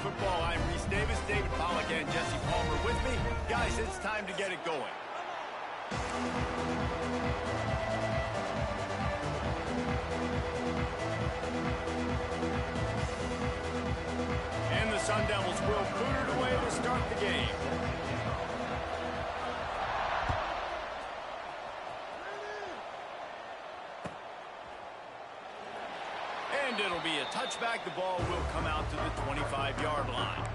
Football. I'm Reese Davis, David Pollack, and Jesse Palmer with me. Guys, it's time to get it going. And the Sun Devils will boot it away to start the game. And it'll be a touchback. The ball will come out to the 25-yard line.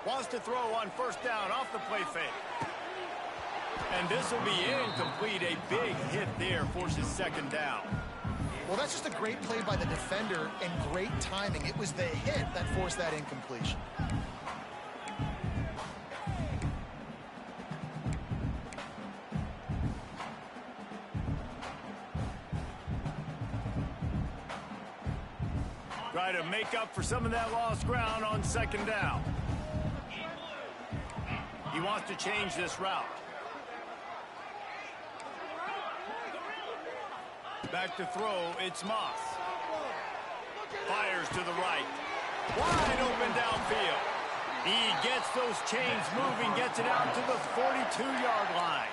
Wants to throw on first down off the play fake. And this will be incomplete. A big hit there forces second down. Well, that's just a great play by the defender and great timing. It was the hit that forced that incompletion. Try to make up for some of that lost ground on second down. He wants to change this route. Back to throw, it's Moss. Fires to the right. Wide open downfield. He gets those chains moving, gets it out to the 42-yard line.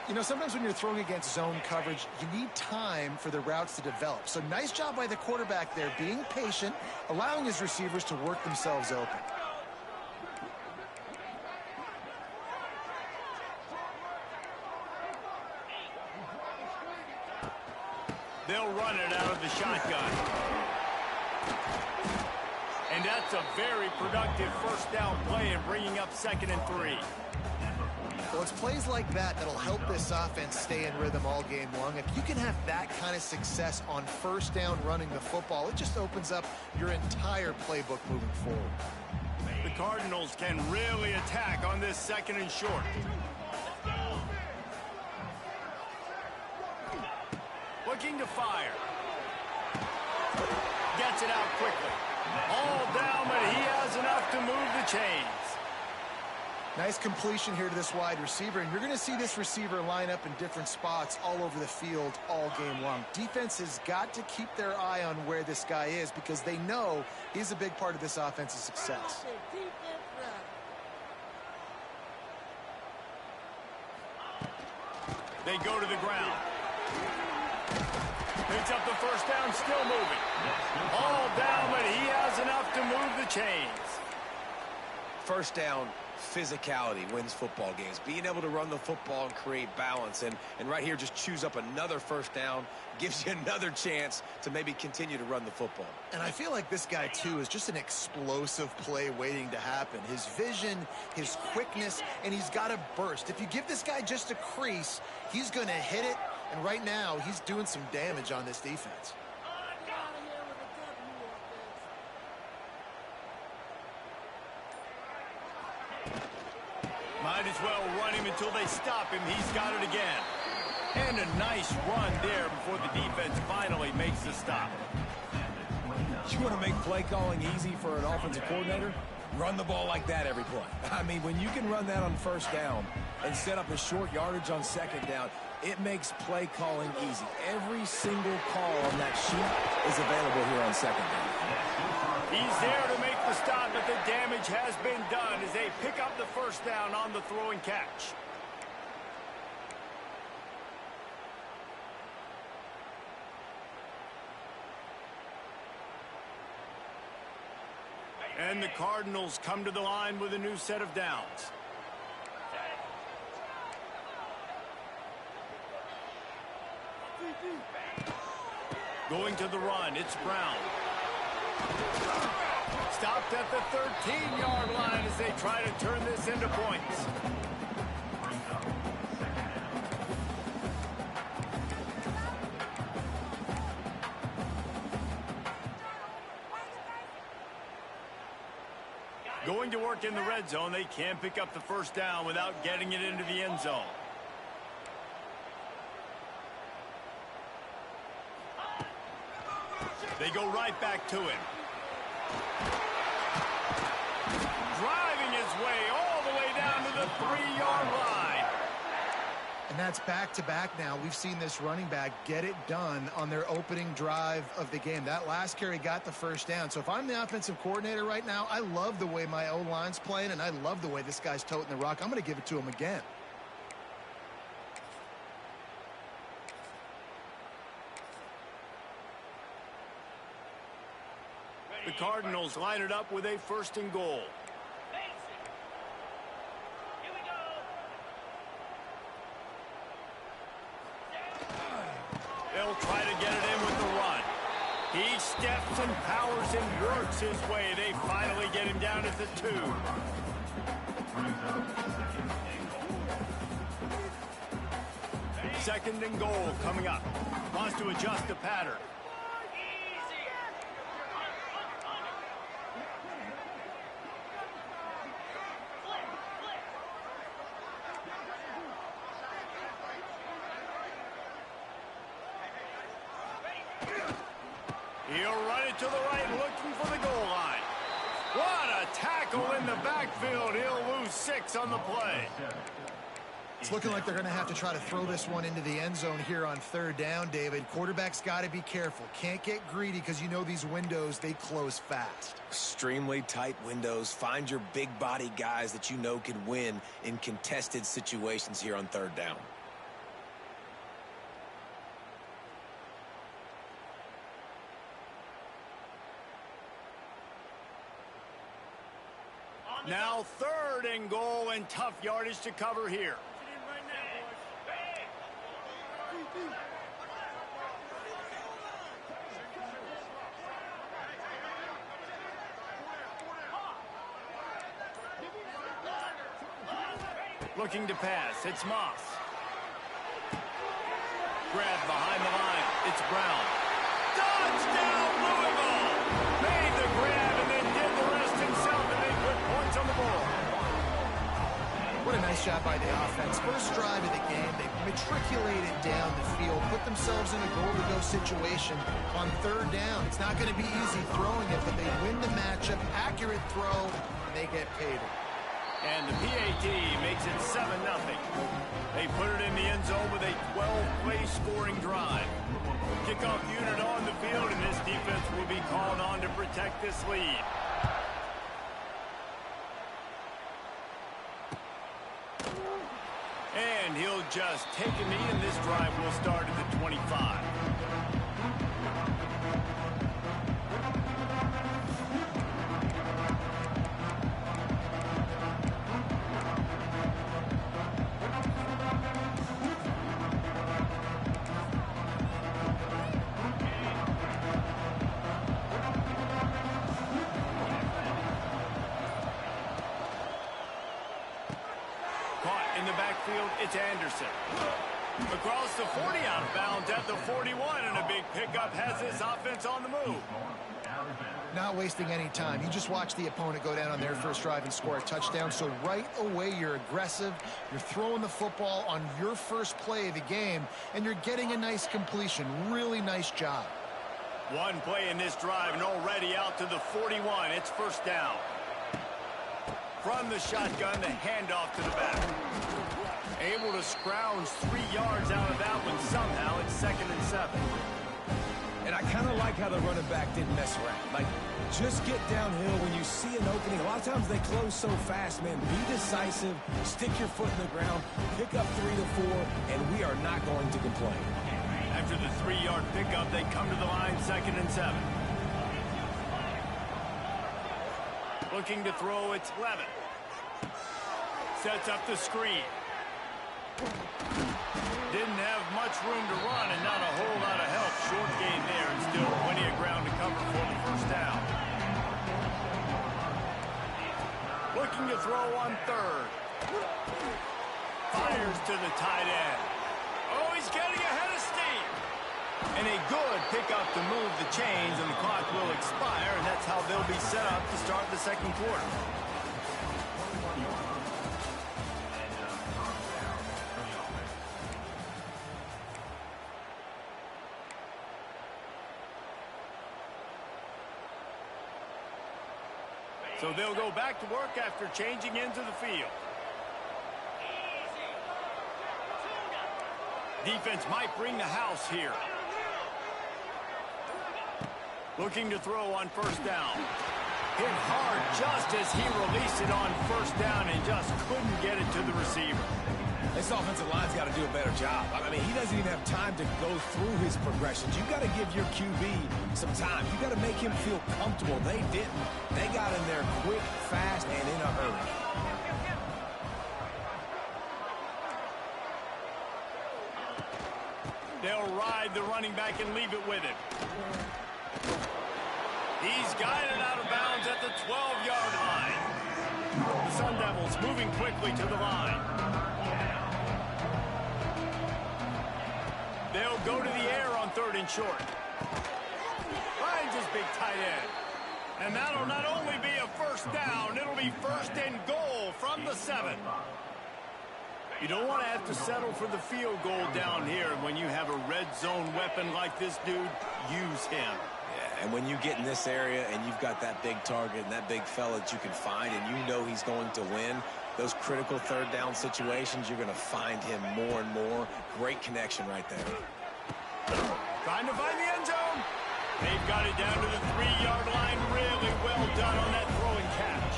You know, sometimes when you're throwing against zone coverage, you need time for the routes to develop. So nice job by the quarterback there, being patient, allowing his receivers to work themselves open. They'll run it out of the shotgun. And that's a very productive first down play and bringing up 2nd and 3. Well, it's plays like that that'll help this offense stay in rhythm all game long. If you can have that kind of success on first down running the football, it just opens up your entire playbook moving forward. The Cardinals can really attack on this 2nd and short. Looking to fire. Gets it out quickly. All down, but he has enough to move the chains. Nice completion here to this wide receiver, and you're going to see this receiver line up in different spots all over the field all game long. Defense has got to keep their eye on where this guy is because they know he's a big part of this offense's success. They go to the ground. Picks up the first down, still moving. All down, but he has enough to move the chains. First down, physicality wins football games. Being able to run the football and create balance. And right here, just choose up another first down, gives you another chance to maybe continue to run the football. And I feel like this guy, too, is just an explosive play waiting to happen. His vision, his quickness, and he's got a burst. If you give this guy just a crease, he's going to hit it. And right now, he's doing some damage on this defense. Might as well run him until they stop him. He's got it again. And a nice run there before the defense finally makes the stop. You want to make play calling easy for an offensive coordinator? Run the ball like that every play. I mean, when you can run that on first down and set up a short yardage on second down, it makes play calling easy. Every single call on that sheet is available here on second down. He's there to make the stop, but the damage has been done as they pick up the first down on the throw and catch. And the Cardinals come to the line with a new set of downs. Going to the run, it's Brown. Stopped at the 13-yard line as they try to turn this into points. Going to work in the red zone, they can't pick up the first down without getting it into the end zone. They go right back to him. Driving his way all the way down to the 3-yard line. And that's back-to-back now. We've seen this running back get it done on their opening drive of the game. That last carry got the first down. So if I'm the offensive coordinator right now, I love the way my O-line's playing, and I love the way this guy's toting the rock. I'm going to give it to him again. The Cardinals line it up with a 1st and goal. They'll try to get it in with the run. He steps and powers and works his way. They finally get him down at the 2. Second and goal coming up. Wants to adjust the pattern. He'll run it to the right, looking for the goal line. What a tackle in the backfield. He'll lose 6 on the play. It's looking like they're going to have to try to throw this one into the end zone here on 3rd down, David. Quarterback's got to be careful. Can't get greedy because you know these windows, they close fast. Extremely tight windows. Find your big body guys that you know can win in contested situations here on 3rd down. Now 3rd and goal, and tough yardage to cover here. Looking to pass. It's Moss. Grab behind the line. It's Brown. Touchdown, Louisville! Made the grab and then did the rest himself, and they put points on the board. What a nice job by the offense. First drive of the game, they matriculated down the field, put themselves in a goal-to-go situation on 3rd down. It's not going to be easy throwing it, but they win the matchup. Accurate throw, and they get paid. And the PAT makes it 7-0. They put it in the end zone with a 12-play scoring drive. Kickoff unit on the field, and this defense will be called on to protect this lead. And he'll just take a knee, and this drive will start at the 25. In the backfield, it's Anderson. Across the 40, out of bounds at the 41, and a big pickup has this offense on the move. Not wasting any time. You just watch the opponent go down on their first drive and score a touchdown. So right away, you're aggressive. You're throwing the football on your first play of the game, and you're getting a nice completion. Really nice job. One play in this drive, and already out to the 41. It's 1st down. From the shotgun, the handoff to the back. Able to scrounge 3 yards out of that one somehow. It's 2nd and 7. And I kind of like how the running back didn't mess around. Like, just get downhill when you see an opening. A lot of times they close so fast, man. Be decisive, stick your foot in the ground, pick up 3 to 4, and we are not going to complain. After the 3-yard pickup, they come to the line, 2nd and 7. Looking to throw, it's Levin. Sets up the screen. Didn't have much room to run and not a whole lot of help. Short gain there and still plenty of ground to cover for the 1st down. Looking to throw on 3rd. Fires to the tight end. Oh, he's getting ahead of steam. And a good pickup to move the chains, and the clock will expire, and that's how they'll be set up to start the 2nd quarter. So they'll go back to work after changing into the field. Defense might bring the house here. Looking to throw on first down. Hit hard just as he released it on first down and just couldn't get it to the receiver. This offensive line's got to do a better job. I mean, he doesn't even have time to go through his progressions. You've got to give your QB some time. You've got to make him feel comfortable. They didn't. They got in there quick, fast, and in a hurry. They'll ride the running back and leave it with him. He's guided out of bounds at the 12-yard line. The Sun Devils moving quickly to the line. They'll go to the air on 3rd and short. Finds his big tight end. And that'll not only be a first down, it'll be 1st and goal from the 7. You don't want to have to settle for the field goal down here. When you have a red zone weapon like this dude, use him. Yeah, and when you get in this area and you've got that big target and that big fella that you can find and you know he's going to win, those critical 3rd down situations, you're going to find him more and more. Great connection right there. Trying to find the end zone. They've got it down to the 3-yard line. Really well done on that throw and catch.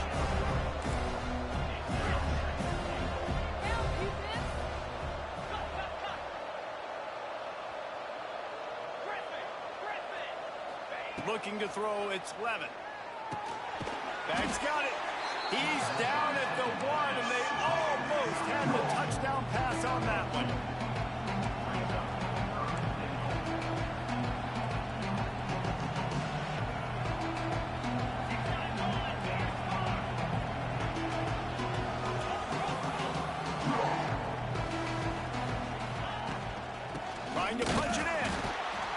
Looking to throw, it's Levin. Bag's got it. He's down at the 1, and they almost had the touchdown pass on that one. Trying to punch it in.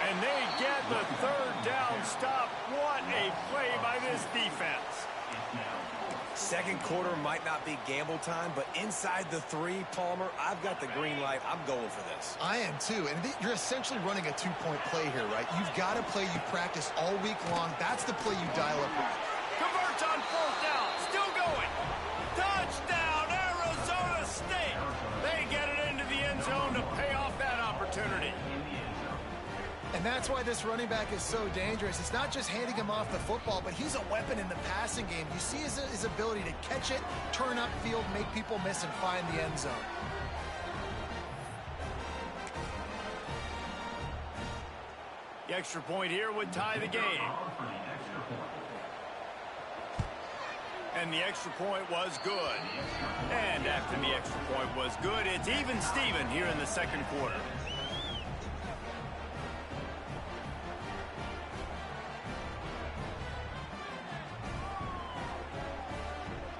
And they get the 3rd down stop. What a play by this defense. Second quarter might not be gamble time, but inside the 3, Palmer, I've got the green light. I'm going for this. I am too. And you're essentially running a 2-point play here, right? You've got a play you practice all week long. That's the play you dial up with. Converts on 4th down. Still going. Touchdown, Arizona State. They get it into the end zone to pay off that opportunity. And that's why this running back is so dangerous. It's not just handing him off the football, but he's a weapon in the passing game. You see his ability to catch it, turn upfield, make people miss, and find the end zone. The extra point here would tie the game. And the extra point was good. And after the extra point was good, it's even Steven here in the 2nd quarter.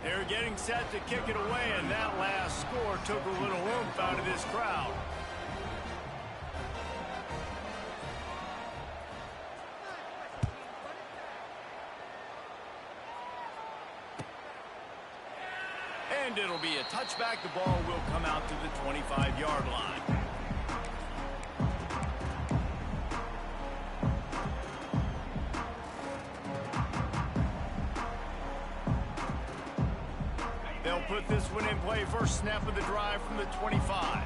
They're getting set to kick it away, and that last score took a little oomph out of this crowd. And it'll be a touchback. The ball will come out to the 25-yard line. They'll put this one in play. First snap of the drive from the 25.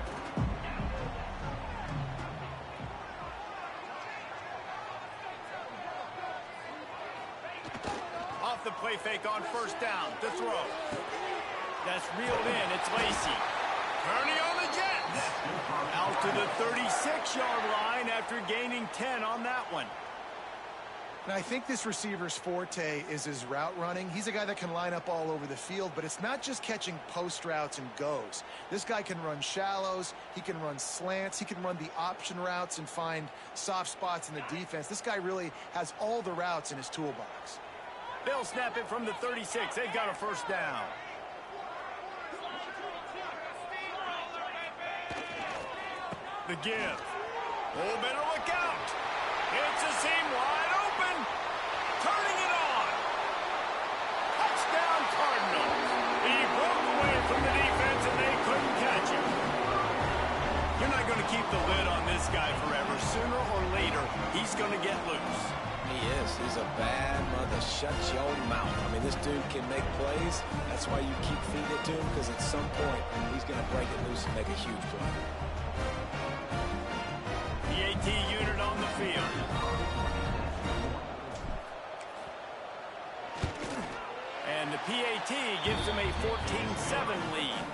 Off the play fake on first down. To throw. That's reeled in. It's Lacy. Kearney on the Jets. Out to the 36-yard line after gaining 10 on that one. And I think this receiver's forte is his route running. He's a guy that can line up all over the field, but it's not just catching post routes and goes. This guy can run shallows, he can run slants, he can run the option routes and find soft spots in the defense. This guy really has all the routes in his toolbox. They'll snap it from the 36. They've got a first down. The give. Oh, better look out. It's a seam wide open. Turning it on. Touchdown, Cardinals. He broke away from the defense, and they couldn't catch him. You're not going to keep the lid on this guy forever. Sooner or later, he's going to get loose. He is. He's a bad mother. Shut your mouth. I mean, this dude can make plays. That's why you keep feeding it to him, because at some point, he's going to break it loose and make a huge play. PAT unit on the field. And the PAT gives him a 14-7 lead.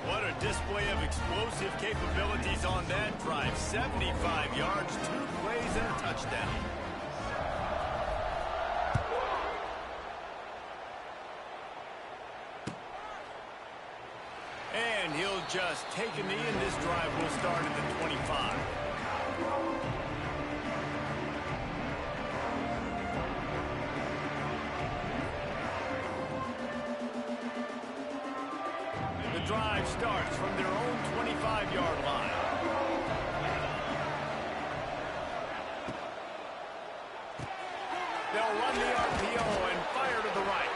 What a display of explosive capabilities on that drive. 75 yards, 2 plays, and a touchdown. And he'll just take a knee, and this drive will start at the 25. The drive starts from their own 25-yard line. They'll run the RPO and fire to the right.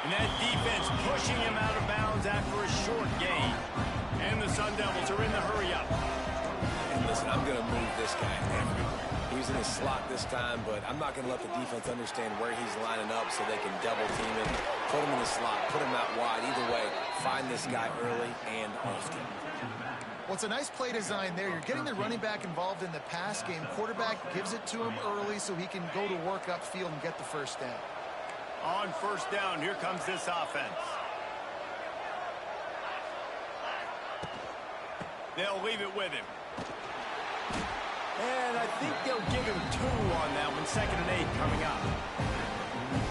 And that defense pushing him out of bounds after a short gain. And the Sun Devils are in the hurry-up. And listen, I'm going to move this guy everywhere. He's in his slot this time, but I'm not going to let the defense understand where he's lining up so they can double team him. Put him in the slot, put him out wide. Either way, find this guy early and often. Well, it's a nice play design there. You're getting the running back involved in the pass game. Quarterback gives it to him early so he can go to work upfield and get the first down. On first down, here comes this offense. They'll leave it with him. And I think they'll give him 2 on that one. 2nd and 8 coming up.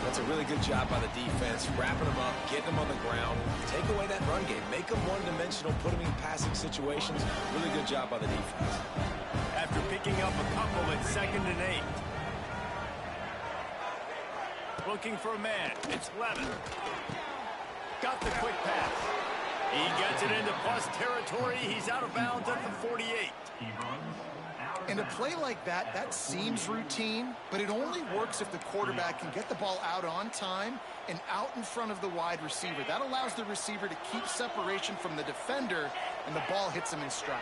That's a really good job by the defense, wrapping them up, getting them on the ground. Take away that run game. Make them one-dimensional, put them in passing situations. Really good job by the defense. After picking up a couple at 2nd and 8. Looking for a man. It's Levin. Got the quick pass. He gets it into plus territory. He's out of bounds at the 48. And a play like that, that seems routine, but it only works if the quarterback can get the ball out on time and out in front of the wide receiver. That allows the receiver to keep separation from the defender, and the ball hits him in stride.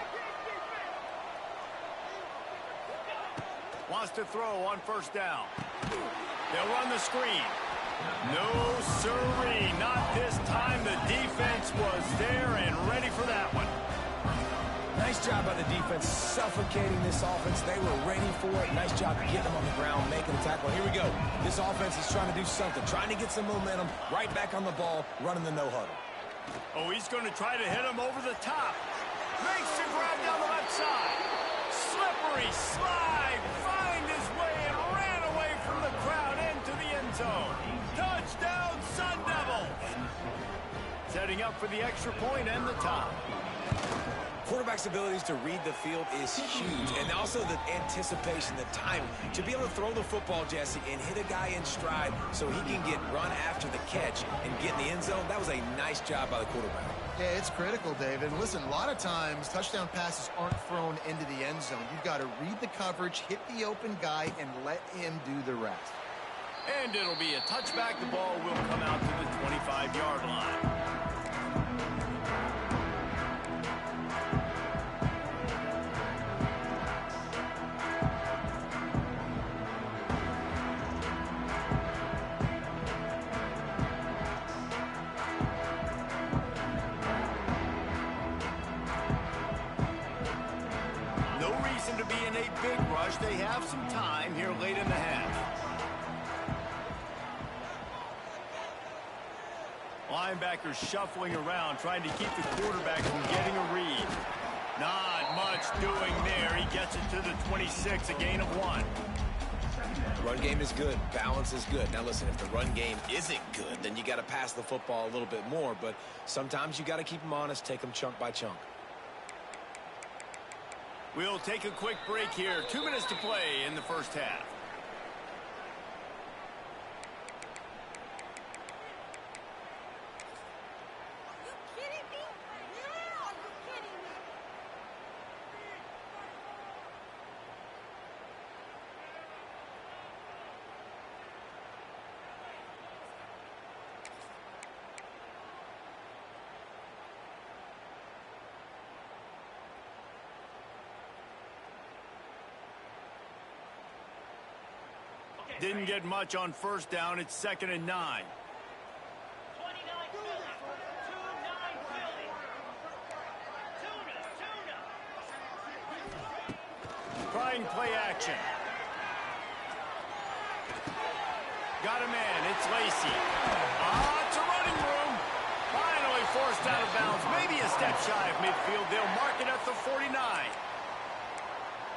Wants to throw on first down. They'll run the screen. No, sirree, not this time. The defense was there and ready for that one. Nice job by the defense suffocating this offense. They were ready for it. Nice job getting them on the ground, making a tackle. Here we go. This offense is trying to do something, trying to get some momentum, right back on the ball, running the no-huddle. Oh, he's going to try to hit him over the top. Makes the grab down the left side. Slippery slide. Find his way and ran away from the crowd into the end zone. Touchdown, Sun Devils. Setting up for the extra point and the top. Quarterback's abilities to read the field is huge, and also the anticipation, the timing. To be able to throw the football, Jesse, and hit a guy in stride so he can get run after the catch and get in the end zone, that was a nice job by the quarterback. Yeah, it's critical, David. And listen, a lot of times touchdown passes aren't thrown into the end zone. You've got to read the coverage, hit the open guy, and let him do the rest. And it'll be a touchback. The ball will come out to the 25-yard line. To be in a big rush. They have some time here late in the half. Linebackers shuffling around, trying to keep the quarterback from getting a read. Not much doing there. He gets it to the 26, a gain of 1. Run game is good. Balance is good. Now listen, if the run game isn't good, then you got to pass the football a little bit more. But sometimes you got to keep them honest, take them chunk by chunk. We'll take a quick break here. 2 minutes to play in the first half. Didn't get much on first down. It's 2nd and 9. Trying play action. Got a man. It's Lacy. It's a running room. Finally forced out of bounds. Maybe a step shy of midfield. They'll mark it at the 49.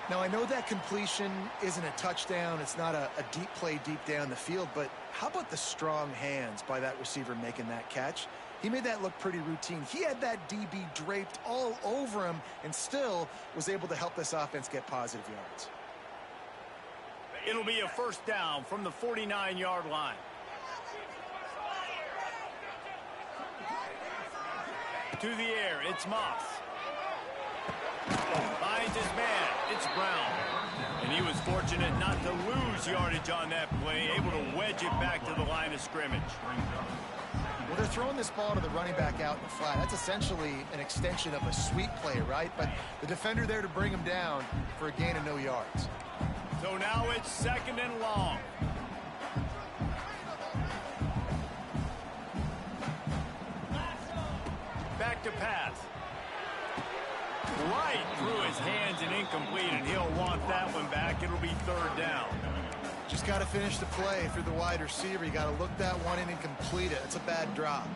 Now, I know that completion isn't a touchdown. It's not a deep play deep down the field, but how about the strong hands by that receiver making that catch? He made that look pretty routine. He had that DB draped all over him and still was able to help this offense get positive yards. It'll be a first down from the 49-yard line. To the air, it's Moss. Finds his man. It's Brown. And he was fortunate not to lose yardage on that play, able to wedge it back to the line of scrimmage. Well, they're throwing this ball to the running back out in the flat. That's essentially an extension of a sweep play, right? But the defender there to bring him down for a gain of no yards. So now it's 2nd and long. Back to pass. Right through his hands and incomplete, and he'll want that one back. It'll be 3rd down. Just got to finish the play through the wide receiver. You got to look that one in and complete it. It's a bad drop.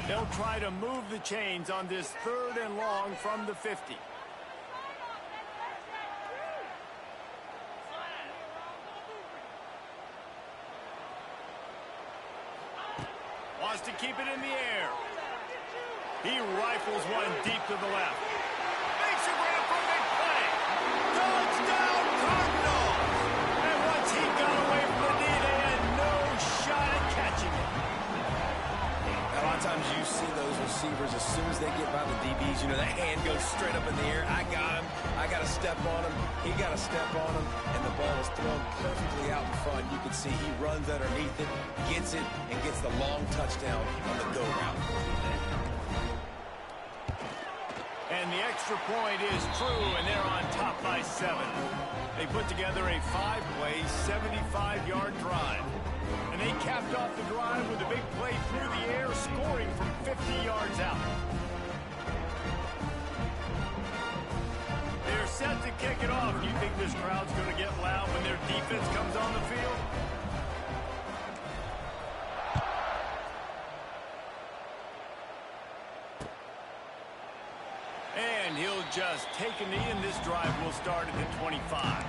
They'll try to move the chains on this 3rd and long from the 50. Wants to keep it in the air. He rifles one deep to the left. Makes a grab for a big play. Touchdown, Cardinals! And once he got away from the knee, they had no shot at catching it. A lot of times you see those receivers, as soon as they get by the DBs, you know, that hand goes straight up in the air. I got him. I got to step on him. He got to step on him. And the ball is thrown perfectly out in front. You can see he runs underneath it, gets it, and gets the long touchdown on the go route. And the extra point is true, and they're on top by 7. They put together a 5-play, 75-yard drive. And they capped off the drive with a big play through the air, scoring from 50 yards out. They're set to kick it off. Do you think this crowd's going to get loud when their defense comes on the field? And he'll just take a knee, and this drive will start at the 25.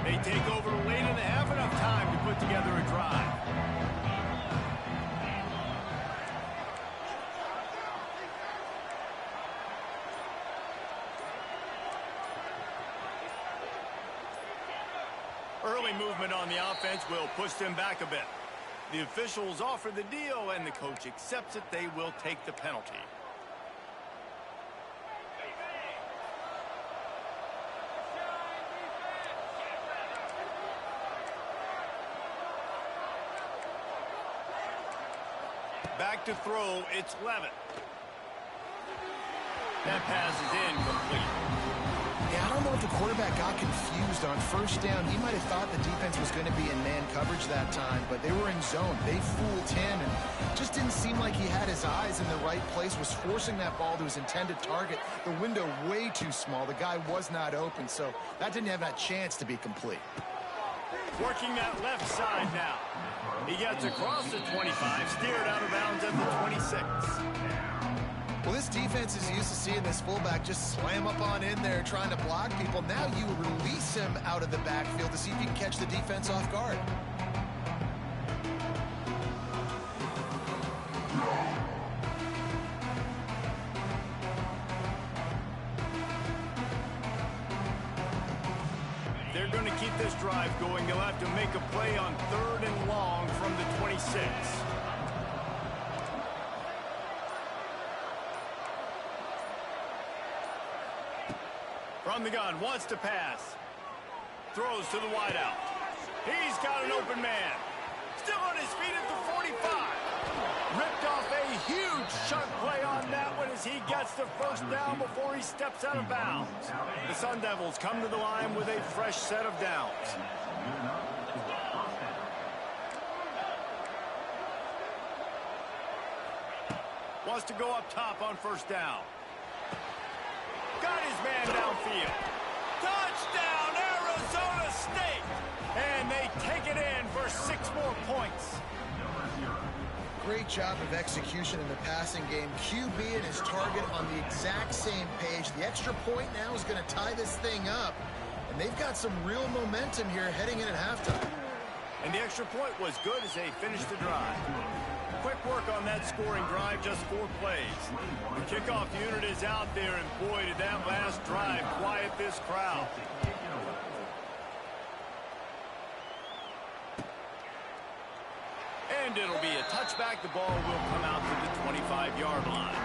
They take over late in the half, enough time to put together a drive. Early movement on the offense will push them back a bit. The officials offer the deal, and the coach accepts it. They will take the penalty. Back to throw, it's Levitt. That pass is incomplete. Yeah, I don't know if the quarterback got confused on first down. He might have thought the defense was going to be in man coverage that time, but they were in zone. They fooled him, and just didn't seem like he had his eyes in the right place, was forcing that ball to his intended target. The window way too small. The guy was not open, so that didn't have that chance to be complete. Working that left side now. He gets across the 25, steered out of bounds at the 26. Well, this defense is used to seeing this fullback just slam up on in there trying to block people. Now you release him out of the backfield to see if you can catch the defense off guard. They're going to keep this drive going. They'll have to make a play on 3rd and long from the 26. From the gun, wants to pass. Throws to the wideout. He's got an open man. Still on his feet at the 45. Ripped off a huge chunk play on that one as he gets the first down before he steps out of bounds. The Sun Devils come to the line with a fresh set of downs. Wants to go up top on first down. Got his man downfield. Touchdown, Arizona State! And they take it in for 6 more points. Great job of execution in the passing game. QB and his target on the exact same page. The extra point now is going to tie this thing up. And they've got some real momentum here heading in at halftime. And the extra point was good as they finished the drive. Quick work on that scoring drive, just 4 plays. The kickoff unit is out there, and boy, did that last drive quiet this crowd. And it'll be a touchback. The ball will come out to the 25-yard line.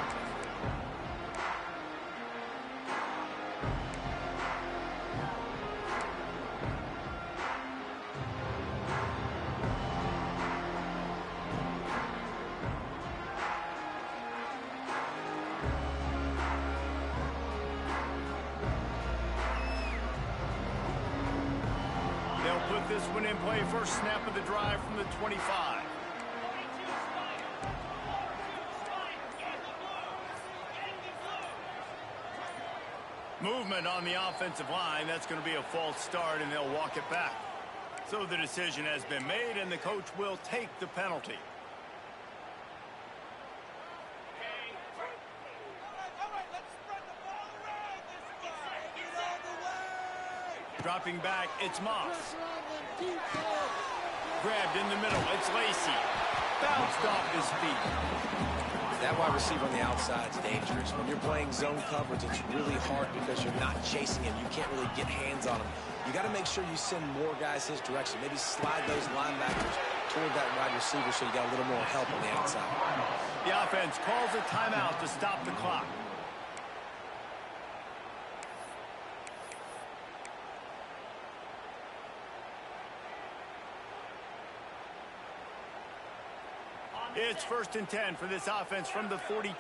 They'll put this one in play. First snap of the drive from the 25. Movement on the offensive line. That's going to be a false start, and they'll walk it back. So the decision has been made, and the coach will take the penalty. Dropping back, it's Moss. Grabbed in the middle, it's Lacey. Bounced off his feet. That wide receiver on the outside is dangerous. When you're playing zone coverage, it's really hard because you're not chasing him. You can't really get hands on him. You got to make sure you send more guys his direction. Maybe slide those linebackers toward that wide receiver so you got a little more help on the outside. The offense calls a timeout to stop the clock. It's 1st and 10 for this offense from the 42.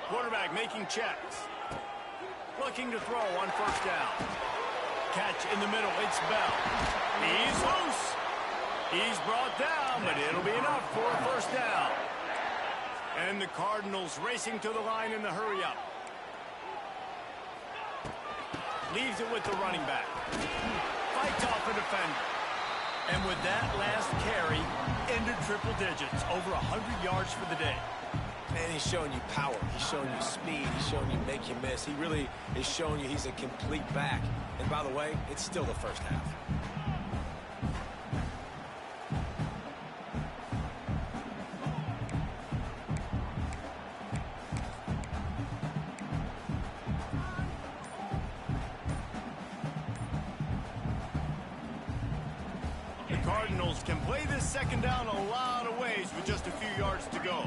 Quarterback making checks. Looking to throw on first down. Catch in the middle, it's Bell. He's loose. He's brought down, but it'll be enough for a first down. And the Cardinals racing to the line in the hurry-up. Leaves it with the running back. Fights off a defender. And with that last carry, into triple digits, over 100 yards for the day. Man, he's showing you power. He's showing you speed. He's showing you make you miss. He really is showing you he's a complete back. And by the way, it's still the first half. Cardinals can play this second down a lot of ways with just a few yards to go.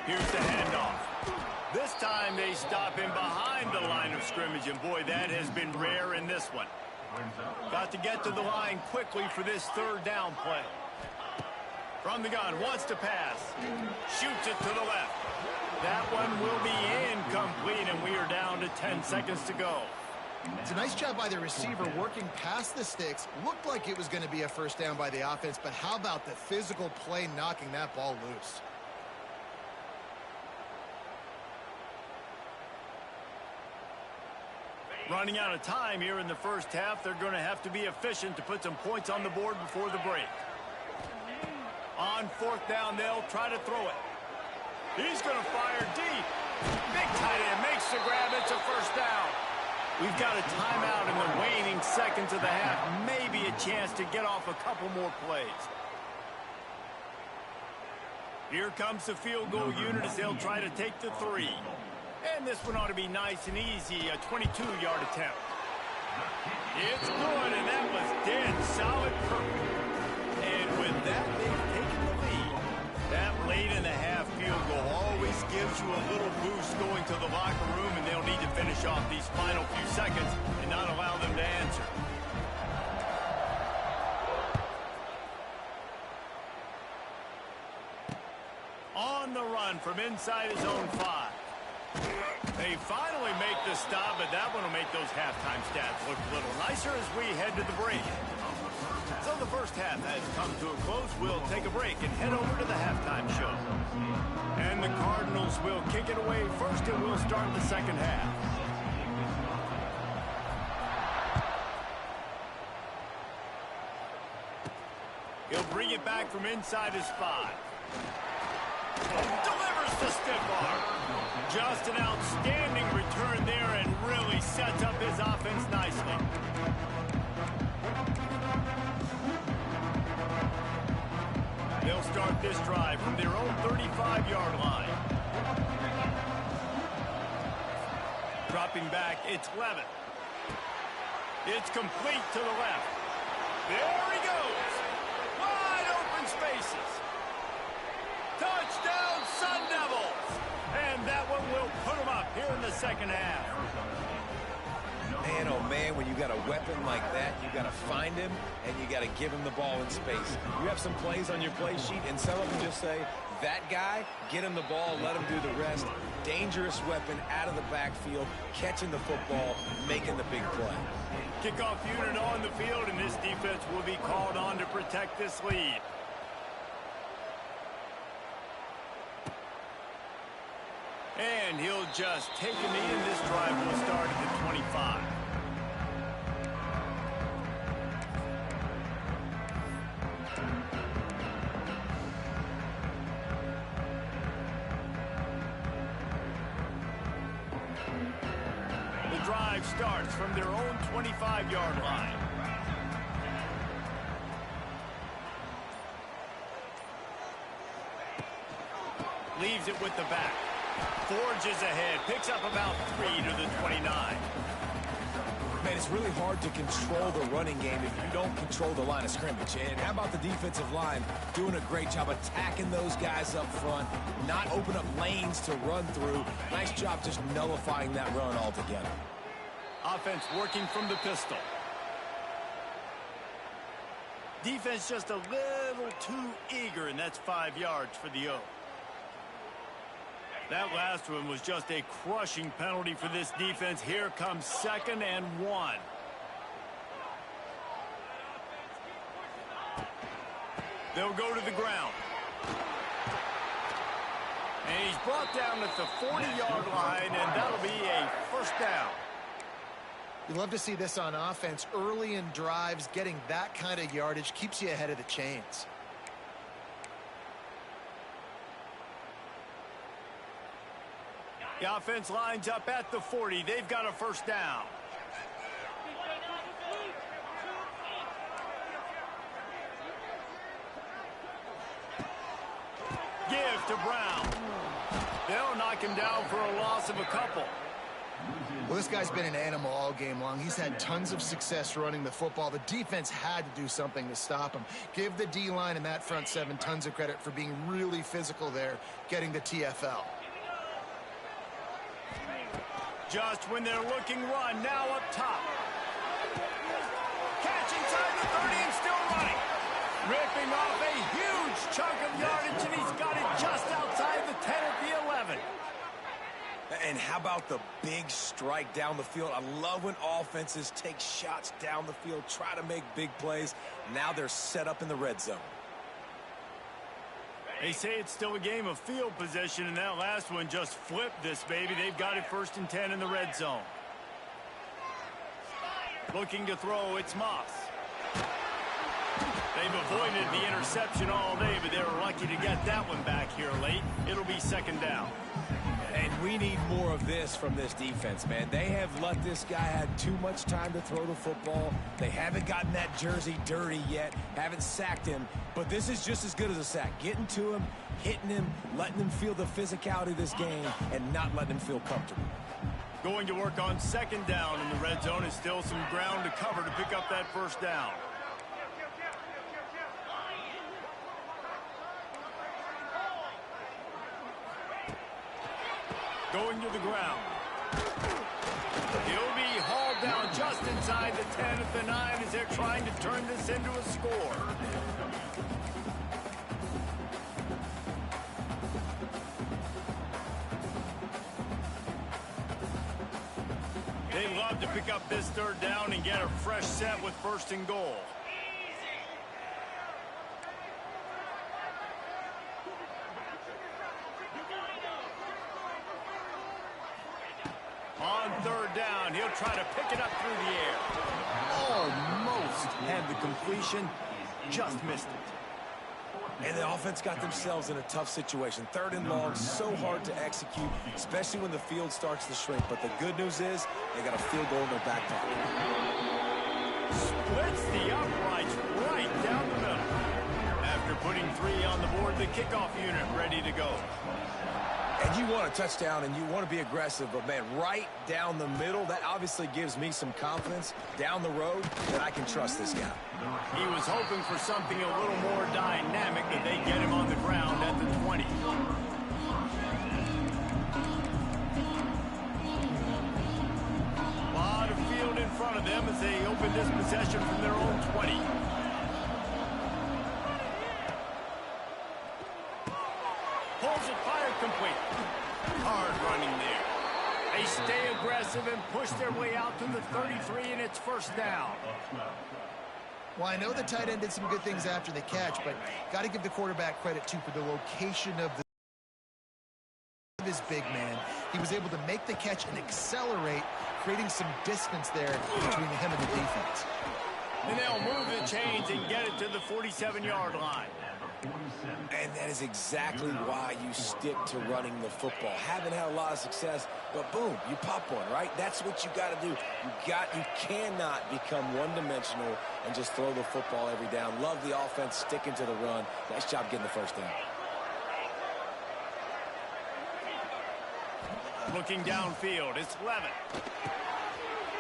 Here's the handoff. This time they stop him behind the line of scrimmage, and boy, that has been rare in this one. Got to get to the line quickly for this 3rd down play. From the gun, wants to pass. Shoots it to the left. That one will be incomplete, and we are down to 10 seconds to go. It's a nice job by the receiver working past the sticks. Looked like it was going to be a first down by the offense, but how about the physical play knocking that ball loose? Running out of time here in the first half. They're going to have to be efficient to put some points on the board before the break. On 4th down, they'll try to throw it. He's going to fire deep. Big tight end makes the grab. It's a first down. We've got a timeout in the waning seconds of the half. Maybe a chance to get off a couple more plays. Here comes the field goal unit as they'll try to take the 3. And this one ought to be nice and easy, a 22-yard attempt. It's good, and that was dead solid perfect. And with that, they've taken the lead. That late in the half field goal always gives gives you a little boost going to the locker room, and they'll need to finish off these final few seconds and not allow them to answer. On the run from inside his own 5. They finally make the stop, but that one will make those halftime stats look a little nicer as we head to the break. So the first half has come to a close. We'll take a break and head over to the halftime show. And the Cardinals will kick it away first, and we'll start the second half. He'll bring it back from inside his 5. Delivers the stiff arm. Just an outstanding return there and really sets up his offense nicely. They'll start this drive from their own 35-yard line. Dropping back, it's Levin. It's complete to the left. There he goes. Wide open spaces. Touchdown, Sun Devils! And that one will put them up here in the second half. Man, oh man, when you got a weapon like that, you got to find him and you got to give him the ball in space. You have some plays on your play sheet, and some of them just say, that guy, get him the ball, let him do the rest. Dangerous weapon out of the backfield, catching the football, making the big play. Kickoff unit on the field, and this defense will be called on to protect this lead. And he'll just take a knee, and this drive will start at the 25. The drive starts from their own 25-yard line. Leaves it with the back. Forges ahead, picks up about 3 to the 29. Man, it's really hard to control the running game if you don't control the line of scrimmage. And how about the defensive line doing a great job attacking those guys up front, not open up lanes to run through. Nice job just nullifying that run altogether. Offense working from the pistol. Defense just a little too eager, and that's 5 yards for the O. That last one was just a crushing penalty for this defense. Here comes 2nd and 1. They'll go to the ground. And he's brought down at the 40-yard line, and that'll be a first down. You love to see this on offense. Early in drives, getting that kind of yardage keeps you ahead of the chains. The offense lines up at the 40. They've got a first down. Give to Brown. They'll knock him down for a loss of a couple. Well, this guy's been an animal all game long. He's had tons of success running the football. The defense had to do something to stop him. Give the D-line and that front 7 tons of credit for being really physical there, getting the TFL. Just when they're looking run, now up top. Catch inside the 30 and still running. Ripping off a huge chunk of yardage, and he's got it just outside the 10 at the 11. And how about the big strike down the field? I love when offenses take shots down the field, try to make big plays. Now they're set up in the red zone. They say it's still a game of field position, and that last one just flipped this baby. They've got it 1st and 10 in the red zone. Looking to throw, it's Moss. They've avoided the interception all day, but they were lucky to get that one back here late. It'll be 2nd down. And we need more of this from this defense, man. They have let this guy have too much time to throw the football. They haven't gotten that jersey dirty yet, haven't sacked him. But this is just as good as a sack. Getting to him, hitting him, letting him feel the physicality of this game, and not letting him feel comfortable. Going to work on 2nd down in the red zone. Is still some ground to cover to pick up that first down. Going to the ground. He'll be hauled down just inside the 10 at the 9 as they're trying to turn this into a score. They'd love to pick up this third down and get a fresh set with 1st and goal. On 3rd down, he'll try to pick it up through the air. Almost had the completion, just missed it. And the offense got themselves in a tough situation. 3rd and long, so hard to execute, especially when the field starts to shrink. But the good news is they got a field goal in their back pocket. Splits the uprights right down the middle. After putting 3 on the board, the kickoff unit ready to go. And you want a touchdown and you want to be aggressive, but man, right down the middle, that obviously gives me some confidence down the road that I can trust this guy. He was hoping for something a little more dynamic, that they get him on the ground at the 20. A lot of field in front of them as they open this possession from their own 20. Pulls it, fired complete. Hard running there. They stay aggressive and push their way out to the 33, and it's 1st down. Well, I know the tight end did some good things after the catch, but got to give the quarterback credit, too, for the location of his big man. He was able to make the catch and accelerate, creating some distance there between him and the defense. And they'll move the chains and get it to the 47-yard line. And that is exactly why you stick to running the football. Haven't had a lot of success, but boom, you pop one, right? That's what you got to do. You cannot become one-dimensional and just throw the football every down. Love the offense sticking to the run. Nice job getting the 1st down. Looking downfield, it's Levitt.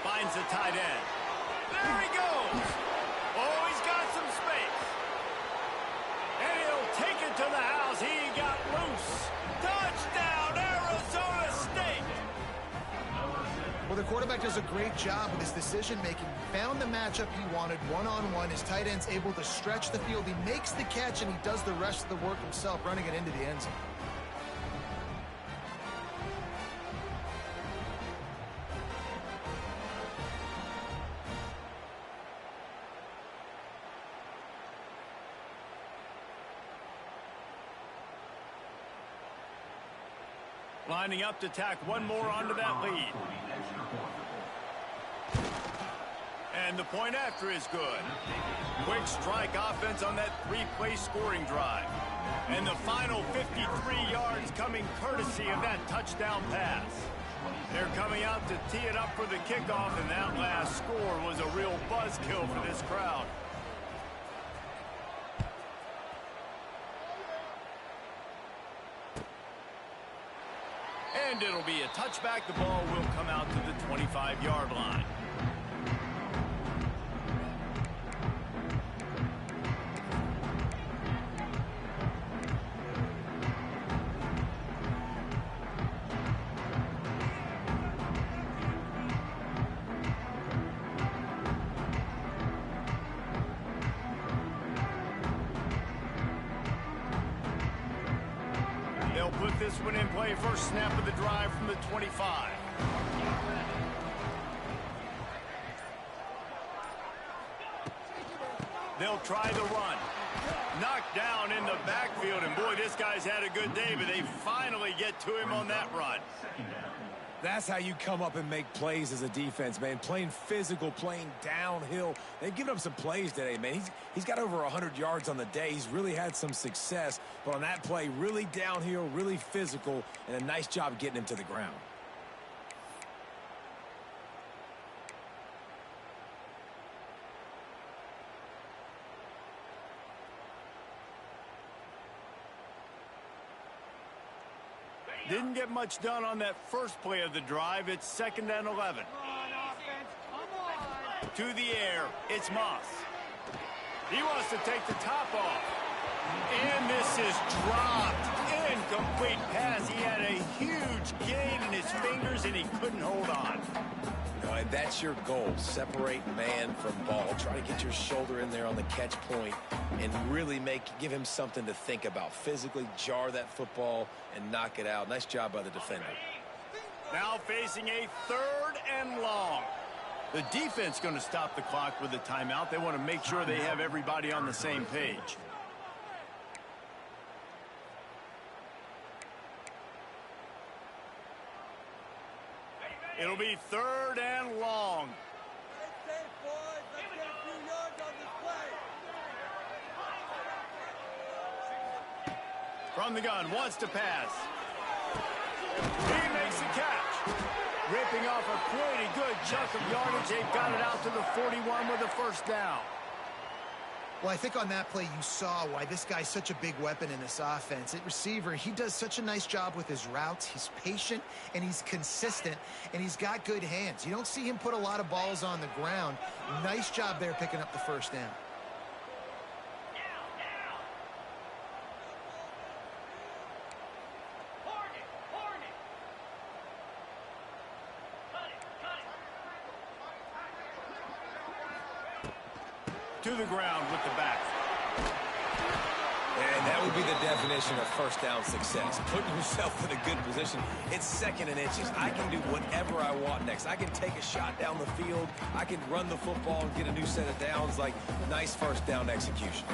Finds the tight end. There he goes. Oh, he's got some space. And he'll take it to the house. He got loose. Touchdown, Arizona State. Well, the quarterback does a great job with his decision-making. Found the matchup he wanted one-on-one. His tight end's able to stretch the field. He makes the catch, and he does the rest of the work himself, running it into the end zone. Lining up to tack one more onto that lead. And the point after is good. Quick strike offense on that 3-play scoring drive. And the final 53 yards coming courtesy of that touchdown pass. They're coming out to tee it up for the kickoff, and that last score was a real buzzkill for this crowd. And it'll be a touchback. The ball will come out to the 25-yard line. They'll put this one in play. First snap of the drive from the 25. They'll try the run. Knocked down in the backfield, and boy, this guy's had a good day, but they finally get to him on that run. That's how you come up and make plays as a defense, man. Playing physical, playing downhill. They've given up some plays today, man. He's got over 100 yards on the day. He's really had some success. But on that play, really downhill, really physical, and a nice job getting him to the ground. Didn't get much done on that first play of the drive. It's 2nd and 11. To the air, it's Moss. He wants to take the top off. And this is dropped. incomplete pass. He had a huge gain in his fingers, and he couldn't hold on. And that's your goal. Separate man from ball. Try to get your shoulder in there on the catch point and really give him something to think about. Physically jar that football and knock it out. Nice job by the defender. Now facing a 3rd and long. The defense going to stop the clock with a timeout. They want to make sure they have everybody on the same page. It'll be 3rd and long. From the gun, wants to pass. He makes the catch. Ripping off a pretty good chunk of yardage. They've got it out to the 41 with a 1st down. Well, I think on that play you saw why this guy's such a big weapon in this offense. At receiver, he does such a nice job with his routes. He's patient, and he's consistent, and he's got good hands. You don't see him put a lot of balls on the ground. Nice job there picking up the 1st down. To the ground with the back. And that would be the definition of 1st down success. Putting yourself in a good position. It's 2nd and inches. I can do whatever I want next. I can take a shot down the field. I can run the football and get a new set of downs. Like, nice 1st down execution.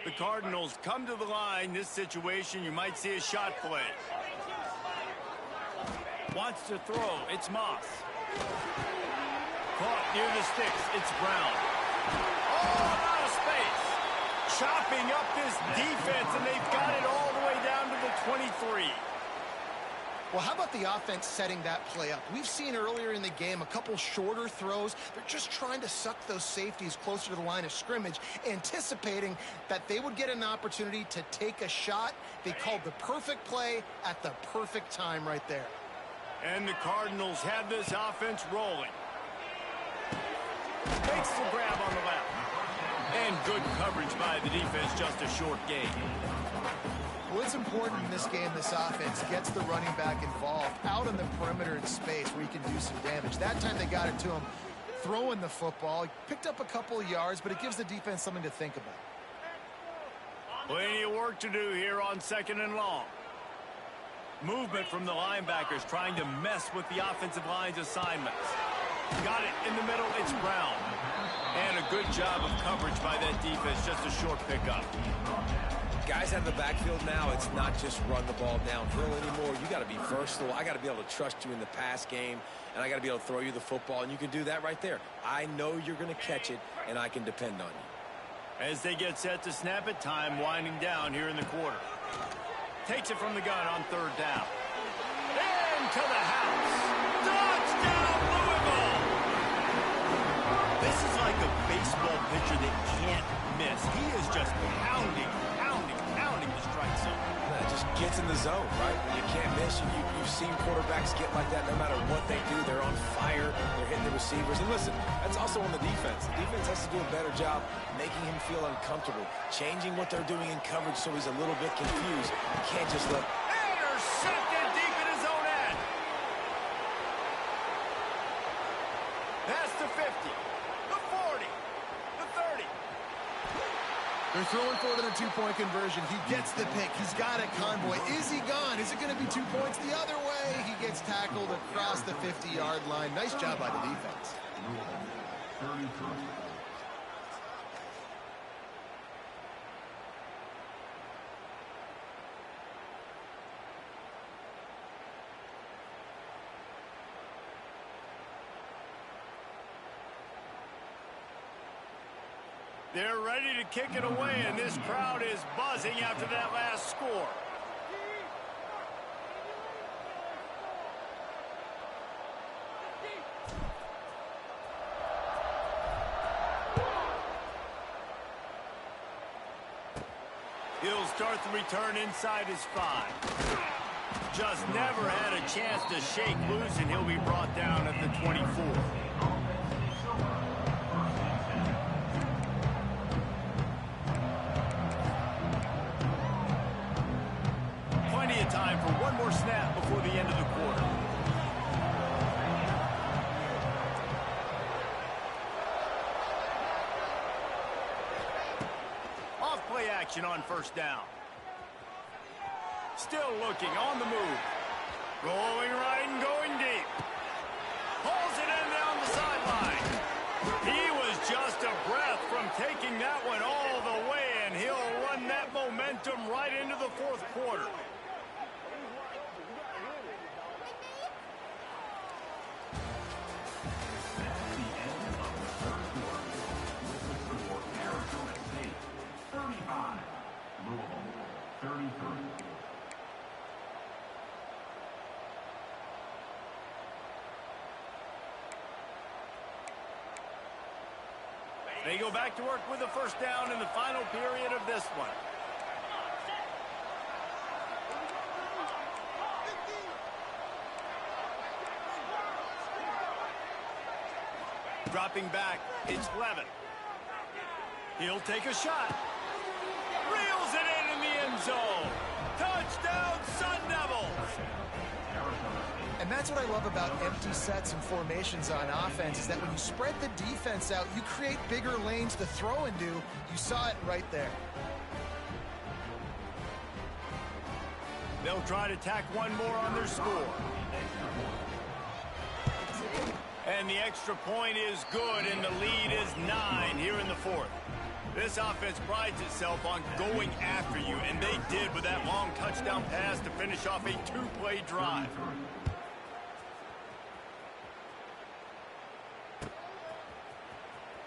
The Cardinals come to the line. This situation, you might see a shot play. Wants to throw. It's Moss. Caught near the sticks. It's Brown. Oh, out of space. Chopping up this defense, and they've got it all the way down to the 23. Well, how about the offense setting that play up? We've seen earlier in the game a couple shorter throws. They're just trying to suck those safeties closer to the line of scrimmage, anticipating that they would get an opportunity to take a shot. They called the perfect play at the perfect time right there. And the Cardinals have this offense rolling. Makes the grab on the left. And good coverage by the defense, just a short gain. Well, it's important in this game, this offense gets the running back involved out on the perimeter in space where he can do some damage. That time they got it to him throwing the football. He picked up a couple of yards, but it gives the defense something to think about. Plenty of work to do here on 2nd and long. Movement from the linebackers trying to mess with the offensive line's assignments. Got it in the middle. It's Brown. And a good job of coverage by that defense. Just a short pickup. Guys out of the backfield now, it's not just run the ball downhill anymore. You got to be versatile. I got to be able to trust you in the pass game, and I got to be able to throw you the football, and you can do that right there. I know you're going to catch it, and I can depend on you. As they get set to snap it, time winding down here in the quarter. Takes it from the gun on 3rd down. Into the house. Touchdown, Louisville! This is like a baseball pitcher that can't miss. He is just pounding the strike zone. It just gets in the zone, right? You can't miss. You've seen quarterbacks get like that no matter what they do. They're on fire. They're hitting the receivers. And listen, that's also on the defense. The defense has to do a better job making him feel uncomfortable, changing what they're doing in coverage so he's a little bit confused. You can't just let... Intercepted deep in his own end. That's the 50, the 40, the 30. They're throwing for it in a 2-point conversion. He gets the pick. He's got a convoy. Is he gone? Is it going to be 2 points the other way? He gets tackled across the 50-yard line. Nice job by the defense. They're ready to kick it away, and this crowd is buzzing after that last score. He'll start the return inside his 5. Just never had a chance to shake loose, and he'll be brought down at the 24. Plenty of time for one more snap before the end of the quarter. Off-play action on first down. Still looking, on the move. Rolling right and going deep. Pulls it in down the sideline. He was just a breath from taking that one all the way, and he'll run that momentum right into the fourth quarter. They go back to work with a first down in the final period of this one. Dropping back, it's Levin. He'll take a shot. Reels it in the end zone. Touchdown, Sun Devils! And that's what I love about empty sets and formations on offense, is that when you spread the defense out, you create bigger lanes to throw into. You saw it right there. They'll try to tack one more on their score. And the extra point is good, and the lead is 9 here in the fourth. This offense prides itself on going after you, and they did with that long touchdown pass to finish off a 2-play drive.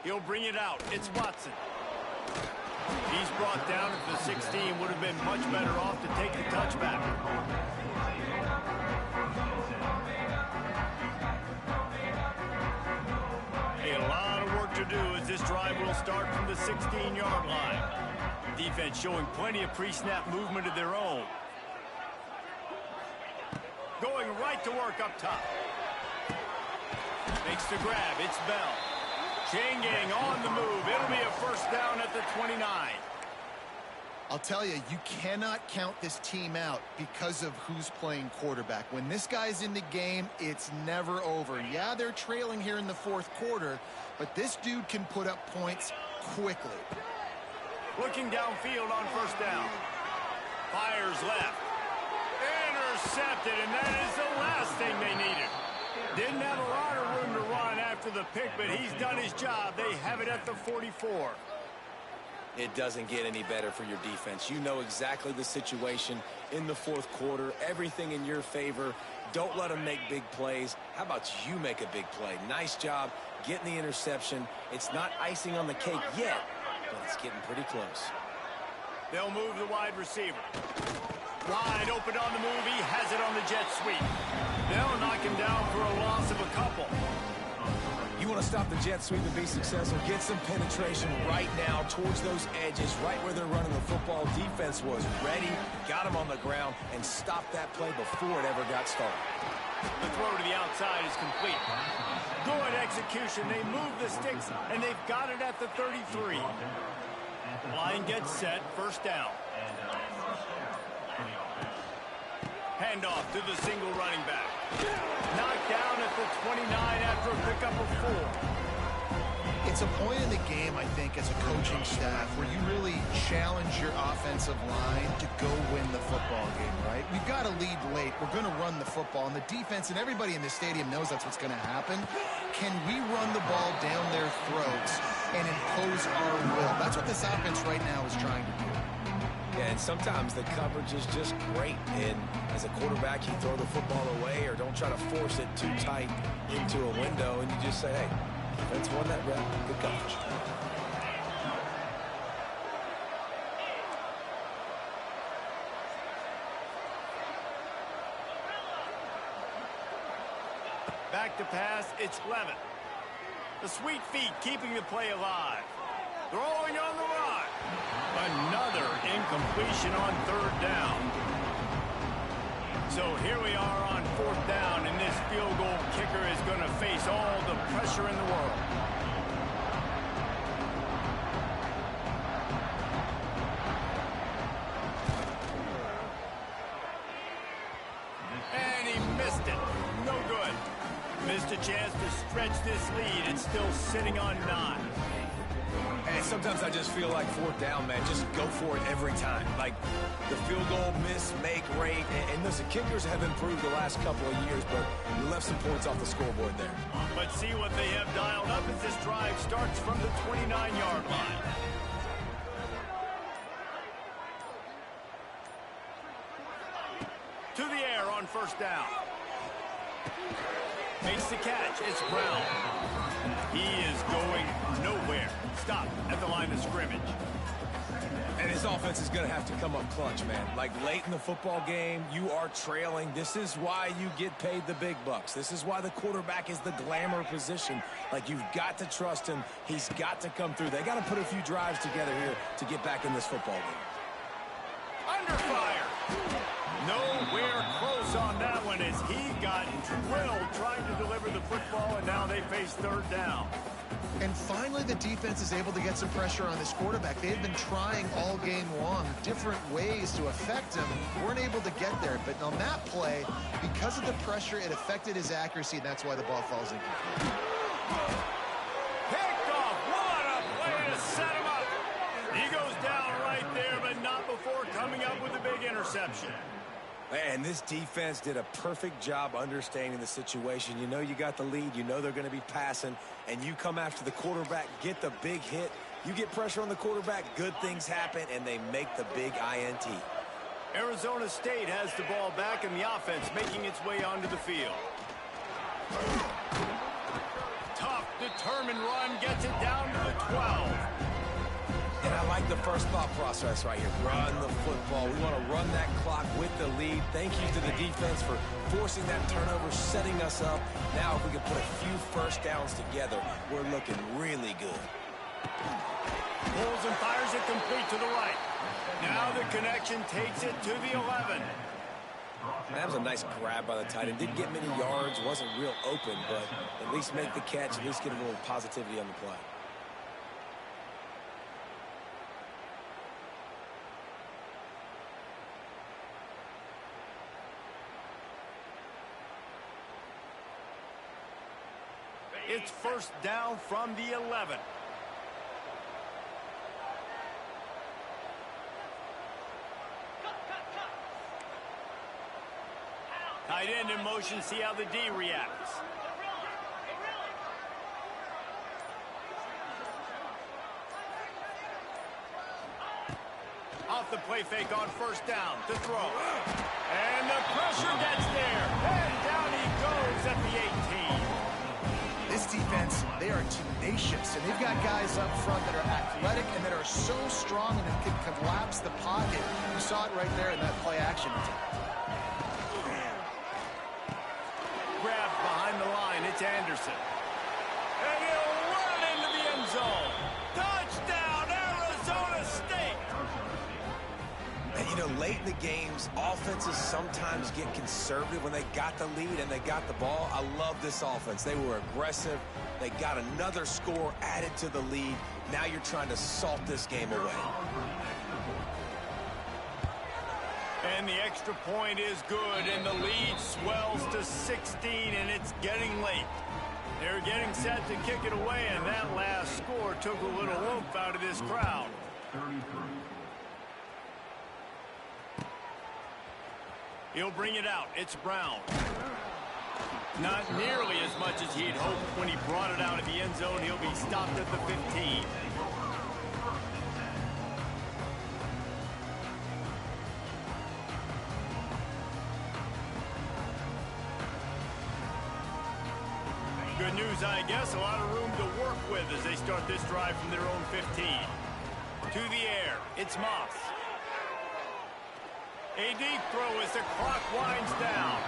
He'll bring it out. It's Watson. He's brought down at the 16. Would have been much better off to take the touchback. A lot of work to do as this drive will start from the 16-yard line. Defense showing plenty of pre-snap movement of their own. Going right to work up top. Makes the grab. It's Bell. Chain gang on the move. It'll be a first down at the 29. I'll tell you, you cannot count this team out because of who's playing quarterback. When this guy's in the game, it's never over. Yeah, they're trailing here in the fourth quarter, but this dude can put up points quickly. Looking downfield on first down. Fires left. Intercepted, and that is the last thing they needed. Didn't have a lot of room to run after the pick, but he's done his job. They have it at the 44. It doesn't get any better for your defense. You know exactly the situation in the fourth quarter. Everything in your favor. Don't let them make big plays. How about you make a big play? Nice job getting the interception. It's not icing on the cake yet, but it's getting pretty close. They'll move the wide receiver. Wide open on the move. He has it on the jet sweep. They'll knock him down for a loss of a couple. You want to stop the jet sweep and be successful, get some penetration right now towards those edges, right where they're running the football. Defense was ready, got him on the ground, and stopped that play before it ever got started. The throw to the outside is complete. Good execution. They move the sticks, and they've got it at the 33. Line gets set. First down. Handoff to the single running back. Knocked down at the 29 after a pickup of 4. It's a point in the game, I think, as a coaching staff where you really challenge your offensive line to go win the football game, right? We've got to lead late. We're going to run the football, and the defense and everybody in the stadium knows that's what's going to happen. Can we run the ball down their throats and impose our will? That's what this offense right now is trying to do. Yeah, and sometimes the coverage is just great. And as a quarterback, you throw the football away or don't try to force it too tight into a window, and you just say, hey, defense won that rep. Good coverage. Back to pass, it's Levin. The sweet feet keeping the play alive. Throwing on the run. Another incomplete completion on 3rd down. So here we are on 4th down, and this field goal kicker is going to face all the pressure in the world. And he missed it. No good. Missed a chance to stretch this lead. It's still sitting on 9. And sometimes I just feel like 4th down, man, just go for it every time. Like the field goal miss, make rate. And listen, kickers have improved the last couple of years, but you left some points off the scoreboard there. But see what they have dialed up as this drive starts from the 29-yard line. To the air on 1st down. Makes the catch. It's Brown. He is going nowhere. Stop at the line of scrimmage. And his offense is going to have to come up clutch, man. Like late in the football game, you are trailing. This is why you get paid the big bucks. This is why the quarterback is the glamour position. Like, you've got to trust him. He's got to come through. They got to put a few drives together here to get back in this football game. Under fire. Nowhere close on that one as he got drilled trying to deliver the football, and now they face 3rd down. And finally, the defense is able to get some pressure on this quarterback. They've been trying all game long different ways to affect him. Weren't able to get there. But on that play, because of the pressure, it affected his accuracy, and that's why the ball falls incomplete. Picked off. What a play to set him up. He goes down right there, but not before coming up with a big interception. Man, this defense did a perfect job understanding the situation. You know you got the lead. You know they're going to be passing. And you come after the quarterback, get the big hit. You get pressure on the quarterback, good things happen, and they make the big INT. Arizona State has the ball back in the offense, making its way onto the field. Tough, determined run, gets it down to the 12. And I like the first thought process right here. Run the football. We want to run that clock with the lead. Thank you to the defense for forcing that turnover, setting us up. Now if we can put a few first downs together, we're looking really good. Pulls and fires it complete to the right. Now the connection takes it to the 11. That was a nice grab by the tight end. Didn't get many yards, wasn't real open, but at least make the catch, at least get a little positivity on the play. It's 1st down from the 11. Tight end in motion, see how the D reacts. Off the play fake on 1st down to throw. And the pressure gets there. And down he goes at the 18. This defense, they are tenacious, and they've got guys up front that are athletic and that are so strong and can collapse the pocket. You saw it right there in that play action. Grabbed behind the line, it's Anderson. And he'll run into the end zone. Touchdown, Arizona State! And, you know, late in the games, offenses sometimes get conservative when they got the lead and they got the ball. I love this offense. They were aggressive. They got another score added to the lead. Now you're trying to salt this game away. And the extra point is good, and the lead swells to 16, and it's getting late. They're getting set to kick it away, and that last score took a little oomph out of this crowd. He'll bring it out. It's Brown. Not nearly as much as he'd hoped when he brought it out of the end zone. He'll be stopped at the 15. Good news, I guess. A lot of room to work with as they start this drive from their own 15. To the air. It's Moss. A deep throw as the clock winds down.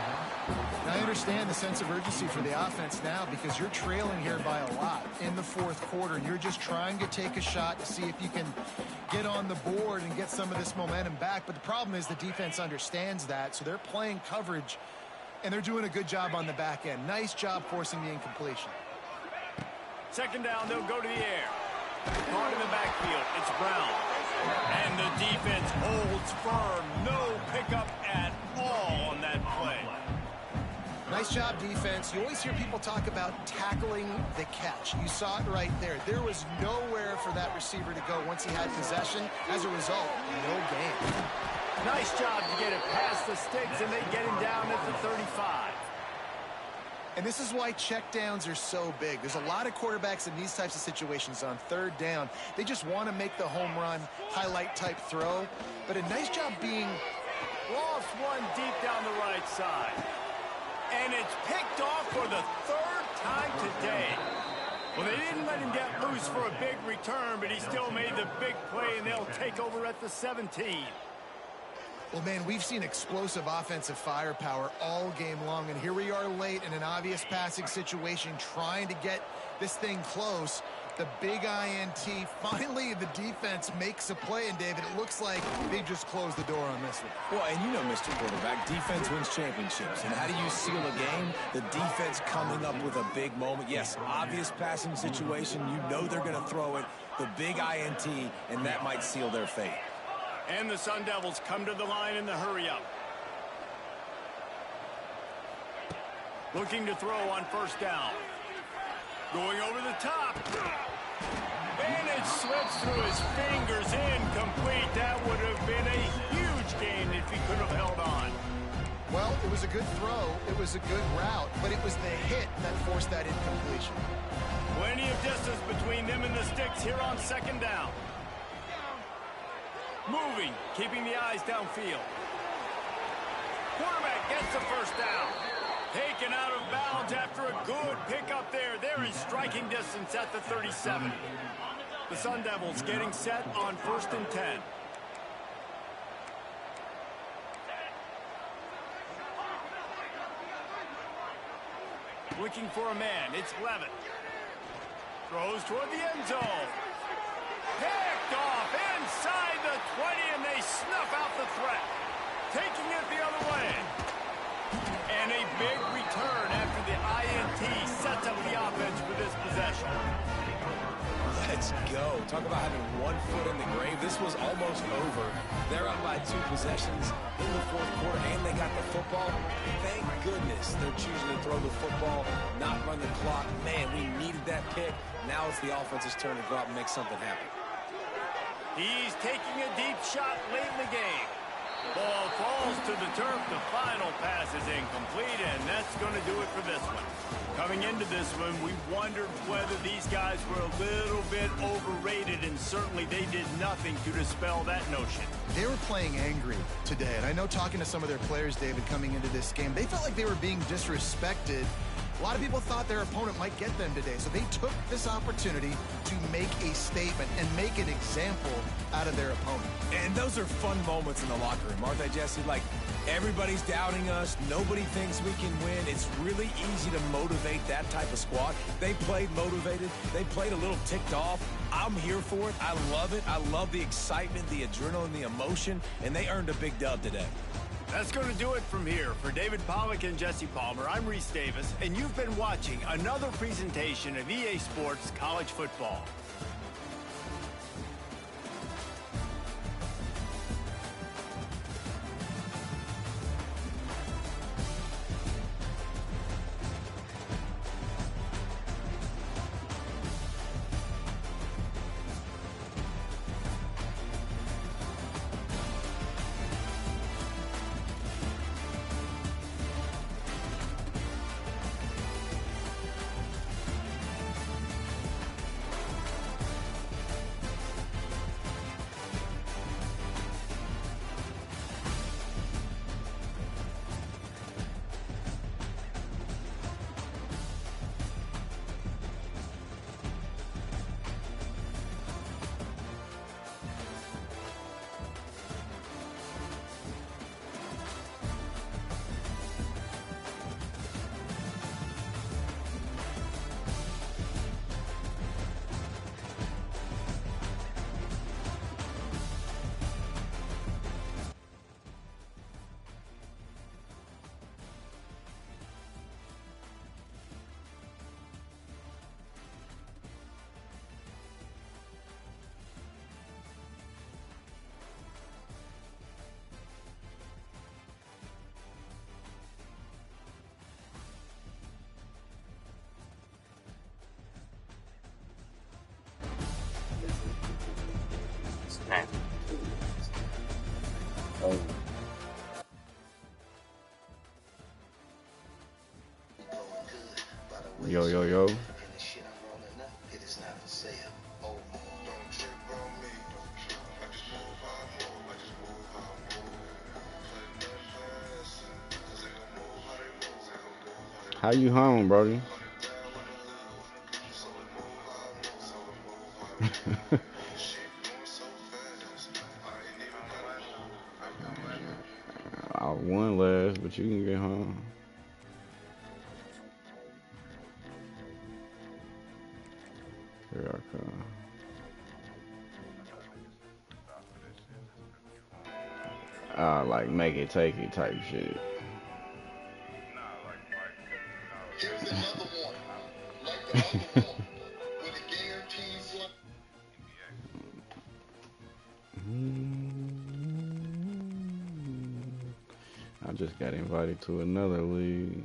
I understand the sense of urgency for the offense now because you're trailing here by a lot in the fourth quarter, and you're just trying to take a shot to see if you can get on the board and get some of this momentum back. But the problem is the defense understands that, so they're playing coverage, and they're doing a good job on the back end. Nice job forcing the incompletion. Second down, they'll go to the air. Caught in the backfield, it's Brown. And the defense holds firm. No pickup at all on that play. Nice job, defense. You always hear people talk about tackling the catch. You saw it right there. There was nowhere for that receiver to go once he had possession. As a result, no gain. Nice job to get it past the sticks, and they get him down at the 35. And this is why checkdowns are so big. There's a lot of quarterbacks in these types of situations on third down. They just want to make the home run, highlight type throw. But a nice job being lost one deep down the right side. And it's picked off for the third time today. Well, they didn't let him get loose for a big return, but he still made the big play, and they'll take over at the 17. Well, man, we've seen explosive offensive firepower all game long, and here we are late in an obvious passing situation trying to get this thing close. The big INT. Finally, the defense makes a play, and David, it looks like they just closed the door on this one. Well, and you know, Mr. Quarterback, defense wins championships. And how do you seal a game? The defense coming up with a big moment. Yes, obvious passing situation. You know they're going to throw it. The big INT, and that might seal their fate. And the Sun Devils come to the line in the hurry-up. Looking to throw on first down. Going over the top. And it slips through his fingers. Incomplete. That would have been a huge gain if he could have held on. Well, it was a good throw. It was a good route, but it was the hit that forced that incompletion. Plenty of distance between them and the sticks here on second down. Moving, keeping the eyes downfield. Quarterback gets the first down. Taken out of bounds after a good pickup there. They're in striking distance at the 37. The Sun Devils getting set on 1st and 10. Looking for a man. It's Levitt. Throws toward the end zone. Picked off inside the 20, and they snuff out the threat. Taking it the other way. And a big return after the INT sets up the offense for this possession. Let's go. Talk about having 1 foot in the grave. This was almost over. They're up by 2 possessions in the fourth quarter, and they got the football. Thank goodness they're choosing to throw the football, not run the clock. Man, we needed that pick. Now it's the offense's turn to go out and make something happen. He's taking a deep shot late in the game. Ball falls to the turf. The final pass is incomplete, and that's going to do it for this one. Coming into this one, we wondered whether these guys were a little bit overrated, and certainly they did nothing to dispel that notion. They were playing angry today, and I know talking to some of their players, David, coming into this game, they felt like they were being disrespected. A lot of people thought their opponent might get them today, so they took this opportunity to make a statement and make an example out of their opponent. And those are fun moments in the locker room, aren't they, Jesse? Like, everybody's doubting us. Nobody thinks we can win. It's really easy to motivate that type of squad. They played motivated. They played a little ticked off. I'm here for it. I love it. I love the excitement, the adrenaline, the emotion, and they earned a big dub today. That's going to do it from here. For David Pollack and Jesse Palmer, I'm Reese Davis, and you've been watching another presentation of EA Sports College Football. Yo, yo. How you home, Brody? I won last, but you can get home. Here I come. Like make it, take it type shit. I just got invited to another league.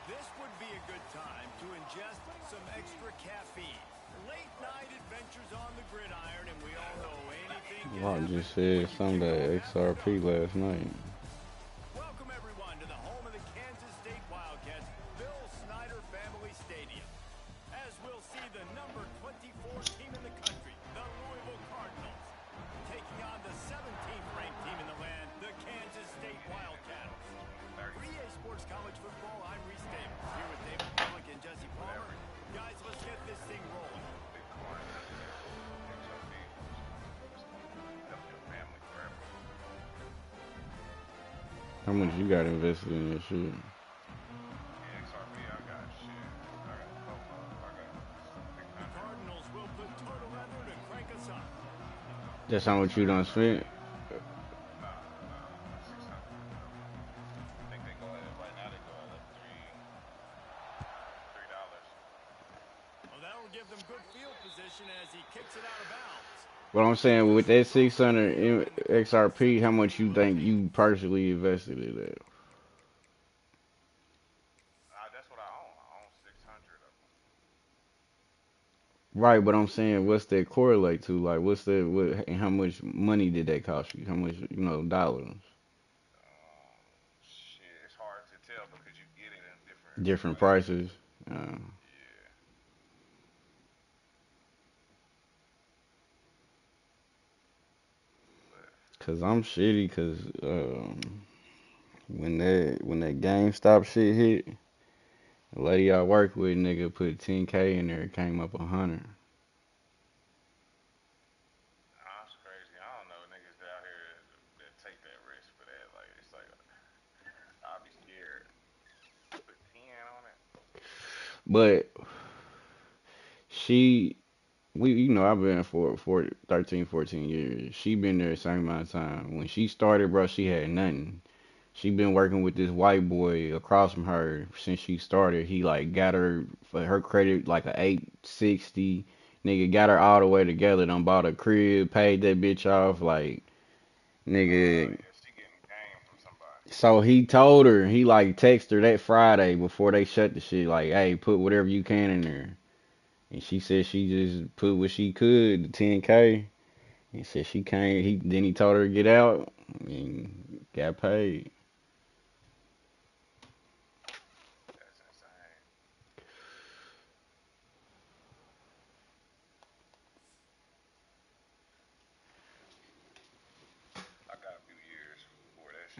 This would be a good time to ingest some extra caffeine. Late night adventures on the gridiron, and we all know anything can Well, I happen just said when you something kick to off after XRP dark. last night. Welcome everyone to the home of the Kansas State Wildcats, Bill Snyder Family Stadium. As we'll see the number 24 team in the country, the Louisville Cardinals, taking on the 17th ranked team in the land, the Kansas State Wildcats. For EA Sports College Football, I'm Reese Davis, here with David Pollock and Jesse Palmer. Guys, let's get this thing rolling. How much you got invested in this shit? The Cardinals will put total leather to crank us up. That's how much you done spent? Well, that'll give them good field position as he kicks it out of bounds. But I'm saying with that 600 XRP, how much you think you personally invested in that? Right, but I'm saying what's that correlate to? Like, what's that? What? And how much money did that cost you? How much, dollars? Different prices. Uh, Cause I'm shitty. Cause when that GameStop shit hit, the lady I work with, nigga, put 10K in there. It came up 100. But she, I've been for 13, 14 years. She been there the same amount of time. When she started, bro, she had nothing. She been working with this white boy across from her since she started. He like got her for her credit like a 860. Nigga got her all the way together. Done bought a crib, paid that bitch off. Like nigga. So he told her, he like texted her that Friday before they shut the shit. Like, hey, put whatever you can in there. And she said she just put what she could, the 10K. And said she can't. He told her to get out and got paid.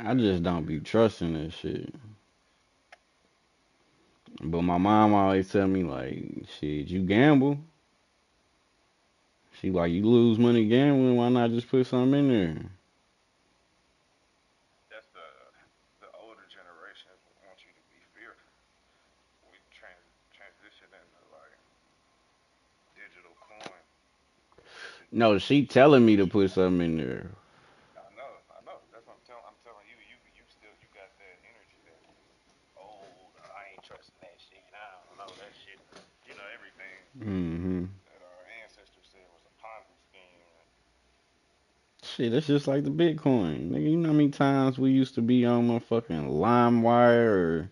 I just don't be trusting that shit. But my mom always tell me like, shit, you gamble. She like, you lose money gambling. Why not just put something in there? No, she telling me to put something in there. I know. That's what I'm telling you. You still, you got that energy that, oh, I ain't trusting that shit. I don't know that shit. You know everything Hmm. that our ancestors said was a Ponzi scheme. Shit, that's just like the Bitcoin. Nigga, you know how many times we used to be on motherfucking LimeWire or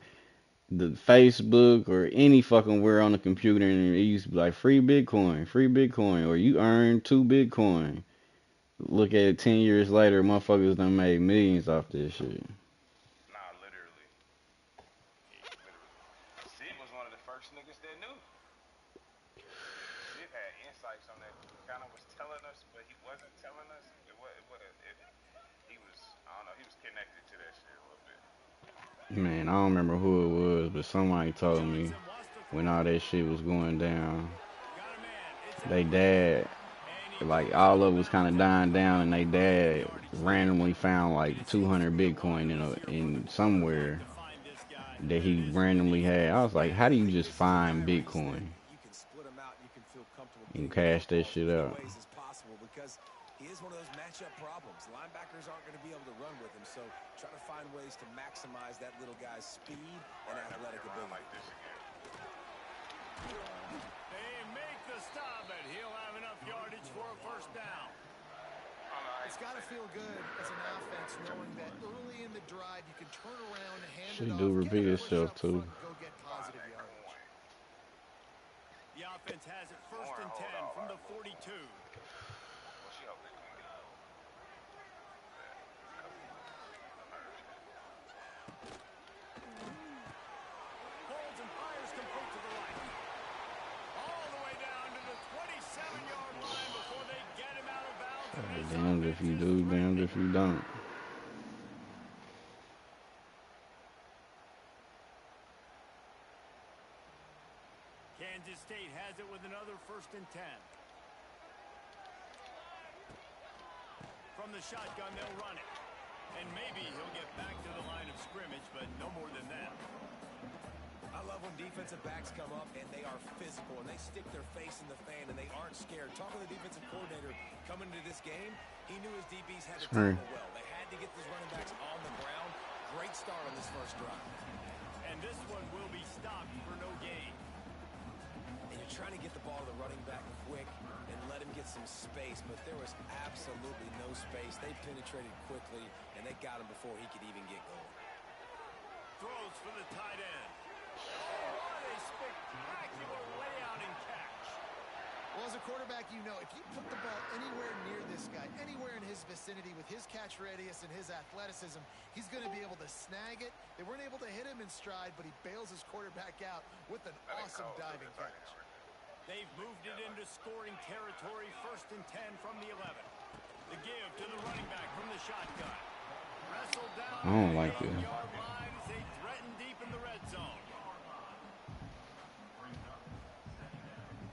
the Facebook or any fucking where on the computer and it used to be like free Bitcoin, or you earn 2 Bitcoin. Look at it 10 years later, motherfuckers done made millions off this shit. Nah, literally. Literally. Sid was one of the first niggas that knew. Sid had insights on that. Kind of was telling us, but he wasn't telling us. He was, I don't know, he was connected to that shit a little bit. Man, I don't remember who it was, but somebody told me Johnson wants to when throw. all that shit was going down, Got a man. It's they incomplete. dad, And he like goes out all of of it was kind bounds of at the dying down, and they 41 dad yardage line. randomly found And like it seems to 200 be a lot Bitcoin easier for the in quarterback somewhere to find this guy that than it he is for the randomly had. I defense. was like, Yeah, how do I you think just this is a find guy where you said Bitcoin you can split him out and you can feel comfortable and getting the cash that football as shit many out? ways as possible because he is one of those matchup problems. Linebackers aren't going to be able to run with him, so try to find ways to maximize that little guy's speed and Probably never athletic get around ability. like this again. They make the stop, and he'll have enough yardage for a first down. I don't know, I It's ain't got to say that. feel good as an offense knowing that early in the drive you can turn around, hand it She do off, get a repeat push itself up too. front, and go get Find positive that yardage. coin. The offense has it first Lauren and hold 10 all from our the 42. Well, she hope they couldn't get a goal. Holds and fires complete to the right. All the way down to the 27-yard line before they get him out of bounds, and this Damned if offense you is do, damned threatening. if you don't. Kansas State has it with another first and 10. From the shotgun, they'll run it. And maybe he'll get back to the line of scrimmage, but no more than that. I love when defensive backs come up and they are physical and they stick their face in the fan and they aren't scared. Talking to the defensive coordinator coming into this game, he knew his DBs had to Sorry. tackle well. They had to get those running backs on the ground. Great start on this first drive. And this one will be stopped for no gain. And you're trying to get the ball to the running back quick and let him get some space, but there was absolutely no space. They penetrated quickly, and they got him before he could even get going. Throws for the tight end. Oh, what a spectacular layout and catch. Well, as a quarterback, you know if you put the ball anywhere near this guy, anywhere in his vicinity with his catch radius and his athleticism, he's going to be able to snag it. They weren't able to hit him in stride, but he bails his quarterback out with an awesome diving catch. They've moved it into scoring territory, first and 10 from the 11. The give to the running back from the shotgun. Wrestled down I don't to like the this. 8-yard line as they threaten deep in the red zone.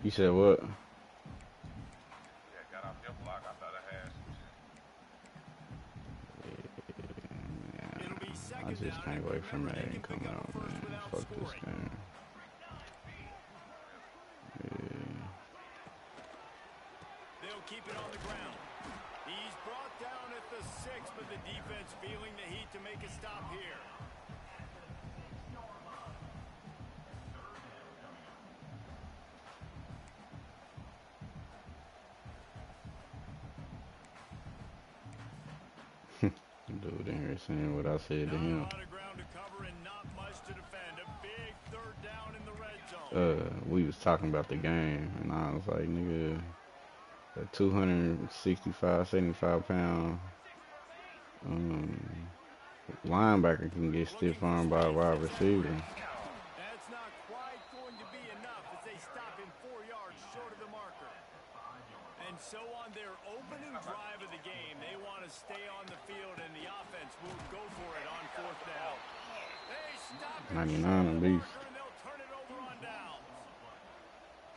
You said what? Yeah, got off your block. I thought I had some It'll be I second just down, and can't wait for remember, they Madden can to pick come up a out, first man. without Fuck this scoring. game. Yeah. They'll keep it on the ground. He's brought down at the 6, but the defense feeling the heat to make a stop here. Dude in here saying what I said to Not a him. lot of ground to cover and not much to defend. A big third down in the red zone. We was talking about the game, and I was like, nigga, a 265, 75 pound um, linebacker can get stiff Looking for armed by a space. wide It's receiver. incomplete. That's not quite going to be enough as they stop him 4 yards short of the marker. And so on their opening drive of the game, they want to stay on the field, and the offense will go for it on fourth down. They stop him 99 short of at the least. marker, and they'll turn it over on downs.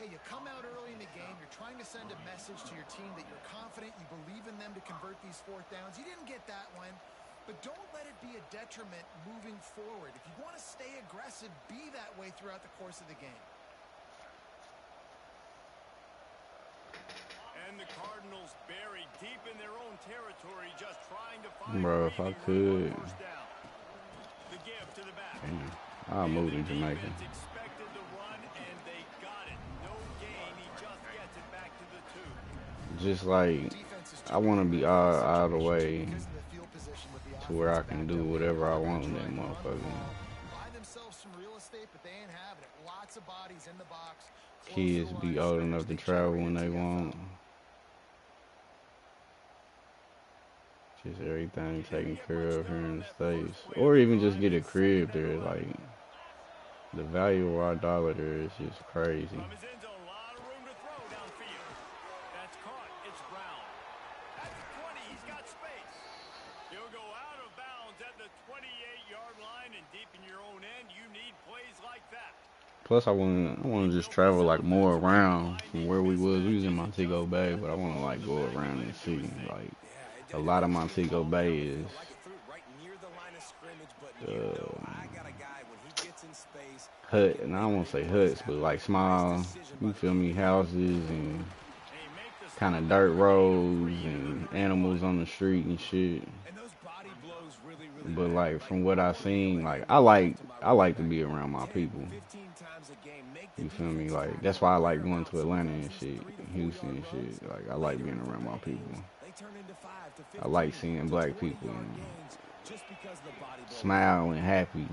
Hey, you come out early in the game, you're trying to send a message to your team that you're confident, you believe in them to convert these fourth downs. You didn't get that one, but don't let it be a detriment moving forward. If you want to stay aggressive, be that way throughout the course of the game. And the Cardinals buried deep in their own territory, just trying to find Bro, if I breathing room could. on first down. The give to the back. Damn, I'll move to Jamaica. Defense expected the run, and they got it. No gain. He just gets it back to the 2. Just like, I want to be out of the way to where I can do whatever I want with that motherfucker. Buy themselves some real estate, but they ain't having it. Lots of bodies in the box. Kids be old enough to travel when they want. Just everything taken care of here in the States. Or even just get a crib there. Like, the value of our dollar there is just crazy. From his end zone, a lot of room to throw downfield. That's caught. It's Brown. At the 20, he's got space. He'll go out of bounds at the 28-yard line, and deep in your own end, you need plays like that. Plus, I want to just travel like more around from where we was. We was in Montego Bay, but I want to like go around and see. Like, a lot of Montego Bay is hut, and I don't want to say huts, but like small, you feel me, houses and kind of dirt roads and animals on the street and shit. But like from what I've seen, like I like to be around my people. You feel me? Like that's why I like going to Atlanta and shit, Houston and shit. Like I like being around my people. I like seeing black people and smile and happy.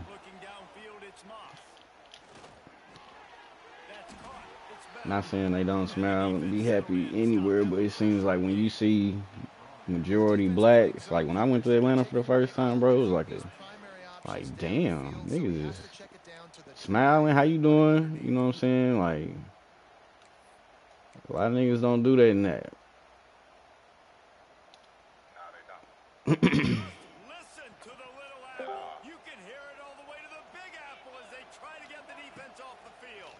Not saying they don't smile and be happy anywhere, but it seems like when you see majority blacks, like when I went to Atlanta for the first time, bro, it was like damn, niggas is smiling, how you doing? You know what I'm saying? Like, a lot of niggas don't do that in that. Listen to the little apple. You can hear it all the way to the big apple as they try to get the defense off the field.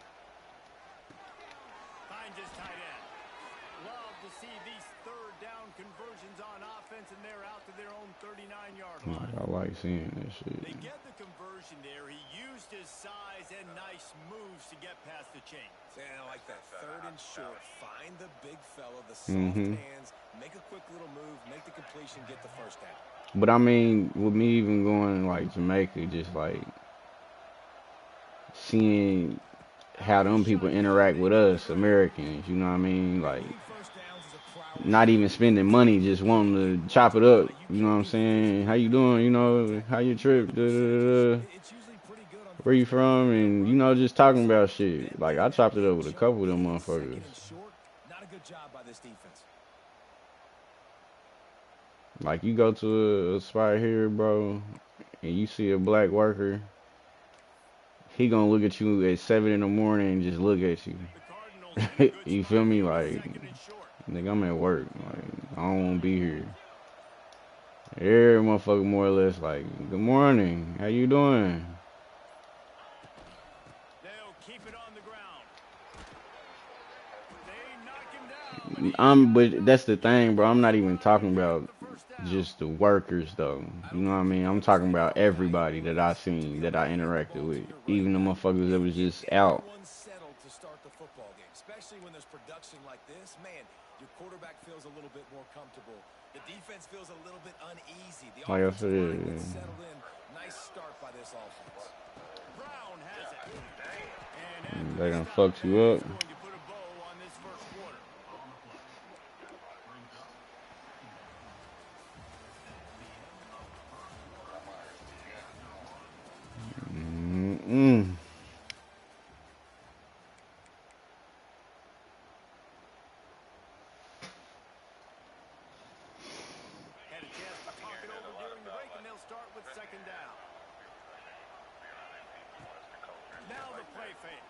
Finds his tight end. Love to see these third down conversions on offense, and they're out to their own 39-yard line. I like seeing that shit. They get the conversion there. He used his size and nice moves to get past the chains. Yeah, I like that. Third and short. Find the big fella, the soft hands, make a quick little move, make the completion, get the first down. But I mean, with me even going like Jamaica, just like seeing how them people interact with us Americans, you know what I mean? Like, not even spending money, just wanting to chop it up. You know what I'm saying? How you doing? You know, how your trip? Da, da, da, da. Where you from? And, you know, just talking about shit. Like, I chopped it up with a couple of them motherfuckers. Like, you go to a spot here, bro, and you see a black worker, he gonna look at you at 7 in the morning and just look at you. You feel me? Like, nigga, I'm at work. Like, I don't want to be here. Every motherfucker more or less like, good morning. How you doing? They'll keep it on the ground. They knock him down. But that's the thing, bro. I'm not even talking about just the workers, though. You know what I mean? I'm talking about everybody that I seen, that I interacted with. Even the motherfuckers that was just out. Especially when there's production like this, man, your quarterback feels a little bit more comfortable. The defense feels a little bit uneasy. The like I offensive line said, gets settled in. Nice start by this offense. Brown has it. And they done fucked you up. going to put a bow on this first quarter. Start with second down. Now the play fake.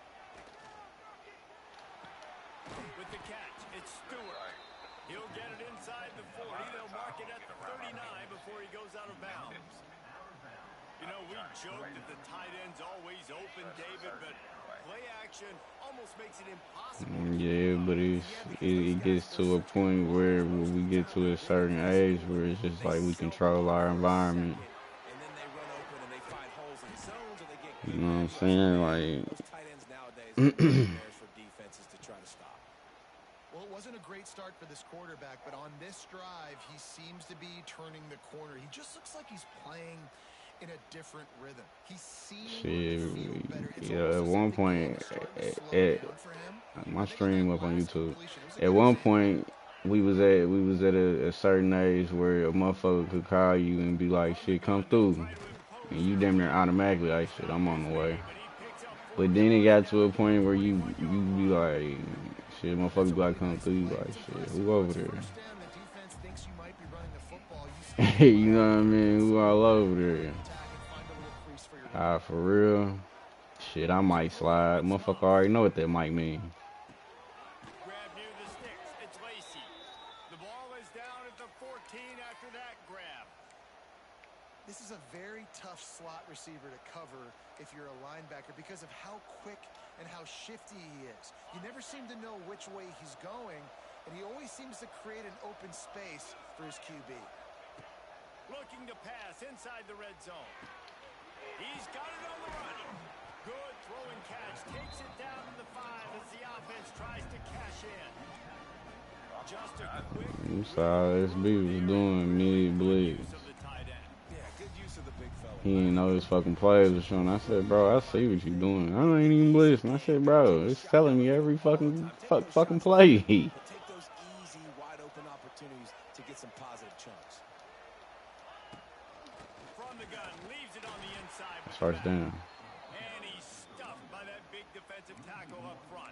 With the catch, it's Stewart. He'll get it inside the 40. They'll mark it at the 39 before he goes out of bounds. You know, we joke that the tight end's always open, David, but play action almost makes it impossible. Yeah, but it gets to a point where we get to a certain age where it's just like we control our environment. You know what I'm saying? Like, Well, it wasn't a great start for this quarterback, but on this drive, he seems to be turning the corner. He just looks like he's playing in a different rhythm. He seems to feel better. It's Yeah, almost at as if one the game point, is starting to slow at down for him. my I think on that stream up on last YouTube, completion, it was a at good one example. point we was at a certain age where a motherfucker could call you and be like, shit, come through. And you damn near automatically like, shit, I'm on the way. But then it got to a point where you be like, shit, motherfucker be like, come through. You like, shit, who over there? First down, the defense thinks you might be running the football. You step You know what I mean? Who all over there? attack and find a little crease for your Ah, for real? Shit, I might slide. Motherfucker already know what that might mean. Grab near the sticks. It's Lacey. The ball is down at the 14 after that grab. This is a very tough slot receiver to cover if you're a linebacker because of how quick and how shifty he is. You never seem to know which way he's going, and he always seems to create an open space for his QB. Looking to pass inside the red zone. He's got it on the run. Good throw and catch. Takes it down to the 5 as the offense tries to cash in. Just a quick. You saw SB was doing mid-blitz. Use of the tight end. Yeah, good use of the big fella. He didn't know his fucking plays was showing. I said, bro, I see what you doing. I ain't even blitzing. I said, bro, it's telling me every fucking play. But take those easy, wide open opportunities to get some positive chunks. From the gun, leaves it on the inside. with First the back. down. And he's stuffed by that big defensive tackle up front.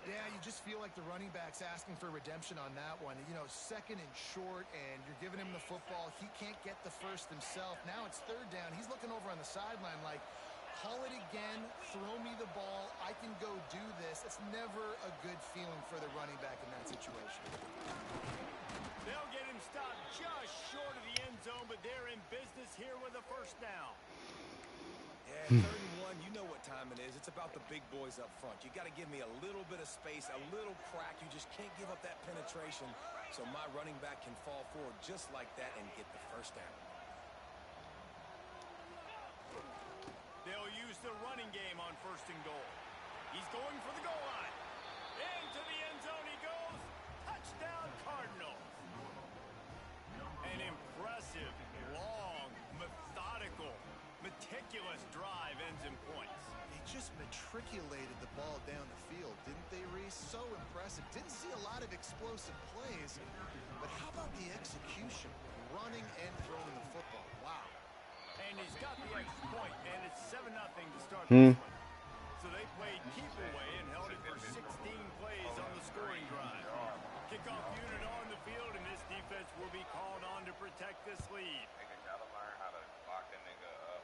Yeah, you just feel like the running back's asking for redemption on that one. You know, second and short, and you're giving him the football. He can't get the first himself. Now it's third down. He's looking over on the sideline like, call it again, throw me the ball, I can go do this. It's never a good feeling for the running back in that situation. They'll get him stopped just short of the end zone, but they're in business here with a first down. Yeah, 3rd and 1, you know what time it is. It's about the big boys up front. You got to give me a little bit of space, a little crack. You just can't give up that penetration so my running back can fall forward just like that and get the first down. They'll use the running game on 1st and goal. He's going for the goal line. Into the end zone he goes. Touchdown Cardinals. An impressive, long, methodical, meticulous drive ends in points. They just matriculated the ball down the field, didn't they, Reese? So impressive. Didn't see a lot of explosive plays, but how about the execution? Running and throwing the football. Wow. And he's got the extra point, and it's 7-0 to start this one. So they played keep away and held it for 16 plays on the scoring drive. Kickoff unit on the field, and this defense will be called on to protect this lead. Nigga gotta learn how to lock a nigga up.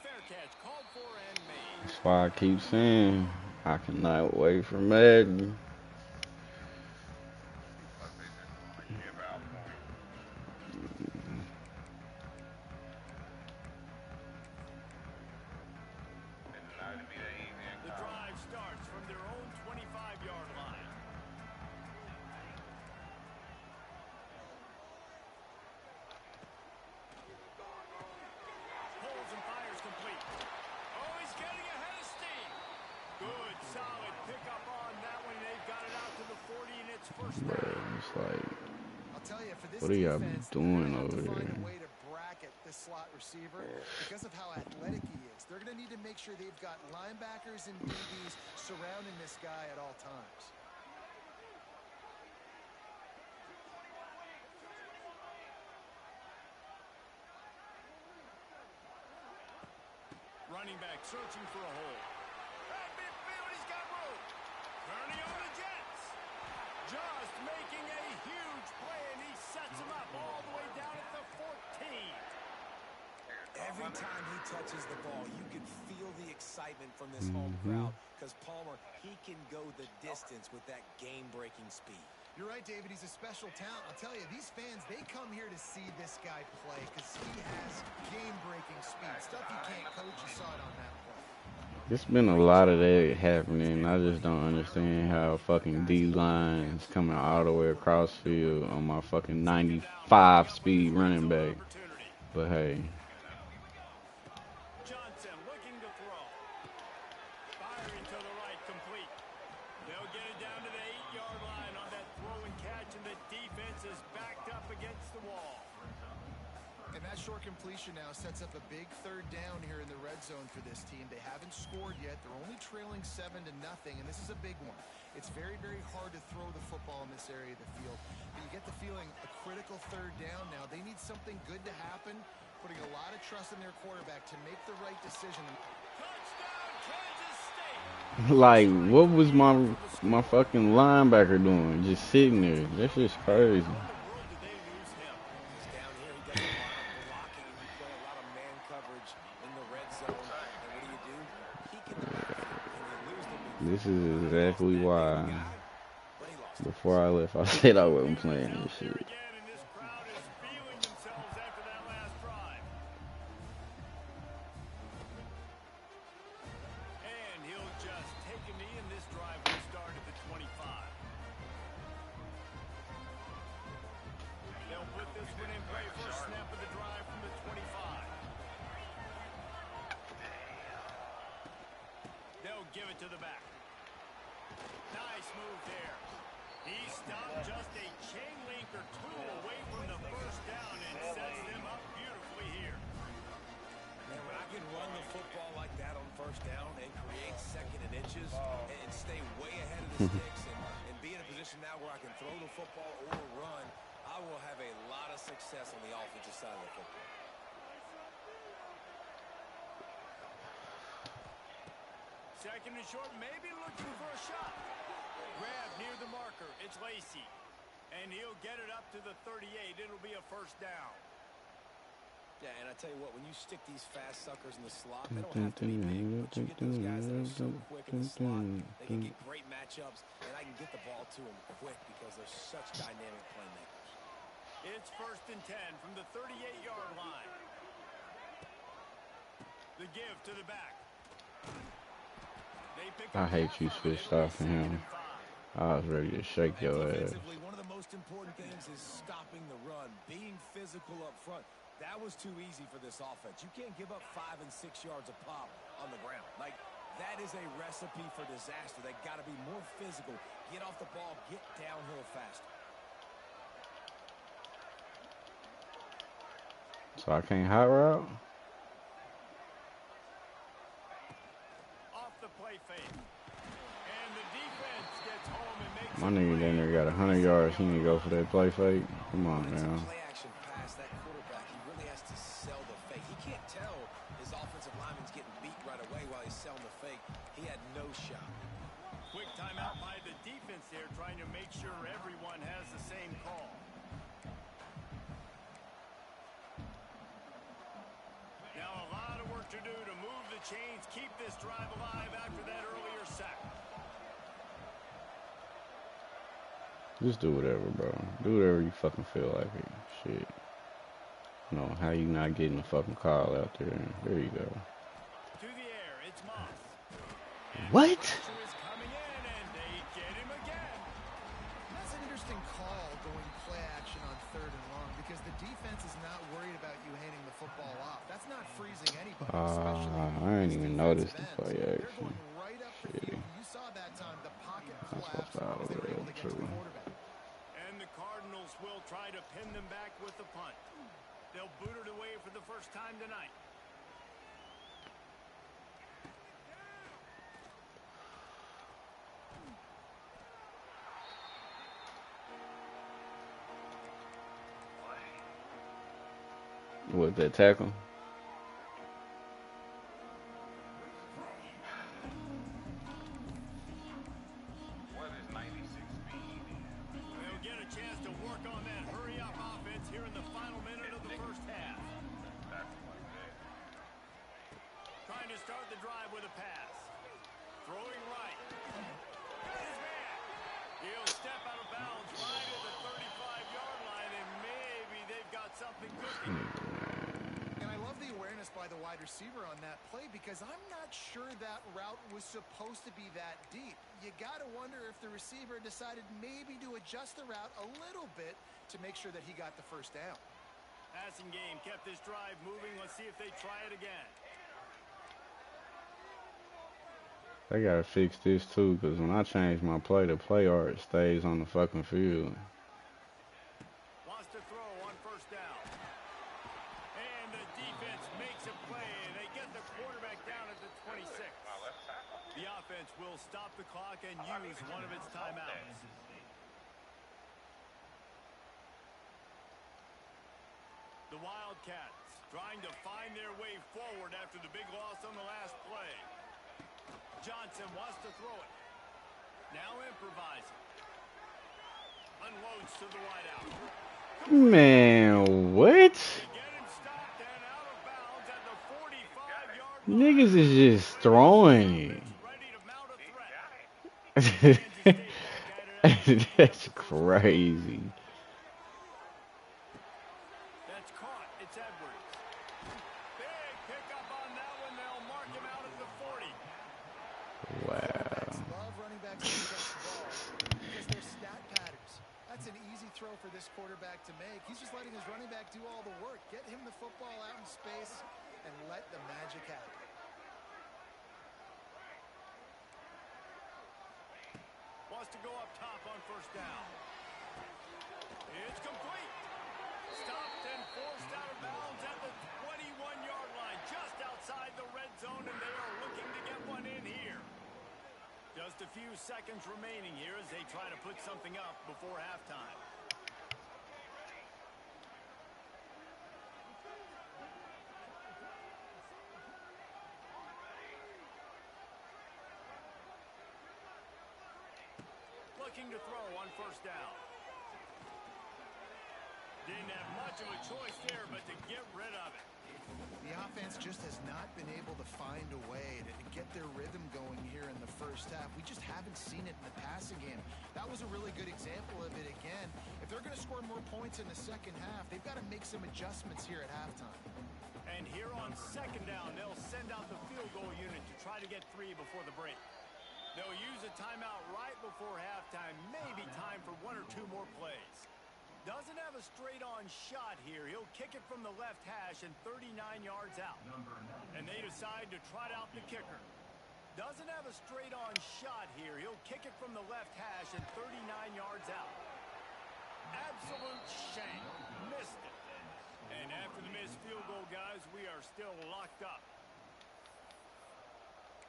Fair catch called for and made. That's why I keep saying I cannot wait for Madden. Give out points. It's not to be that easy in The college. drive starts from their own 25-yard line. Pulls and fires complete. Oh, he's getting ahead of steam. Good, solid pickup on that one. They've got it out to the 40, and it's first Bro, down. it's like, I'll tell you, for this what are y'all defense, doing they're gonna have over to find there? a way to bracket this slot receiver because of how athletic he is. They're going to need to make sure they've got linebackers and DBs surrounding this guy at all times. Running back searching for a hole. At midfield, he's got room. Turning on the Jets. Just making a huge play, and he sets him up all the way down at the 14. Every time he touches the ball, you can feel the excitement from this home crowd because Palmer, he can go the distance with that game-breaking speed. You're right, David. He's a special talent. I'll tell you, these fans, they come here to see this guy play because he has game-breaking speed. Stuff you can't coach. You saw it on that play. There's been a lot of that happening. I just don't understand how fucking D-lines coming all the way across field on my fucking 95 speed running back. But hey, Johnson looking to throw. Firing to the right, complete. They'll get it down to the 8-yard line on that throw and catch, and the defense is backed up against the wall. And that short completion now sets up a big third down here in the red zone for this team. They haven't scored yet. They're only trailing 7-0, and this is a big one. It's very, very hard to throw the football in this area of the field. But you get the feeling a critical third down now. They need something good to happen, putting a lot of trust in their quarterback to make the right decision. Touchdown, Kansas State! Like, what was my fucking linebacker doing? Just sitting there. That's just crazy. This is exactly why, before I left, I said I wasn't playing this shit. And he'll just take a knee, and this drive will start at the 25. They'll put this one in play first snap of the drive from the 25. They'll give it to the back. Nice move there. He stopped just a chain link or two away from the first down and sets them up beautifully here. Man, when I can run the football like that on first down and create second and inches and stay way ahead of the sticks and be in a position now where I can throw the football or run, I will have a lot of success on the offensive side of the football. Second and short, maybe looking for a shot. Grab near the marker. It's Lacey. And he'll get it up to the 38. It'll be a first down. Yeah, and I tell you what, when you stick these fast suckers in the slot, they don't have to be big, but you get those guys that are so quick in the slot, they can get great matchups, and I can get the ball to them quick because they're such dynamic playmakers. It's first and 10 from the 38-yard line. The give to the back. I hate you switched off of him. I was ready to shake your ass. One of the most important things is stopping the run, being physical up front. That was too easy for this offense. You can't give up 5 and 6 yards a pop on the ground. Like, that is a recipe for disaster. They got to be more physical, get off the ball, get downhill faster. So I can't hot route? Off the play fake. And the defense gets home and makes My nigga down there got 100 yards. He need to go for that play fake. Come on, man. Play action pass, that quarterback, he really has to sell the fake. He can't tell his offensive lineman's getting beat right away while he's selling the fake. He had no shot. Quick timeout by the defense there, trying to make sure everyone has the same call. Now a lot of work to do to move the chains, keep this drive alive after that earlier sack. Just do whatever, bro. Do whatever you fucking feel like it. Shit. No, how you not getting a fucking call out there? There you go. To the air, it's Moss. What? Pressure is coming in, and they get him again. That's an interesting call going play action on third and long because the defense is not worried about you handing the football off. That's not freezing anybody, especially I ain't even noticed the play They're action. going right up the field. You saw that time the pocket collapsed out as they were able to get to the true. quarterback. And the Cardinals will try to pin them back with the punt. They'll boot it away for the first time tonight. What, that tackle? What is 96 speed? They'll get a chance to work on that hurry-up offense here in the final minute of the first half. Trying to start the drive with a pass. Throwing right. Got his man. He'll step out of bounds right at the 35-yard line, and maybe they've got something cooking. And I love the awareness by the wide receiver on that play because I'm not sure that route was supposed to be that deep. You got to wonder if the receiver decided maybe to adjust the route a little bit to make sure that he got the first down. Passing game kept this drive moving. Let's see if they try it again. They gotta fix this too, cause when I change my play, the play art stays on the fucking field. Wants to throw on first down. And the defense makes a play, and they get the quarterback down at the 26. The offense will stop the clock and use one of its timeouts. The Wildcats trying to find their way forward after the big loss on the last play. Johnson wants to throw it. Now improvising. Unloads to the wideout. Man, what? They get him stopped and out of bounds at the 45-yard line. Niggas is just throwing Ready to mount a threat. Kansas State it. That's crazy. That's caught. It's Edwards. Big pickup on that one. They'll mark him out at the 40. Wow. Love running backs who catch the ball because they're stat patterns. That's an easy throw for this quarterback to make. He's just letting his running back do all the work. Get him the football out in space and let the magic happen. Wants to go up top on first down. It's complete. Stopped and forced out of bounds at the 21-yard line, just outside the red zone, and they are looking to get one in here. Just a few seconds remaining here as they try to put something up before halftime. Looking to throw on first down. Didn't have much of a choice there, but to get rid of it. The offense just has not been able to find a way to get their rhythm going here in the first half. We just haven't seen it in the passing game. That was a really good example of it again. If they're going to score more points in the second half, they've got to make some adjustments here at halftime. And here on second down, they'll send out the field goal unit to try to get 3 before the break. They'll use a timeout right before halftime. Maybe time for 1 or 2 more plays. Doesn't have a straight-on shot here. He'll kick it from the left hash and 39 yards out. And they decide to trot out the kicker. Doesn't have a straight-on shot here. He'll kick it from the left hash and 39 yards out. Absolute shame. Missed it. And after the missed field goal, guys, we are still locked up.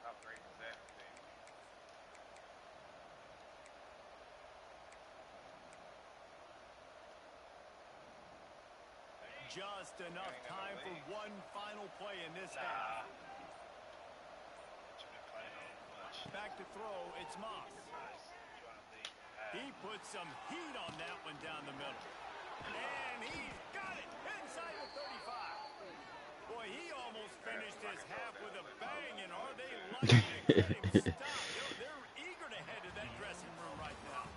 How great is that? Just enough time for one final play in this half. Back to throw, it's Moss. He puts some heat on that one down the middle. And he's got it inside the 35. Boy, he almost finished his half with a bang, and are they lucky to get him stopped? They're eager to head to that dressing room right now.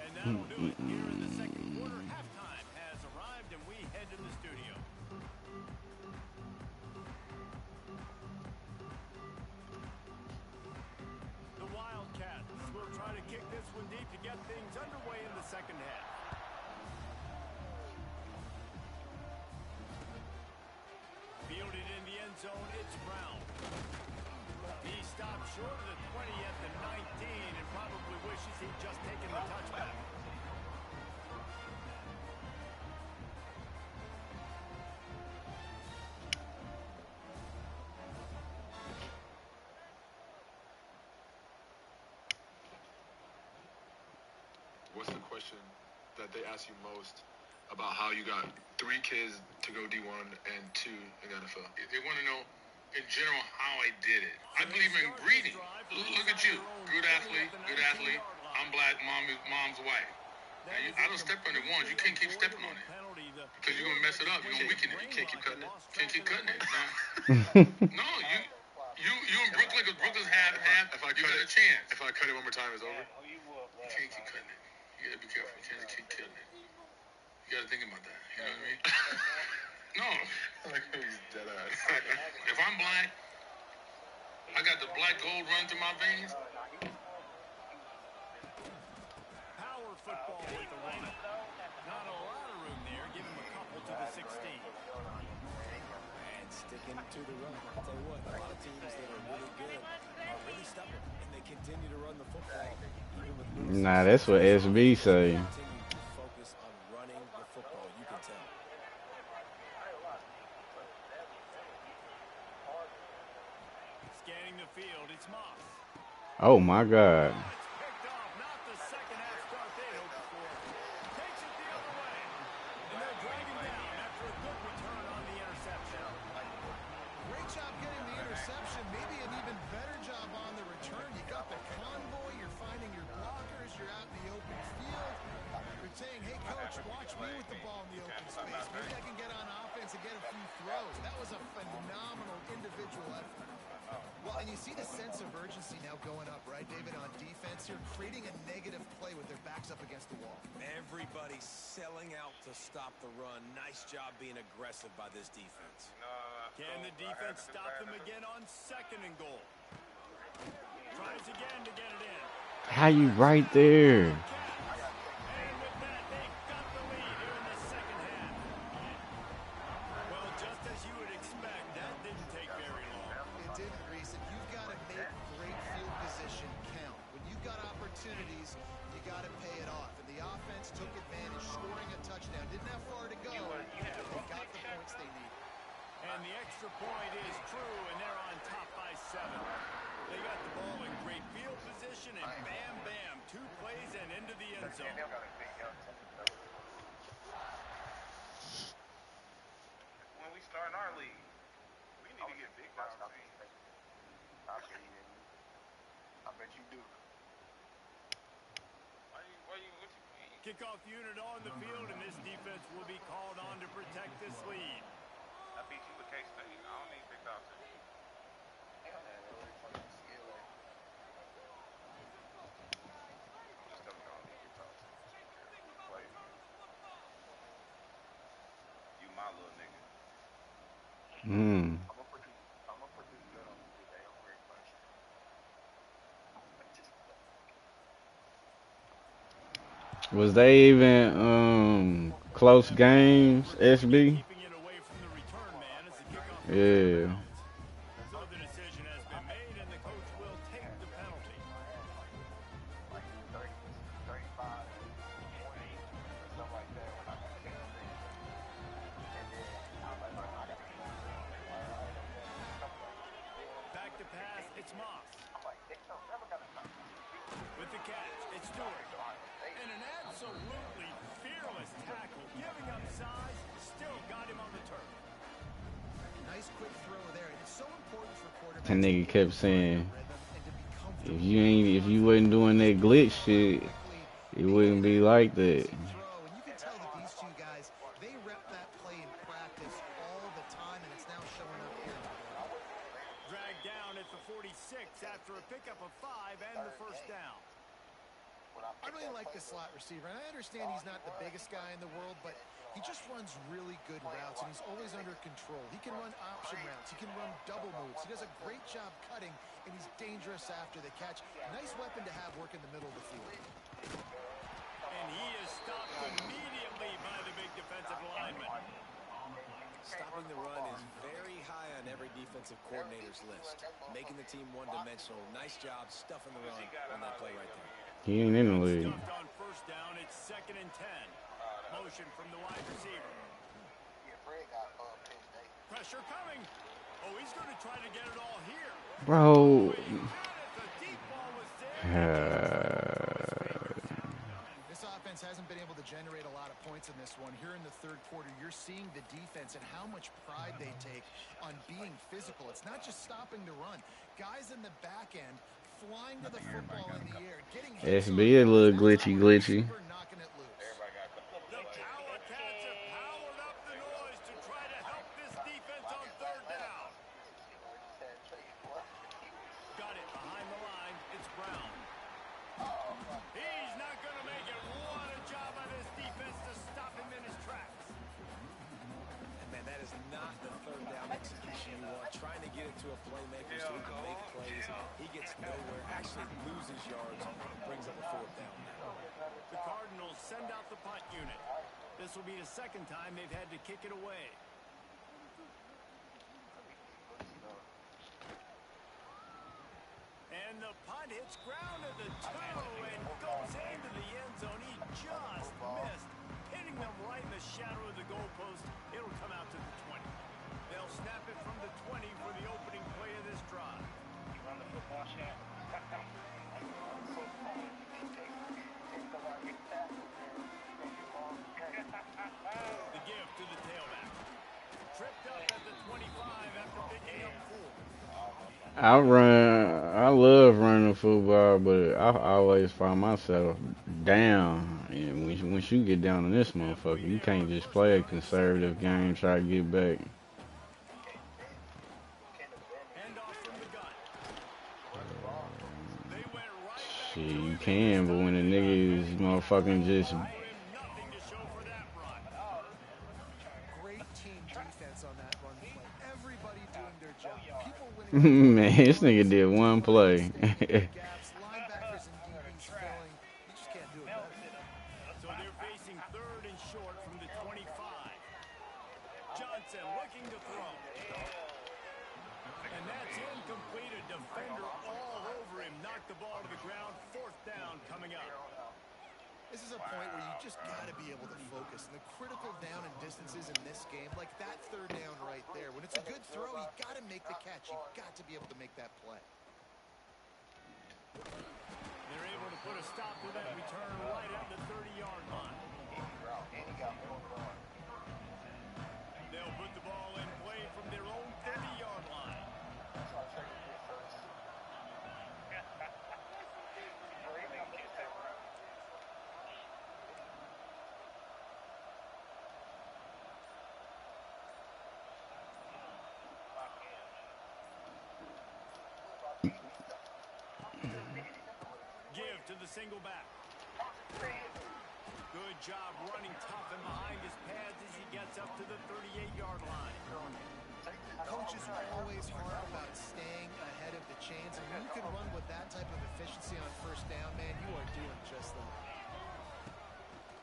And that'll do it here in the second quarter. Halftime has arrived, and we head to the studio. The Wildcats will try to kick this one deep to get things underway in the second half. Fielded in the end zone, it's Brown. He stopped short of the 20 at the 19 and probably wishes he'd just taken the touchback. What's the question that they ask you most about how you got 3 kids to go D1 and 2 in the NFL? They want to know, in general, how I did it. I believe in breeding. Look at you. Good athlete. I'm black. Mom's white. Now I don't step on it once. You can't keep stepping on it. Because you're going to mess it up. You're going to weaken it. You can't keep cutting it. Can't keep cutting it. No, you and Brooklyn, because Brooklyn's half. If I cut it, a chance. If I cut it one more time, it's over. You can't keep cutting it. You gotta be careful. You can't keep killing it. You gotta think about that. You know what I mean? No. Like he's dead eyes. If I'm black, I got the black gold running through my veins. Power football with the run. Not a lot of room there. Give him a couple to the 16. And and sticking to the run. I'll tell you what, a lot of teams that are really good are really stubborn, and they continue to run the football even with little Nah, success. that's what SB say. Continue to focus on running the football. You can tell. Scanning the field, it's Moss. Oh my God. It's picked off, not the second half start they hoped for. Takes it the other way. And they'll drag him down after a good return on the interception. Great job getting the interception. Maybe an even better job on the return. You got the convoy. You're finding your blockers. You're out in the open field. You're saying, hey, coach, watch me with the ball in the open space. Maybe I can get on offense and get a few throws. That was a phenomenal individual effort. Well, and you see the sense of urgency now going up, right, David, on defense here, creating a negative play with their backs up against the wall. Everybody selling out to stop the run. Nice job being aggressive by this defense. Can the defense stop them again on second and goal? Tries again to get it in. How you right there? And with that, they got the lead here in the second half. Well, just as you would expect, that didn't take very long. It didn't, Reese. And you've got to make great field position count. When you've got opportunities, you got to pay it off. And the offense took advantage, scoring a touchdown. Didn't have far to go. They got the points they needed. And the extra point is true, and they're on top by 7. They got the ball in great field position, and bam, bam, 2 plays and into the end zone. When we start in our league, we need to get big dogs. I bet you do. What you mean? Kickoff unit on the field, and this defense will be called on to protect this lead. I beat you with K-State. I don't need big dogs. Just tell me I don't need big dogs. Play. You my little nigga. Hmm. I'm gonna put this good on you today. I'm very much. Was they even close games, SB? Keeping it away from the return man as the kickoff goes out of Yeah. bounds. So the decision has been made, and the coach will take the penalty. Like 30, 35, 20, or something like that. When I got a chance to, and then I was like, I got to keep it. Back to pass, it's Moss. I'm like, they don't never got to stop. With the catch, it's Stewart. And an absolutely fearless tackle, giving up size, still got him on the turf. Nice quick throw there. And it's so important for quarterbacks. That nigga kept saying, and to be if you wasn't doing that glitch shit, it wouldn't be like that. throw. And you can tell that these two guys, they rep that play in practice all the time, and it's now showing up here. Dragged down at the 46 after a pickup of 5 and the first down. I really like the slot receiver, and I understand he's not the biggest guy in the world, but he just runs really good routes, and he's always under control. He can run option routes. He can run double moves. He does a great job cutting, and he's dangerous after the catch. Nice weapon to have work in the middle of the field. And he is stopped immediately by the big defensive lineman. Stopping the run is very high on every defensive coordinator's list. Making the team one-dimensional. Nice job stuffing the run on that play right there. He ain't in the league. Stuffed on first down, it's 2nd and 10. Motion from the wide receiver. Pressure coming. Oh, he's going to try to get it all here. Bro. The deep ball was there. This offense hasn't been able to generate a lot of points in this one. Here in the third quarter, you're seeing the defense and how much pride they take on being physical. It's not just stopping the run. Guys in the back end flying to the football in the air, getting hits SB a little glitchy. knocking it loose. The Cowcats have powered up the noise to try to help this defense on third down. Got it behind the line. It's Brown. He's not going to make it. What a job by this defense to stop him in his tracks. And man, that is not the third down execution you want. Trying to get it to a playmaker so he can make plays. He gets nowhere, actually loses yards, and brings up a 4th down. The Cardinals send out the punt unit. This will be the second time they've had to kick it away. And the punt hits ground to the 2 and goes into the end zone. He just missed, hitting them right in the shadow of the goalpost. It'll come out to the 20. They'll snap it from the 20 for the opening play of this drive. You run the football, champ. The give to the tailback. Tripped up at the 25 after picking up 4. I love running football, but I always find myself down. And once you get down in this motherfucker, you can't just play a conservative game, try to get back. Handoff from the gun. They went right back Shit, to you it. can, but when a nigga is motherfucking just Nothing to show for that run. Great team defense on that run play. Everybody doing their job. People winning. man, this nigga did one play. Gaps, linebackers and DBs filling. You just can't do it better. So they're facing 3rd and short from the 25. Johnson looking to throw. And that's incomplete. A defender all over him. Knocked the ball to the ground. 4th down coming up. This is a point where you just got to be able to focus. And the critical down and distances in this game, like that 3rd down right there. When it's a good throw, you got to make the catch. You got to be able to make that play. They're able to put a stop to that return right at the 30-yard line. They'll put the ball in play from their own 30-yard line. Give to the single back. Good job running tough and behind his pads as he gets up to the 38-yard line. Coaches are always hard about staying ahead of the chains. And when you can run with that type of efficiency on 1st down, man, you are doing just that.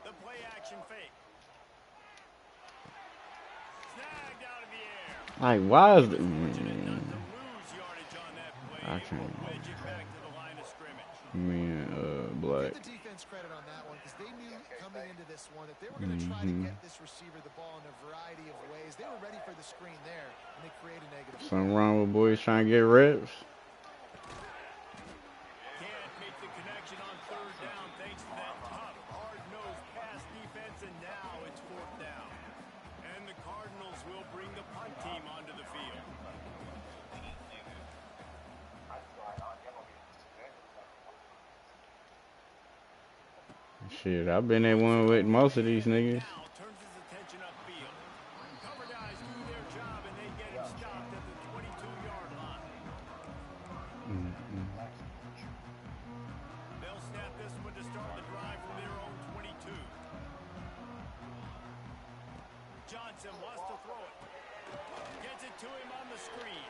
The play action fake. Snagged out of the air. Like, why is Not to lose yardage on that play. I Able to can't. wedge it back to the line of scrimmage. Black? Give the defense credit on that one because they knew coming into this one that they were going to try to get this receiver the ball in a variety of ways. They were ready for the screen there, and they created negative. Something wrong with boys trying to get reps? Can't make the connection on 3rd down thanks to that tough, hard-nosed pass defense, and now it's 4th down. And the Cardinals will bring the punt team onto the field. Shit, I've been at one with most of these niggas. Now turns his attention upfield. Cover guys do their job, and they get him stopped at the 22-yard line. They'll snap this one to start the drive from their own 22. Johnson wants to throw it. Gets it to him on the screen.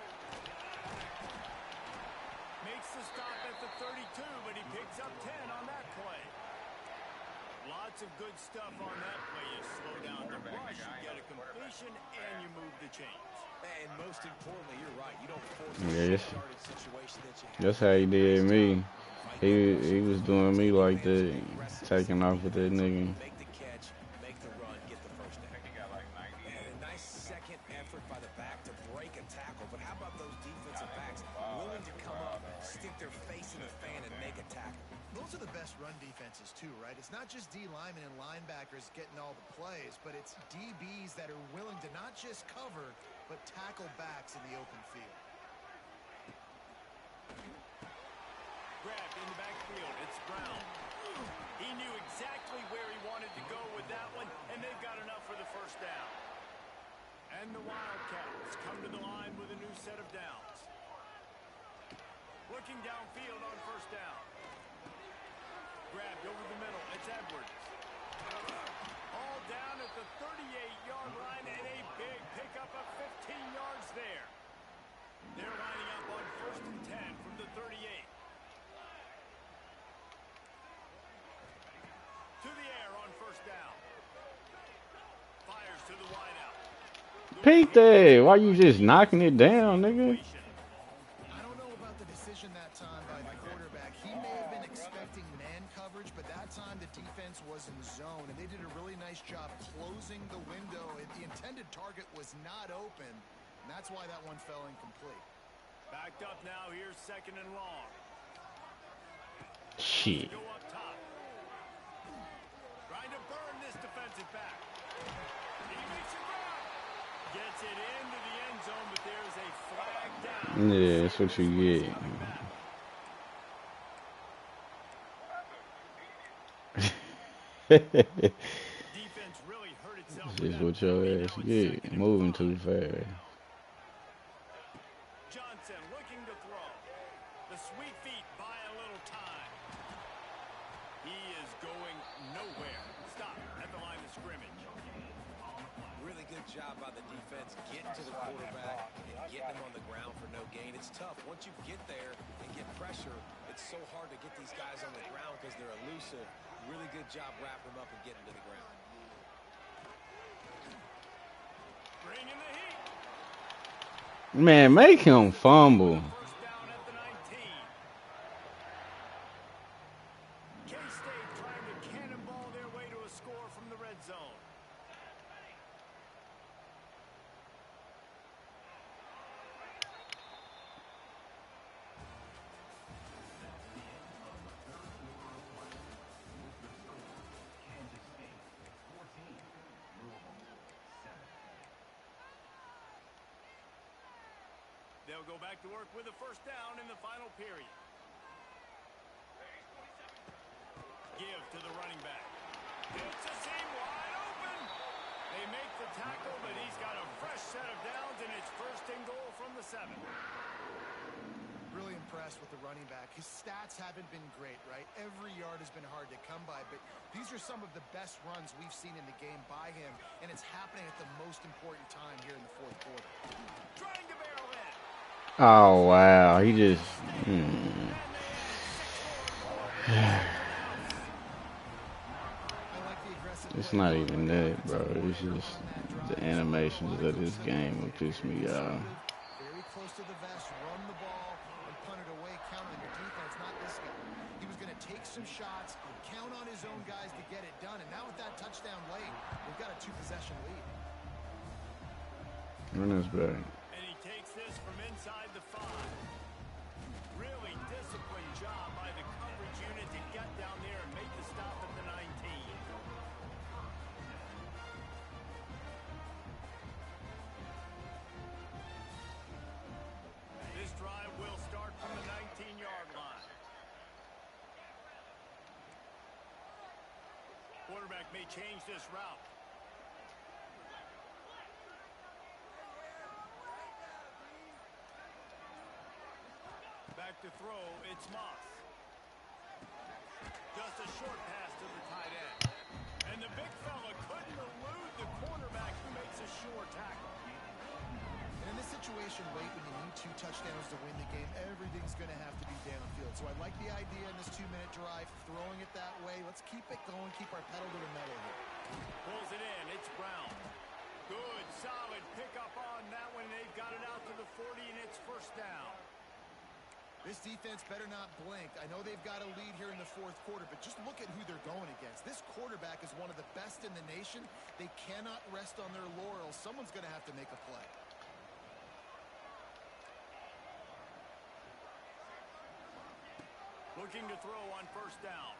Makes the stop at the 32, but he picks up 10 on that play. Lots of good stuff on that play. You slow down the rush, you get a completion, and you move the chains. And most importantly, you're right. You don't force Yes. a short yardage situation that you have. That's how he did me. He was doing me like that, taking off with that nigga. Make the catch, make the run, get the 1st down. He got like 90. And a nice second effort by the back to break a tackle. But how about those defensive backs willing to come up, stick their face in the fan, and make a tackle? Those are the best run defenses too, right? It's not just D linemen and linebackers getting all the plays, but it's DBs that are willing to not just cover, but tackle backs in the open field. Grabbed in the backfield. It's Brown. He knew exactly where he wanted to go with that one, and they've got enough for the 1st down. And the Wildcats come to the line with a new set of downs. Looking downfield on 1st down. Grabbed over the middle. It's Edwards. All down at the 38-yard line, and a big pickup of 15 yards there. They're lining up on 1st and 10 from the 38. To the air on 1st down. Fires to the wideout. Pete that. Why you just knocking it down, nigga? I don't know about the decision that time by the coverage, but that time the defense was in zone, and they did a really nice job closing the window. The intended target was not open, and that's why that one fell incomplete. Backed up now. Here's 2nd and long. Shit. Go up top. Trying to burn this defensive back. He makes it grab. Gets it into the end zone, but there's a flag down. Yeah, that's what you get. Defense really hurt itself. This is what your ass get. Moving too fast. Johnson looking to throw. The sweet feet buy a little time. He is going nowhere. Stop at the line of scrimmage. Really good job by the defense getting to the quarterback and getting him on the ground for no gain. It's tough. Once you get there and get pressure, it's so hard to get these guys on the ground because they're elusive. Really good job wrapping them up and getting to the ground. Bring in the heat. Man, make him fumble. First down at the 19. K-State trying to cannonball their way to a score from the red zone. They'll go back to work with a first down in the final period. Give to the running back. Hits a seam wide open. They make the tackle, but he's got a fresh set of downs, and it's 1st and goal from the 7. Really impressed with the running back. His stats haven't been great, right? Every yard has been hard to come by, but these are some of the best runs we've seen in the game by him, and it's happening at the most important time here in the 4th quarter. Trying to barrel in. Oh, wow. He just... It's not even that, bro. It's just the animations of this game will piss me off. Very close to the vest, run the ball, and punt it away. Count on your defense, not this guy. He was going to take some shots, count on his own guys to get it done, and now with that touchdown late, we've got a 2-possession lead. Run this back. And he takes this from inside the 5. Really disciplined job by the coverage unit to get down there and make the stop at the 19. This drive will start from the 19-yard line. Quarterback may change this route. Back to throw, it's Moss. Just a short pass to the tight end. And the big fella couldn't elude the cornerback who makes a sure tackle. And in this situation late when you need 2 touchdowns to win the game, everything's going to have to be downfield. So I like the idea in this 2-minute drive, throwing it that way. Let's keep it going, keep our pedal to the metal here. Pulls it in, it's Brown. Good, solid pickup on that one. They've got it out to the 40, and it's 1st down. This defense better not blink. I know they've got a lead here in the 4th quarter, but just look at who they're going against. This quarterback is one of the best in the nation. They cannot rest on their laurels. Someone's going to have to make a play. Looking to throw on 1st down.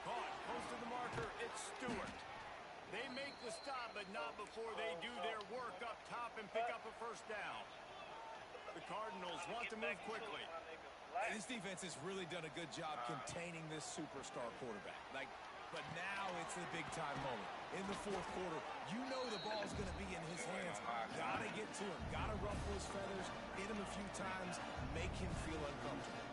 Caught, close to the marker, it's Stewart. They make the stop, but not before they do their work up top and pick up a 1st down. The Cardinals want to move quickly. And this defense has really done a good job containing this superstar quarterback. But now it's the big-time moment. In the 4th quarter, you know the ball's going to be in his hands. Got to get to him. Got to ruffle his feathers, hit him a few times, make him feel uncomfortable.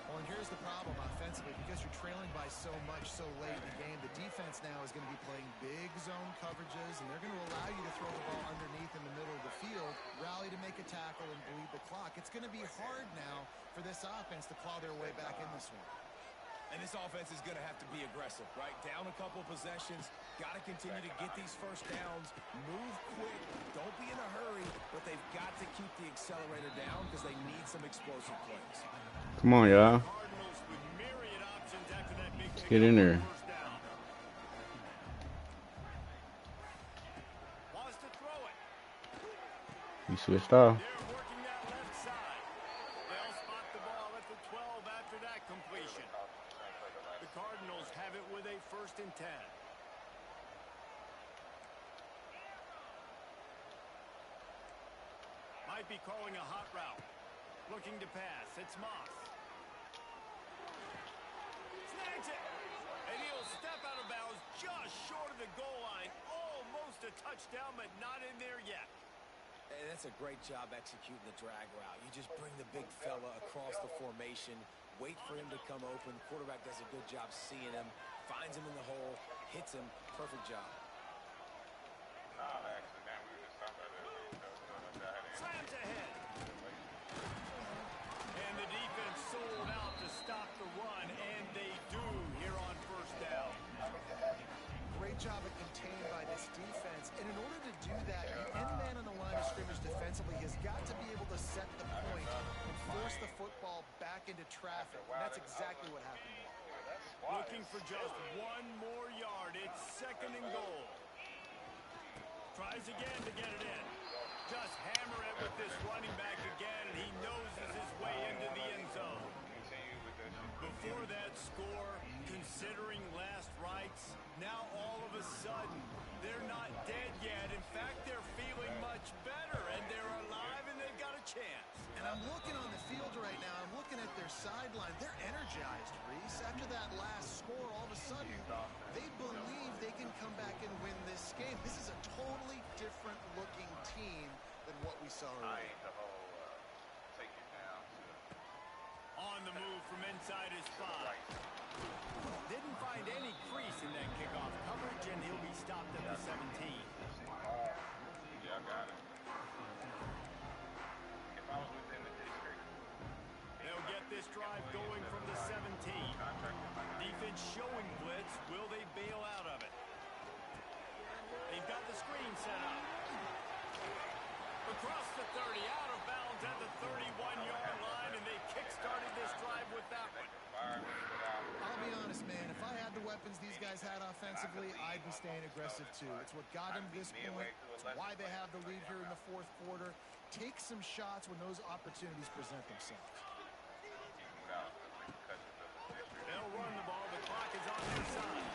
Well, and here's the problem offensively. Because you're trailing by so much so late in the game, the defense now is going to be playing big zone coverages, and they're going to allow you to throw the ball underneath in the middle of the field, rally to make a tackle, and bleed the clock. It's going to be hard now for this offense to claw their way back in this one. And this offense is going to have to be aggressive, right? Down a couple possessions. Got to continue to get these 1st downs. Move quick. Don't be in a hurry. But they've got to keep the accelerator down because they need some explosive plays. Come on, y'all. Cardinals with Get in there. First down. Wants to throw it. You switched off. They're working that left side. They'll spot the ball at the 12 after that completion. The Cardinals have it with a 1st and 10. Might be calling a hot route. Looking to pass. It's Moss. Snags it. And he'll step out of bounds just short of the goal line. Almost a touchdown, but not in there yet. Hey, that's a great job executing the drag route. You just bring the big fella across the formation, wait for him to come open. Quarterback does a good job seeing him, finds him in the hole, hits him. Perfect job. Slams ahead. And the defense sold out to stop the run, and they do here on 1st down. Great job of contained by this defense. And in order to do that, the end man on the line of scrimmage defensively has got to be able to set the point and force the football back into traffic. And that's exactly what happened. Looking for just one more yard. It's 2nd and goal. Tries again to get it in. Just hammer it with this running back again, and he noses his way into the end zone. Before that score, considering last rites, now all of a sudden, they're not dead yet. In fact, they're feeling much better, and they're alive, and they've got a chance. And I'm looking on the field right now. I'm looking at their sideline. They're energized, Reese. After that last score, all of a sudden, they believe they can come back and win this game. This is a totally different-looking team than what we saw earlier. On the move from inside his spot. Didn't find any crease in that kickoff coverage, and he'll be stopped at the 17. Yeah, I got it. If I was within the district, They'll get this drive going from the 17. Defense showing blitz. Will they bail out of it? They've got the screen set up. Across the 30, out of bounds at the 31-yard line, and they kick-started this drive with that one. I'll be honest, man. If I had the weapons these guys had offensively, I'd be staying aggressive too. It's what got them to this point. It's why they have the lead here in the 4th quarter. Take some shots when those opportunities present themselves. They'll run the ball. The clock is on their side.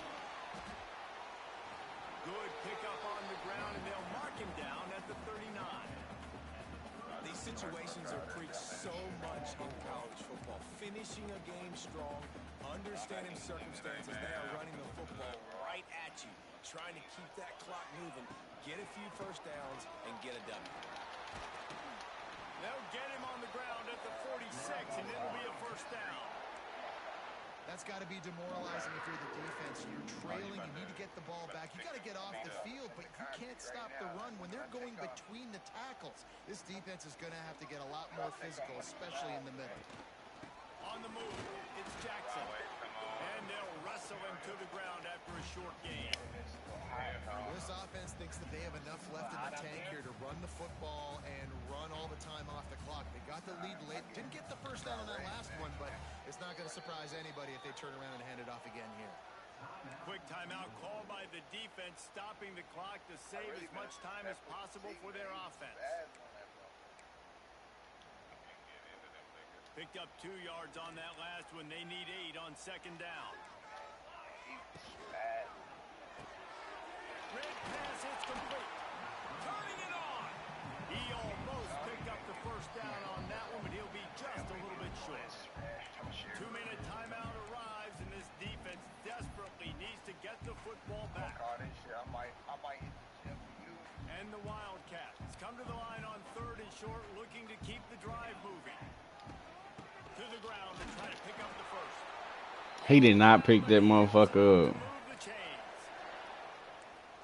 Good pickup on the ground, and they'll mark him down at the 39. These situations are preached so much in college football. Finishing a game strong, understanding circumstances. They are running the football right at you, trying to keep that clock moving, get a few 1st downs, and get a W. They'll get him on the ground at the 46, and it'll be a 1st down. That's got to be demoralizing if you're the defense. You're trailing. You need to get the ball back. You got to get off the field, but you can't stop the run when they're going between the tackles. This defense is going to have to get a lot more physical, especially in the middle. On the move, it's Jackson. And they'll wrestle him to the ground after a short gain. This offense thinks that they have enough left in the tank here to run the football and run all the time off the clock. They got the lead late. Didn't get the 1st down on that last one, but it's not going to surprise anybody if they turn around and hand it off again here. Quick timeout called by the defense, stopping the clock to save as much time as possible for their offense. Picked up 2 yards on that last one. They need 8 on 2nd down. Red pass, it's complete. Turning it on. He almost picked up the 1st down on that one, but he'll be just a little bit short. 2-minute timeout arrives, and this defense desperately needs to get the football back. And the Wildcats come to the line on 3rd and short, looking to keep the drive moving. To the ground to try to pick up the 1st. He did not pick that motherfucker up. Move the chains.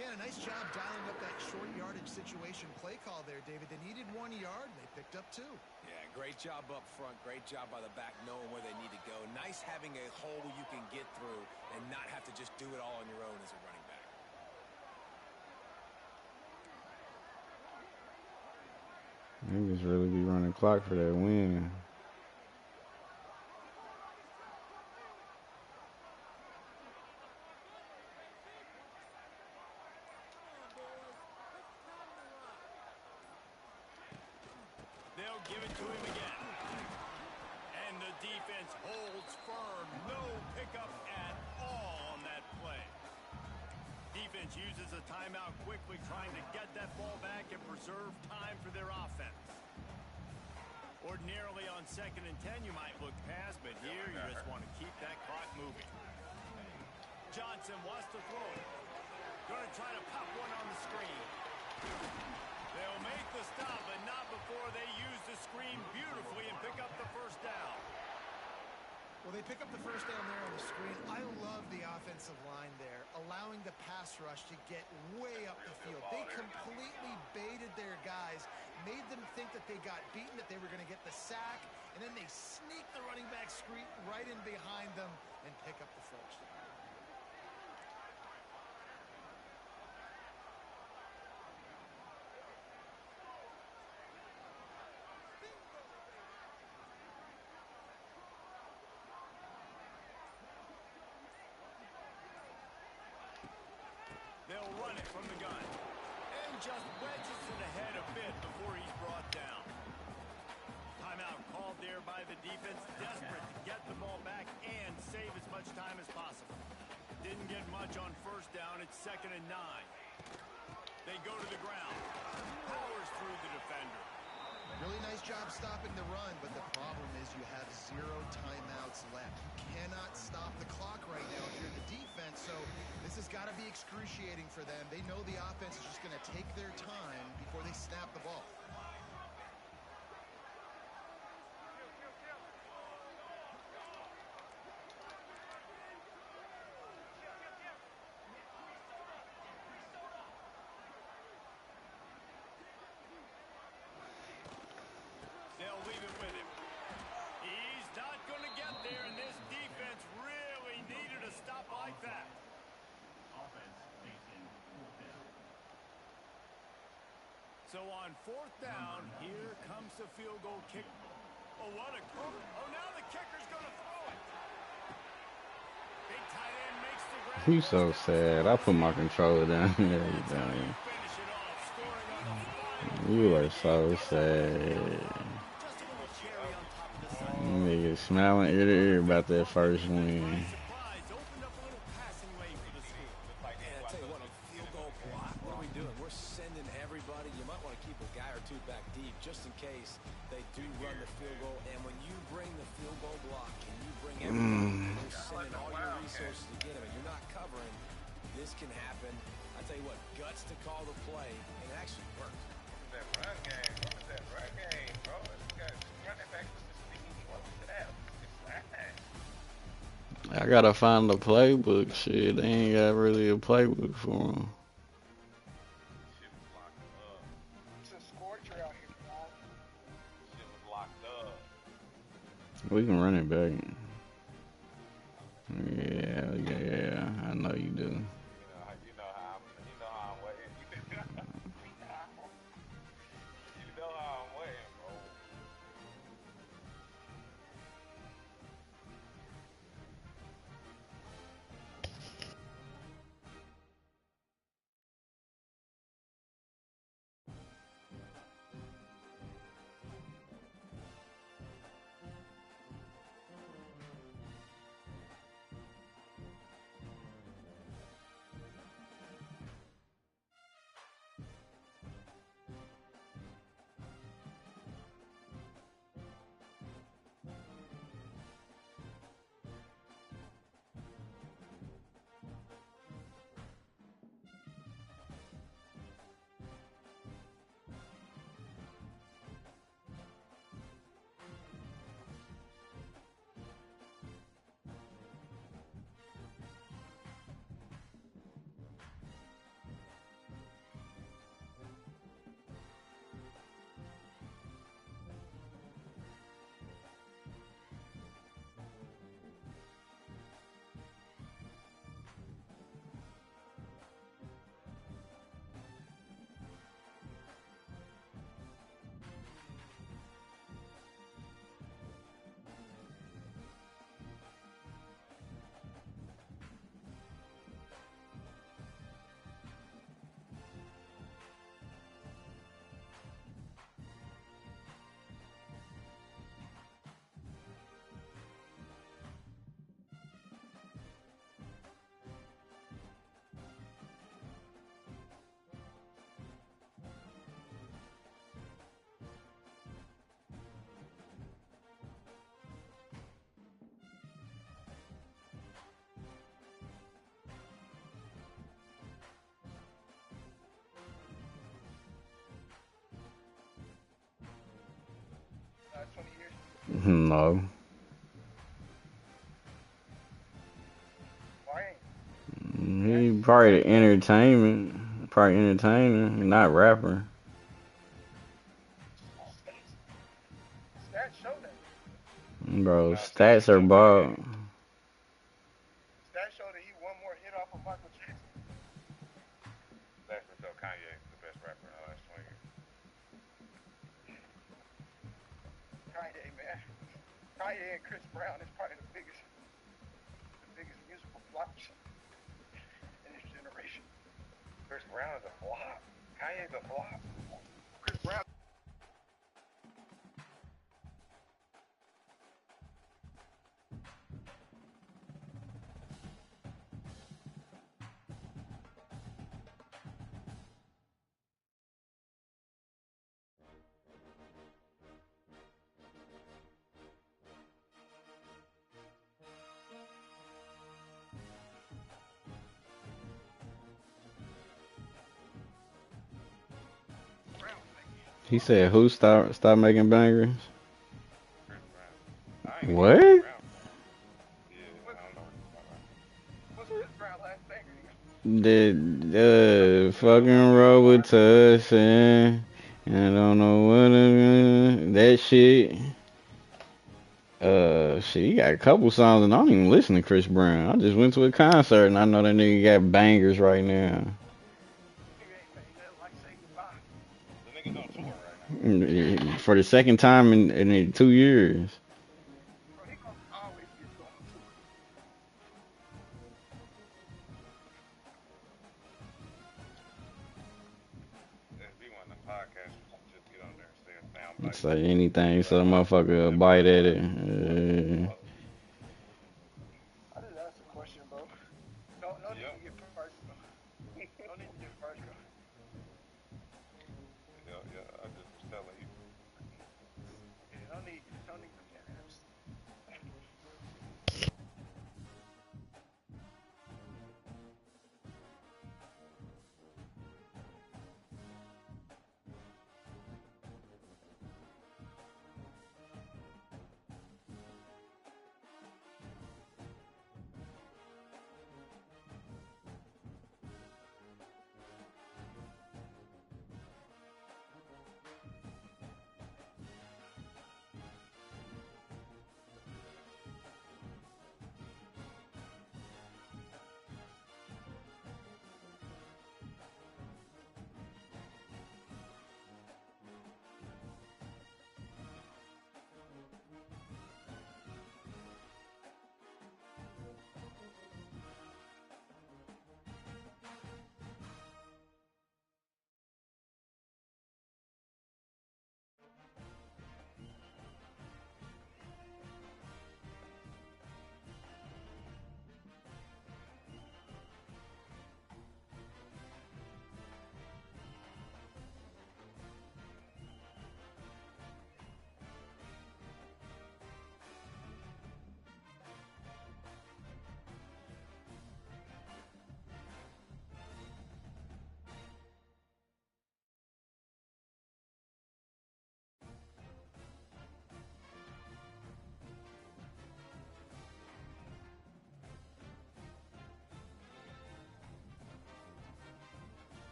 Yeah, a nice job dialing up that short yardage situation play call there, David. They needed 1 yard, and they picked up 2. Yeah, great job up front. Great job by the back knowing where they need to go. Nice having a hole you can get through and not have to just do it all on your own as a running back. Niggas really be running clock for that win. give it to him again. And the defense holds firm. No pickup at all on that play. Defense uses a timeout quickly, trying to get that ball back and preserve time for their offense. Ordinarily on 2nd and 10, you might look past, but here you just want to keep that clock moving. Johnson wants to throw it. Going to try to pop one on the screen. They'll make the stop, but not before they use the screen beautifully and pick up the first down. Well, they pick up the first down there on the screen. I love the offensive line there, allowing the pass rush to get way up the field. They completely baited their guys, made them think that they got beaten, that they were going to get the sack, and then they sneak the running back screen right in behind them and pick up the first. They'll run it from the gun. And just wedges it ahead a bit before he's brought down. Timeout called there by the defense, desperate to get the ball back and save as much time as possible. Didn't get much on first down. It's 2nd and 9. They go to the ground. Powers through the defender. Really nice job stopping the run, but the problem is you have 0 timeouts left. You cannot stop the clock right now if you're the defense, so this has got to be excruciating for them. They know the offense is just going to take their time before they snap the ball. They'll leave it with him. He's not going to get there, and this defense really needed a stop like that. So on 4th down, here comes the field goal kick. Oh, what a cover. Oh, now the kicker's going to throw it. Big tight end makes the grab. He's so sad. I put my controller down there. Finish it off, scoring on the final. You are so sad. Just a little cherry on top of the sun. Nigga smiling ear to ear about that first win. Surprise, opened up a little passing lane for the school. And I tell you what, a field goal block, what are we doing? We're sending everybody. You might want to keep a guy or two back deep just in case they do run the field goal. And when you bring the field goal block and you bring everybody, you're sending all your resources to get him, and you're not covering, this can happen. I tell you what, guts to call the play, and it actually worked. What is that run game? What is that run game, bro? You got running back with the speed. What was that? I gotta find the playbook. Shit, they ain't got really a playbook for them. Shit was locked up. It's a scorcher out here, bro. Shit was locked up. We can run it back. Yeah, I know you do. You know how I'm waiting. You know how I'm waiting, bro. No. Why ain't? He probably the entertainment. Probably entertainer, not rapper. Stats show that. Bro, stats are bald. Stats show that he one more hit off of Michael Jackson. That's for sure. Kanye is the best rapper in the last 20 years. Kanye, man. Kanye and Chris Brown is probably the biggest musical flops in his generation. Chris Brown is a flop. Kanye's a flop. Chris Brown. He said, "Who stop making bangers?" Chris Brown. I ain't even What? Chris Brown. Yeah, I don't know what What's Chris Brown last banger? The fucking roll with us and I don't know what that shit. Shit, he got a couple songs and I don't even listen to Chris Brown. I just went to a concert and I know that nigga got bangers right now. the nigga's on tour right now. For the second time in 2 years. Bro, he gonna always get going on tour. If we want a podcast, just get on there and say a sound bite. Say anything so a motherfucker will bite at it. I just asked a question, bro. No need to get personal. No need to get personal. Yeah, I just was telling you. Yeah, no need to get asked.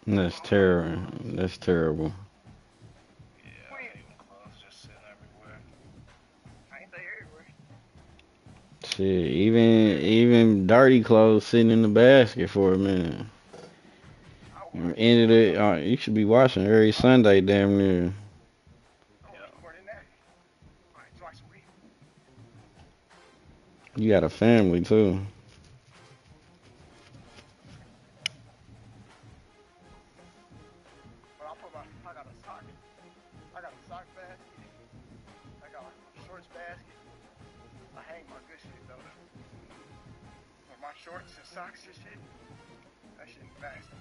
That's terrible. That's terrible. Yeah, I hate when clothes just sitting everywhere. I ain't they everywhere. Shit, even dirty clothes sitting in the basket for a minute. I Ended it. You should be watching every Sunday, damn near. Oh, it's more than that. All right, twice a week. You got a family too. But I got a sock basket. I got like a shorts basket. I hang my good shit though. With my shorts and socks and shit. That shit nasty.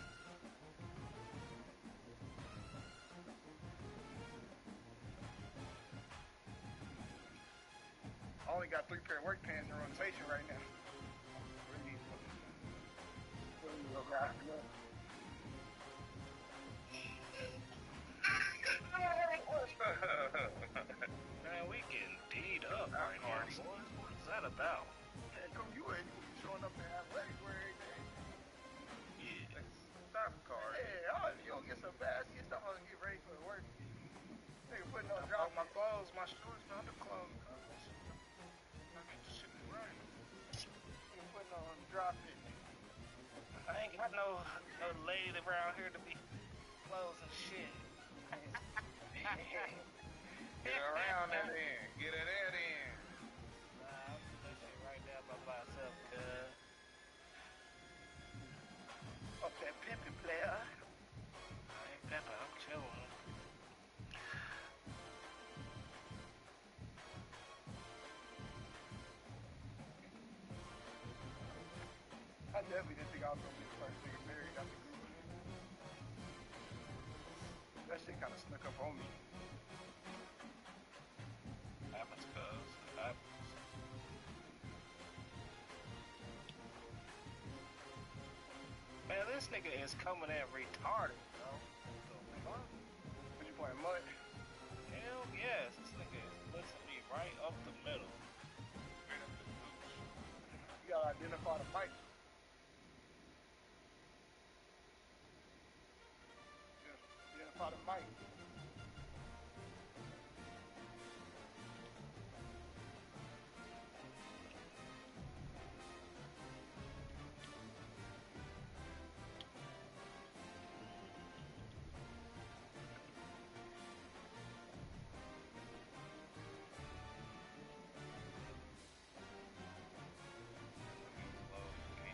I only got 3 pair of work pants in rotation right now. Really, go grab them. Man, we getting beat up right now, boys. What's that about? Hey, come you ain't showing up in athletic wear every day. Yeah. Stop card. Hey, you don't get some baskets. I'm gonna get ready for the work. Nigga putting on drop. My clothes, my shorts, the underclothes. I get the shit right. Nigga putting on drop it. I ain't got no lady around here to be clothes and shit. Get around that end. Get it that end. Nah, I'm doing that shit right now by myself, cuz. Up that pimpin' player. I ain't pepper, I'm chilling. I definitely didn't think I was gonna be the first nigga married out the group. That shit kinda snuck up on me. Happens, cuz. It happens. Man, this nigga is coming in retarded, bro. What the fuck? What you playing mud? Hell yes, this nigga is blitzing me right up the middle. You gotta identify the mic. Identify the mic.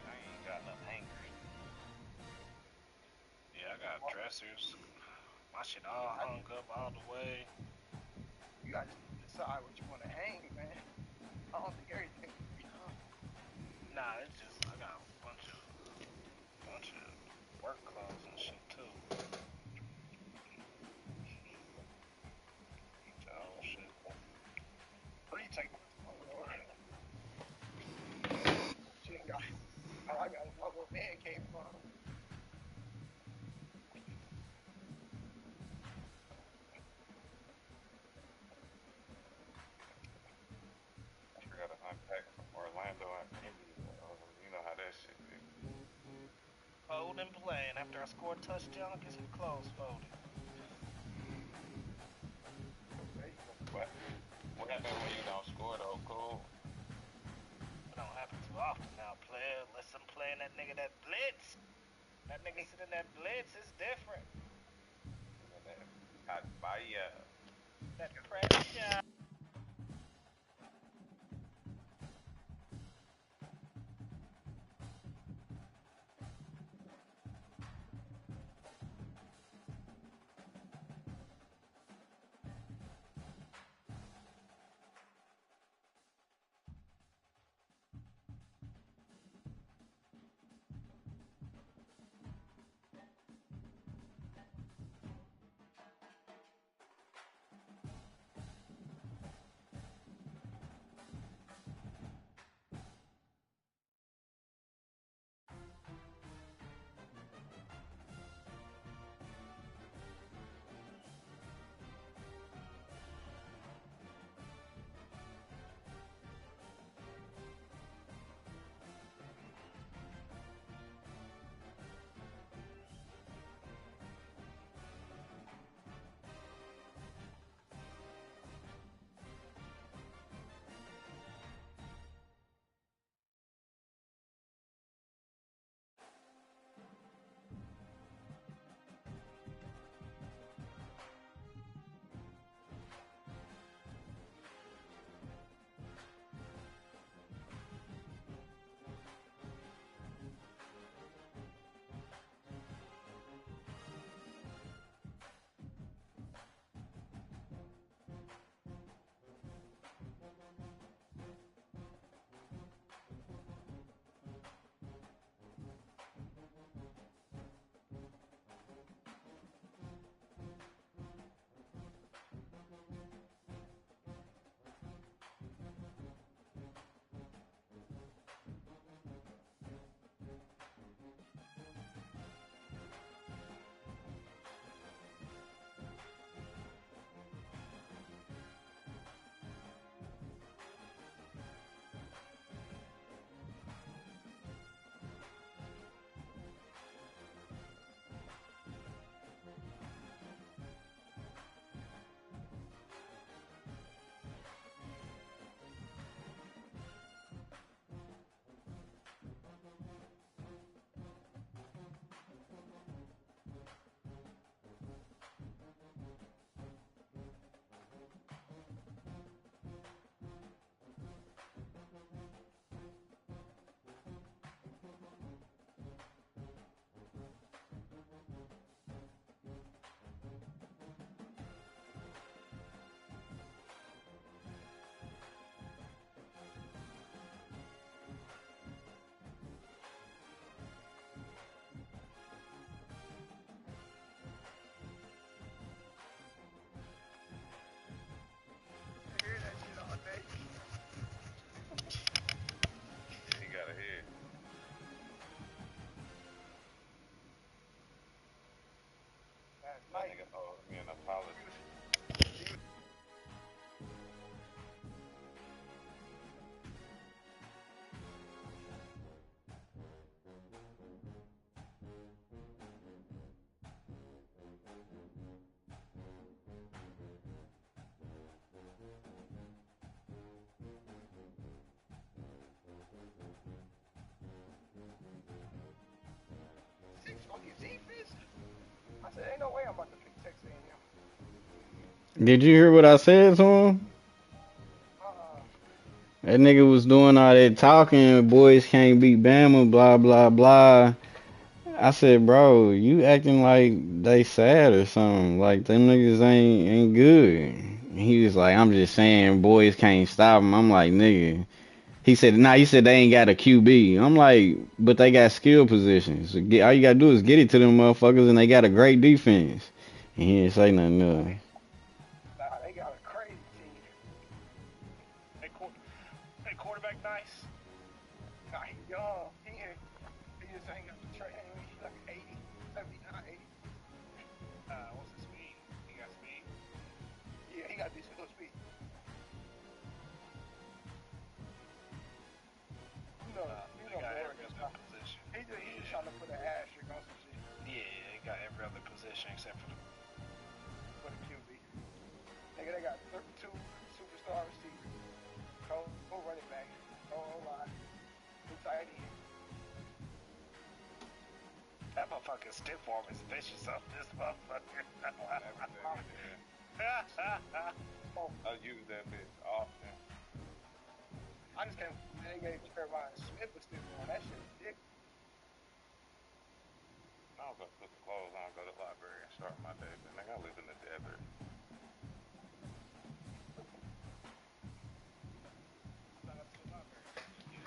I ain't got enough hangers. Yeah, I got dressers. My shit all hung up all the way. You gotta decide what you wanna hang, man. I don't think everything can be hung. Nah, it's just I got a bunch of work clothes and shit too. Oh shit. What do you take? Shit, I got my little man came from. I forgot to unpack from Orlando and Indy. You know how that shit is. Fold and playing. After I score a touchdown, get some clothes folded. What happens when you don't score though? Cool. It don't happen too often now, player. Unless I'm playing that nigga that blitz. That nigga sitting that blitz is different. Hot fire. That pressure. There ain't no way I'm about to pick Texas A&M. Did you hear what I said to him? That nigga was doing all that talking, boys can't beat Bama, blah, blah, blah. I said, bro, you acting like they sad or something. Like, them niggas ain't good. And he was like, I'm just saying, boys can't stop them. I'm like, nigga. He said, nah, he said they ain't got a QB. I'm like, but they got skill positions. So all you gotta do is get it to them motherfuckers, and they got a great defense. And he didn't say nothing else. Nah, they got a crazy team. They quarterback nice. Nah, he young. He just ain't got the training. He's like 80, 79, 80. What's his speed? He got speed? Yeah, he got decent little speed. You know, got every other position. He just trying to put an asterisk on some shit. Yeah, he got every other position except for the QB. Nigga, they got 32 superstar receivers. No running back. No line. Two tight end. That motherfucking stiff arm is vicious up this motherfucker. I use that bitch often. I just can't. They gave Jeremiah Smith a stiff arm. That shit dick. I was gonna put the clothes on, go to the library, and start my day, but nigga, I live in the desert.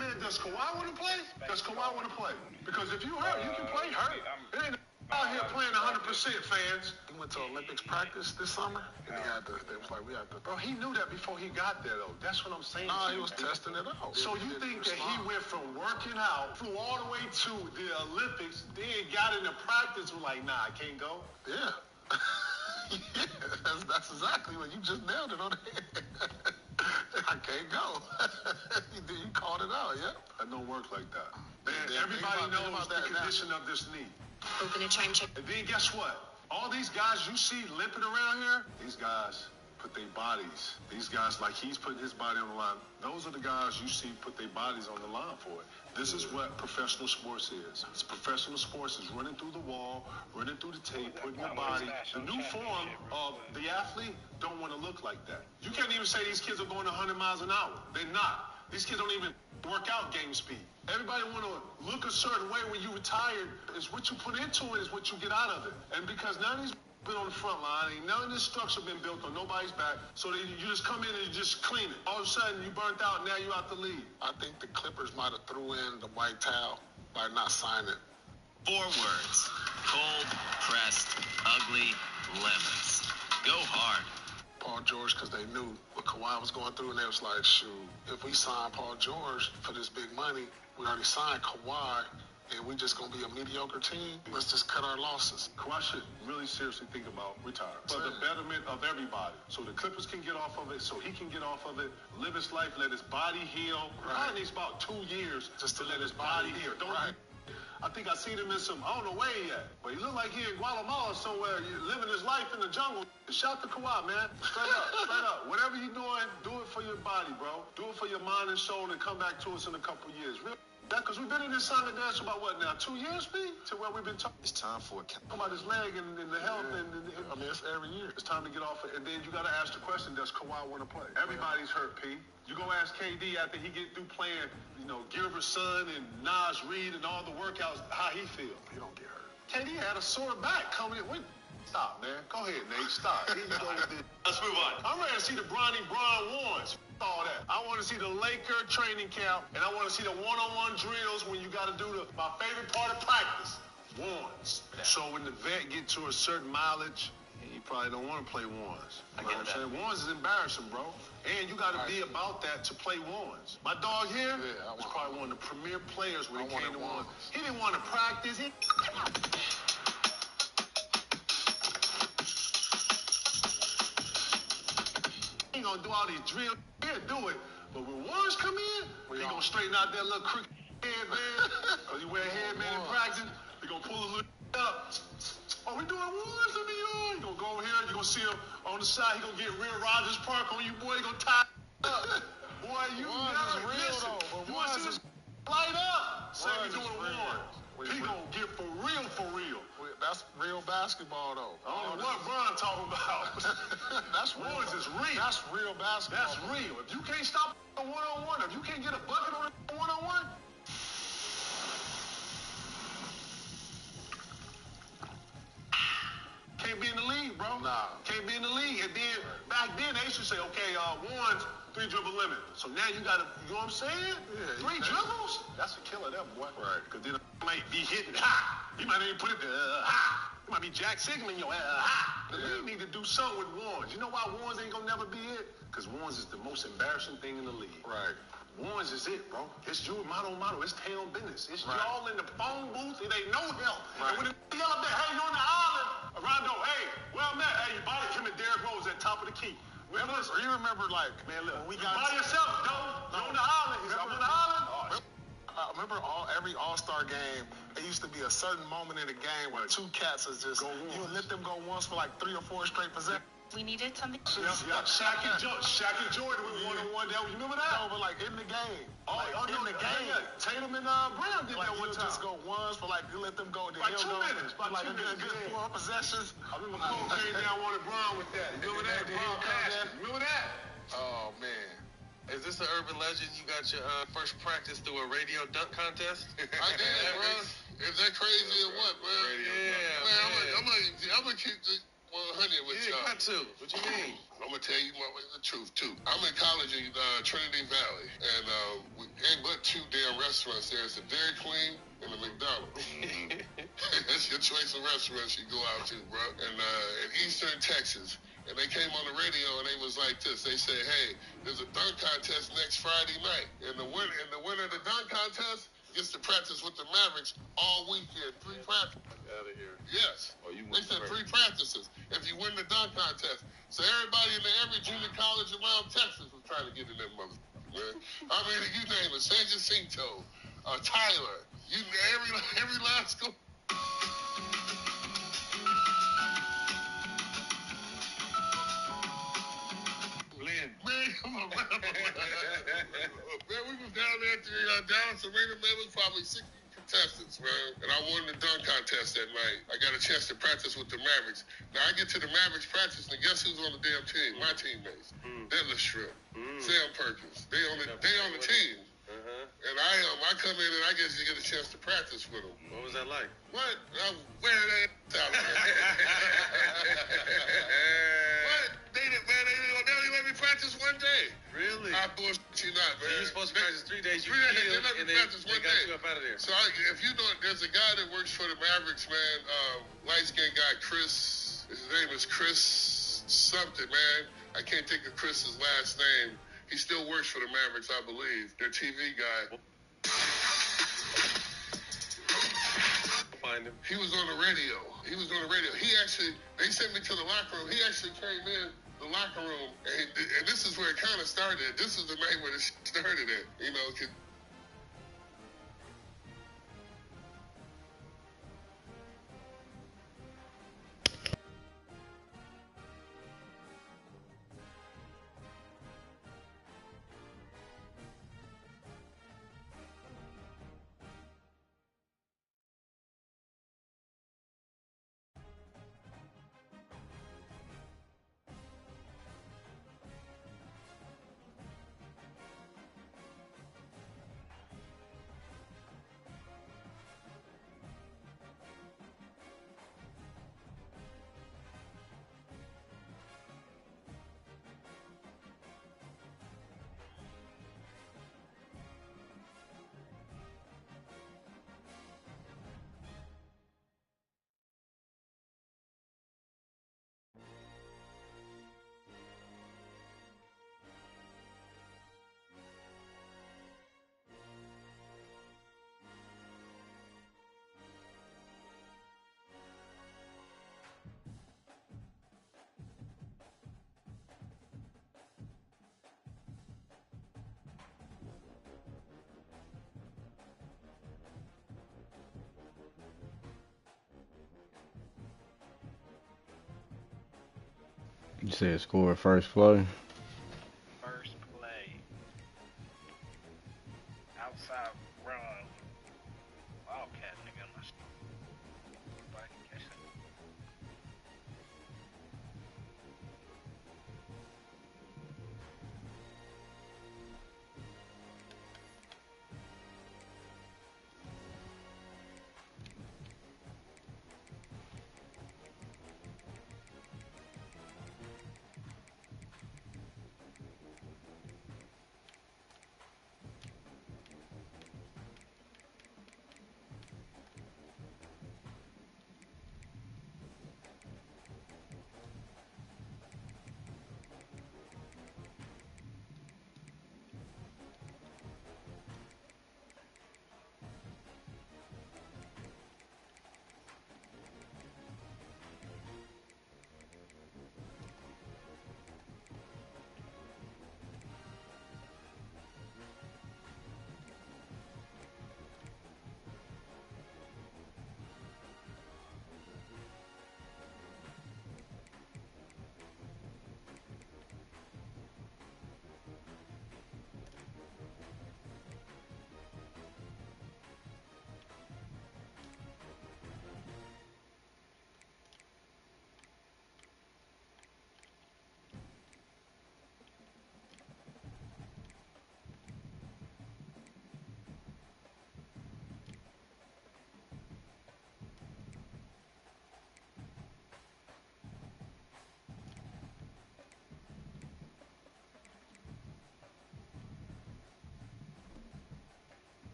Man, does Kawhi want to play? Does Kawhi want to play? Because if you hurt, you can play hurt. It ain't out here playing 100%, fans. He went to Olympics practice this summer, and they was like, we had to. Bro, he knew that before he got there, though. That's what I'm saying. Nah, he was testing it out. So you think that he went from working out, flew all the way to the Olympics, then got into practice, was like, nah, I can't go? Yeah. Yeah, that's exactly what you just nailed it on the head. I can't go. You called it out, yeah? That don't work like that. Man, everybody knows the condition of this knee. Open a time check. And then guess what? All these guys you see limping around here, these guys put their bodies. These guys, like he's putting his body on the line. Those are the guys you see put their bodies on the line for it. This is what professional sports is. It's professional sports is running through the wall, running through the tape, putting your body. The new form of the athlete don't want to look like that. You can't even say these kids are going 100 miles an hour. They're not. These kids don't even work out game speed. Everybody want to look a certain way when you retired. It's what you put into it is what you get out of it. And because none of these been on the front line, ain't none of this structure been built on nobody's back, so you just come in and you just clean it. All of a sudden, you burnt out, and now you out the league. I think the Clippers might have threw in the white towel by not signing. 4 words. Cold, pressed, ugly, lemons. Go hard. Paul George, because they knew what Kawhi was going through, and they was like, shoot, if we sign Paul George for this big money, we already signed Kawhi, and we just going to be a mediocre team. Let's just cut our losses. Kawhi should really seriously think about retiring. For the betterment of everybody. So the Clippers can get off of it, so he can get off of it, live his life, let his body heal. Right. Probably needs about 2 years just to let his body heal. I think I seen him in some, I don't know where he at, but he looked like he in Guatemala somewhere, living his life in the jungle. Shout to Kawhi, man. Straight up, straight up. Whatever you're doing, do it for your body, bro. Do it for your mind and soul and come back to us in a couple years. Because we've been in this song and dance for about, what now, 2 years, B? To where we've been talking. It's time for it. Talking about his leg and the health. And I mean, it's every year. It's time to get off it. And then you got to ask the question, does Kawhi want to play? Everybody's hurt, P. You go ask KD after he get through playing, Gilbert's son and Nas Reed and all the workouts, how he feel. He don't get hurt. KD had a sore back coming in. Stop, man. Go ahead, Nate. Stop. Here you go with this. Let's move on. I'm ready to see the Bronny Bron ones. All that. I want to see the Laker training camp, and I want to see the one-on-one drills when you got to do my favorite part of practice, ones. So when the vet get to a certain mileage, he probably don't want to play ones. You know what I'm saying? Ones is embarrassing, bro. And you got to be about that to play ones. My dog here was probably one of the premier players when it came to ones. He didn't want to practice. He ain't gonna do all these drills. He'll do it. But when ones come in, he gonna straighten out that little crooked head, man. Cause you wear a headband in practice. He gonna pull a little up. Oh, we doing ones in the yard. You gonna go over here, you gonna see him on the side, he gonna get real Rogers Park on you, boy, he gonna tie up. Boy, you never listen. You wanna see this light up? Say we doing ones. He gonna get for real, for real. That's real basketball, though. I don't know what Bron talking about. That's real. Ones is real. That's real basketball. That's real. If you can't stop a one-on-one, if you can't get a bucket on a one-on-one, can't be in the league, bro. Nah. Can't be in the league. And then, back then, they used to say, okay, ones, 3 dribble limit. So now you got to, you know what I'm saying? Yeah, 3 dribbles? That's a killer there, boy. Right. Because then might be hitting high. He might even put it high. He might be Jack Sigmund, high. The league need to do something with ones. You know why ones ain't going to never be it? Because ones is the most embarrassing thing in the league. Right. Ones is it, bro. It's you, mano. It's town business. It's Right. y'all in the phone booth. It ain't no help. Right. And when the yell up there, hey, you on the island? Rondo, hey, where I'm at? Hey, you body him and Derrick Rose at top of the key. You remember, like, Man, look, when we you got by yourself, though. You on the island. I'm on the island. I remember every All-Star game, it used to be a certain moment in the game where 2 cats is just, you would let them go once for like 3 or 4 straight possessions. We needed something. Yeah. Shaq and Jordan with one-on-one. You remember that? No, but like in the game. In the game. Yeah. Tatum and Brown did Like that one you time. just go once for like, you let them go. Then Like he'll 2 go, minutes. About like 2 a minutes. good 4 possessions. I remember Cole came down on Brown with that. You remember that? Brown passed. Remember that? Oh, man. Is this an urban legend? You got your first practice through a radio dunk contest? I did, bro. Is that crazy or what, man? Yeah, man. I'm gonna keep the 100 with y'all. Got to. What you mean? I'm gonna tell you the truth too. I'm in college in Trinity Valley, and we ain't but 2 damn restaurants there. It's the Dairy Queen and the McDonald's. That's your choice of restaurants you go out to, bro. And in Eastern Texas. And they came on the radio and they was like this. They said, hey, there's a dunk contest next Friday night. And the winner of the dunk contest gets to practice with the Mavericks all weekend. 3 practices. Out of here. Yes. Oh, you They said 3 practices if you win the dunk contest. So everybody in every junior college around Texas was trying to get in that motherfucker, man. I mean, you name it, San Jacinto, Tyler, every last school. Man, come on, man. Man, we was down there at the Dallas Arena, man. It was probably 60 contestants, man. And I won the dunk contest that night. I got a chance to practice with the Mavericks. Now, I get to the Mavericks practice, and guess who's on the damn team? My teammates. Deadlift Strip, Sam Perkins. They on the team. And I come in and I get a chance to practice with them. What was that like? What? I'm wearing that out there. What? They only let me practice 1 day. Really? I bullshit you not, man. So you were supposed to practice 3 days. You 3 days, killed, they let me and then practice 1 they got day. you up out of there. So if you know, there's a guy that works for the Mavericks, man. Light-skinned guy, Chris. His name is Chris something, man. I can't think of Chris's last name. He still works for the Mavericks, I believe. Their TV guy. Find him. He was on the radio. They sent me to the locker room. He actually came in the locker room, and this is where it kind of started. This is the night where it started at, you know. You said score first play. First play. Outside run. Wildcat nigga. I'm not sure if I can catch that.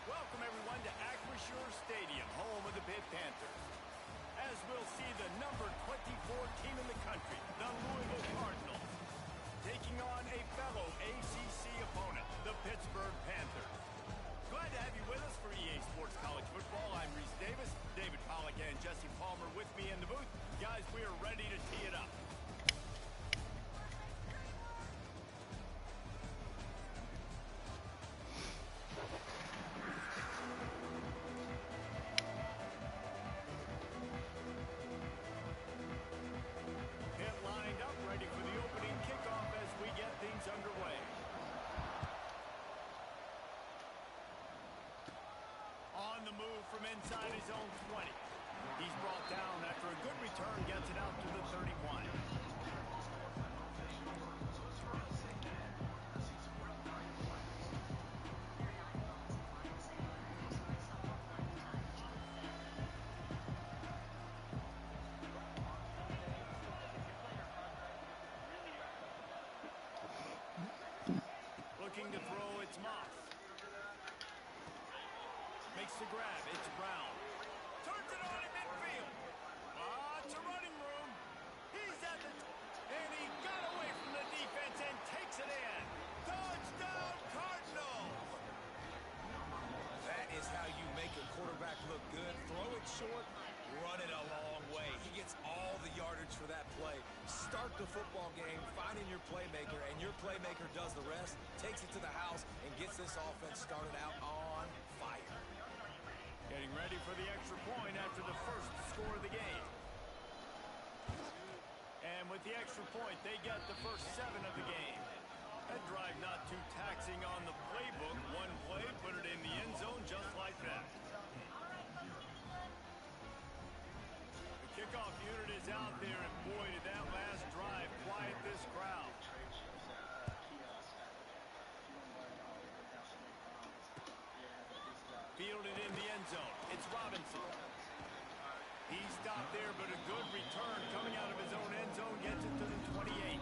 Welcome, everyone, to Acrisure Stadium, home of the Pitt Panthers. As we'll see the number 24 team in the country, the Louisville Cardinals, taking on a fellow ACC opponent, the Pittsburgh Panthers. Glad to have you with us for EA Sports College Football. I'm Reese Davis, David Pollack and Jesse Palmer with me in the booth. Guys, we are ready to tee it up. From inside his own 20. He's brought down after a good return, gets it out to the 31. Looking to throw, it's Moss. Makes the grab, it's Brown. Turns it on in midfield. Lots of running room. He's at the... And he got away from the defense and takes it in. Touchdown, Cardinals! That is how you make a quarterback look good. Throw it short, run it a long way. He gets all the yardage for that play. Start the football game finding your playmaker, and your playmaker does the rest, takes it to the house, and gets this offense started out on fire. Getting ready for the extra point after the first score of the game. And with the extra point, they get the first 7 of the game. That drive not too taxing on the playbook. One play, put it in the end zone just like that. The kickoff unit is out there, and boy, did that last drive quiet this crowd. Fielded in the end zone. It's Robinson. He stopped there, but a good return coming out of his own end zone gets it to the 28.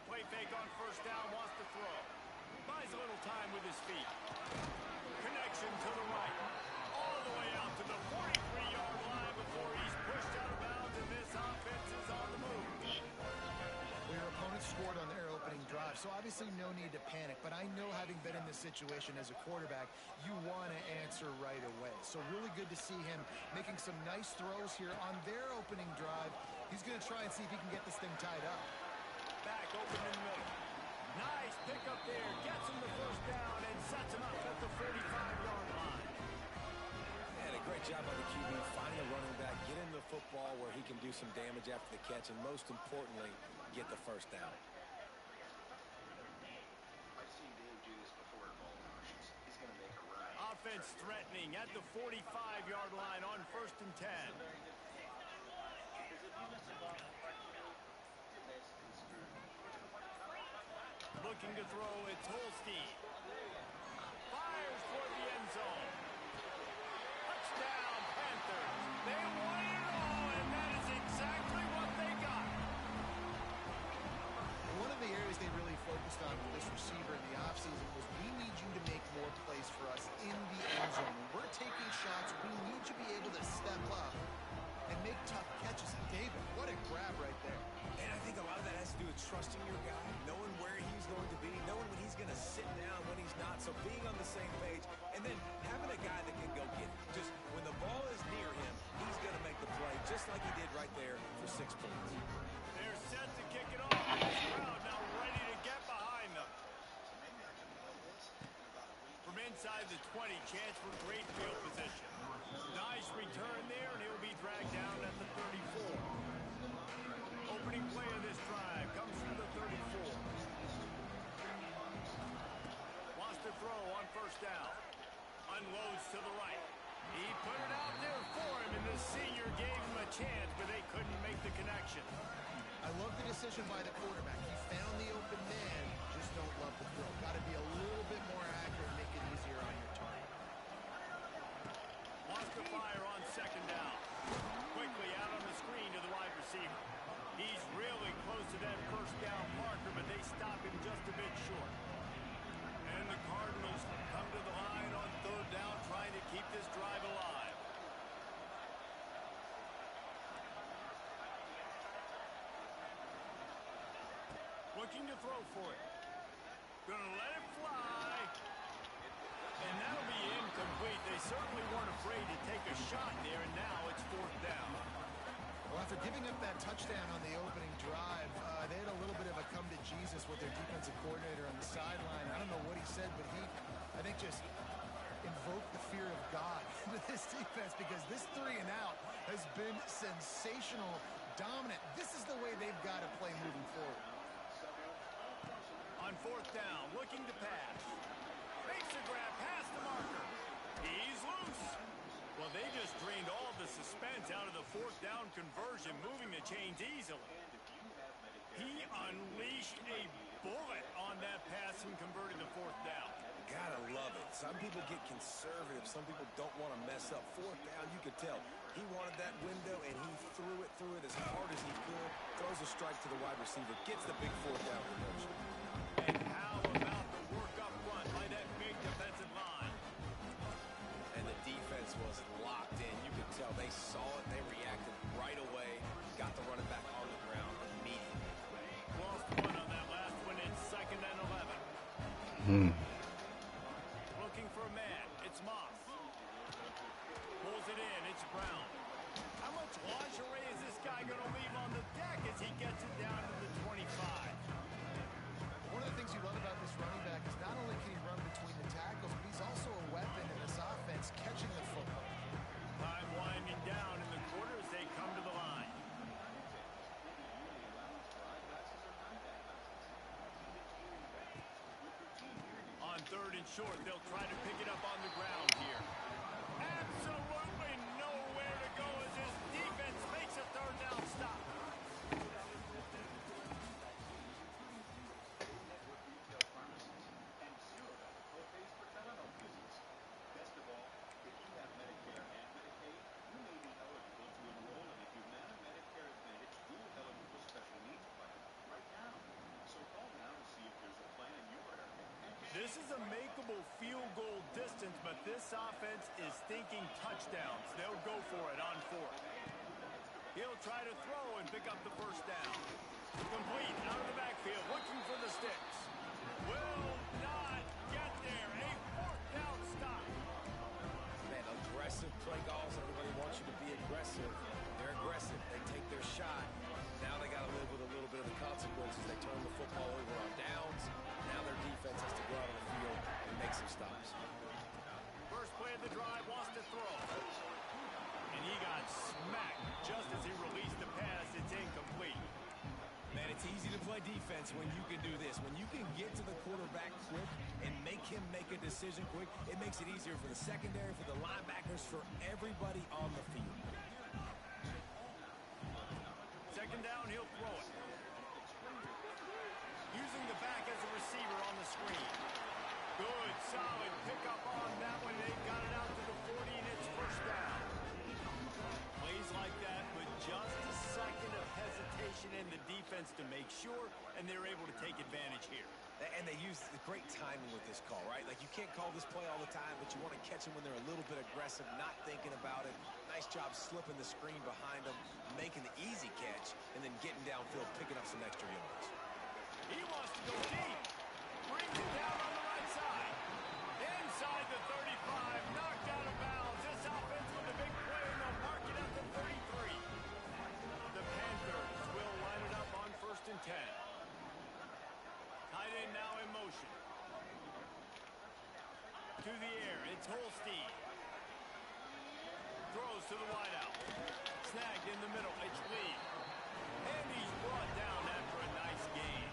play fake on first down, wants to throw. Buys a little time with his feet. Connection to the right. All the way out to the 43-yard line before he's pushed out of bounds, and this offense is on the move. Well, your opponent scored on their opening drive, so obviously no need to panic. But I know, having been in this situation as a quarterback, you want to answer right away. So really good to see him making some nice throws here on their opening drive. He's going to try and see if he can get this thing tied up. Back open in the middle. Nice pick up there. Gets him the first down and sets him up at the 45-yard line. And a great job by the QB finding a running back, get him the football where he can do some damage after the catch, and most importantly, get the first down. I've seen Dave do this before in ball motions. He's going to make a run. Offense threatening at the 45-yard line on 1st and 10. Looking to throw, it's Holstein. Fires toward the end zone. Touchdown, Panthers. They won it all, and that is exactly what they got. One of the areas they really focused on with this receiver in the offseason was, we need you to make more plays for us in the end zone. When we're taking shots, we need you to be able to step up and make tough catches. David, what a grab right there. And I think a lot of that has to do with trusting your guy, knowing where he's going to be, knowing when he's going to sit down, when he's not. So being on the same page, and then having a guy that can go get it. Just when the ball is near him, he's going to make the play, just like he did right there for 6 points. They're set to kick it off. This crowd now ready to get behind them. From inside the 20, chance for great field position. Nice return there, and he'll be dragged down at the 34. Opening play of this drive comes from the 34. Wants to throw on first down. Unloads to the right. He put it out there for him, and the senior gave him a chance, but they couldn't make the connection. I love the decision by the quarterback. He found the open man, just don't love the throw. Got to be a little bit more accurate, make it easier on your target. Wants to fire on second down. Quickly out on the screen to the wide receiver. He's really close to that first down marker, but they stop him just a bit short. And the Cardinals come to the line on 3rd down, trying to keep this drive alive. Looking to throw for it. Gonna let it fly. And that'll be incomplete. They certainly weren't afraid to take a shot there, and now it's 4th down. Well, after giving up that touchdown on the opening drive, they had a little bit of a come to Jesus with their defensive coordinator on the sideline. I don't know what he said, but he, I think, just invoked the fear of God into this defense, because this 3 and out has been sensational, dominant. This is the way they've got to play moving forward. On 4th down, looking to pass. Makes a grab past the marker. He's loose. Well, they just drained all the suspense out of the 4th down conversion, moving the chains easily. He unleashed a bullet on that pass and converted the 4th down. Gotta love it. Some people get conservative. Some people don't want to mess up. 4th down, you could tell. He wanted that window, and he threw it as hard as he could. Throws a strike to the wide receiver. Gets the big 4th down conversion. And how about the work up front by that big defensive line? And the defense was locked in. You could tell they saw it. They reacted right away. Got the running back on the ground immediately. Lost 1 on that last one. It's 2nd and 11. Looking for a man. It's Moss. Pulls it in. It's Brown. How much lingerie is this guy going to leave on the deck as he gets it down to the 25? One of the things you love about this running back is not only can he run between the tackles, but he's also a weapon in this offense, catching the football. Time winding down in the quarter as they come to the line. On 3rd and short, they'll try to pick it up on the ground here. Absolutely nowhere to go as this defense makes a 3rd down stop. This is a makeable field goal distance, but this offense is thinking touchdowns. They'll go for it on fourth. He'll try to throw and pick up the first down. Complete out of the backfield, looking for the sticks. Will not get there. A fourth down stop. Man, aggressive play calls. Everybody wants you to be aggressive. They're aggressive. They take their shot. Now they got to live with a little bit of the consequences. They turn the football over on downs. Now their defense has to go out on the field and make some stops. First play of the drive, wants to throw. And he got smacked just as he released the pass. It's incomplete. Man, it's easy to play defense when you can do this. When you can get to the quarterback quick and make him make a decision quick, it makes it easier for the secondary, for the linebackers, for everybody on the field. Second down, he'll throw it. Using the back as a receiver on the screen. Good, solid pickup on that one. They've got it out to the 40, and it's first down. Plays like that with just a second of hesitation in the defense to make sure, and they're able to take advantage here. And they use the great timing with this call, right? Like, you can't call this play all the time, but you want to catch them when they're a little bit aggressive, not thinking about it. Nice job slipping the screen behind them, making the easy catch, and then getting downfield, picking up some extra yards. He wants to go deep. Brings it down on the right side. Inside the 35, knocked out of bounds. This offense with a big play, and they'll mark it at the 33. The Panthers will line it up on 1st and 10. Tight end now in motion. To the air, it's Holstein. Throws to the wideout. Snagged in the middle, it's Lee. And he's brought down after a nice gain.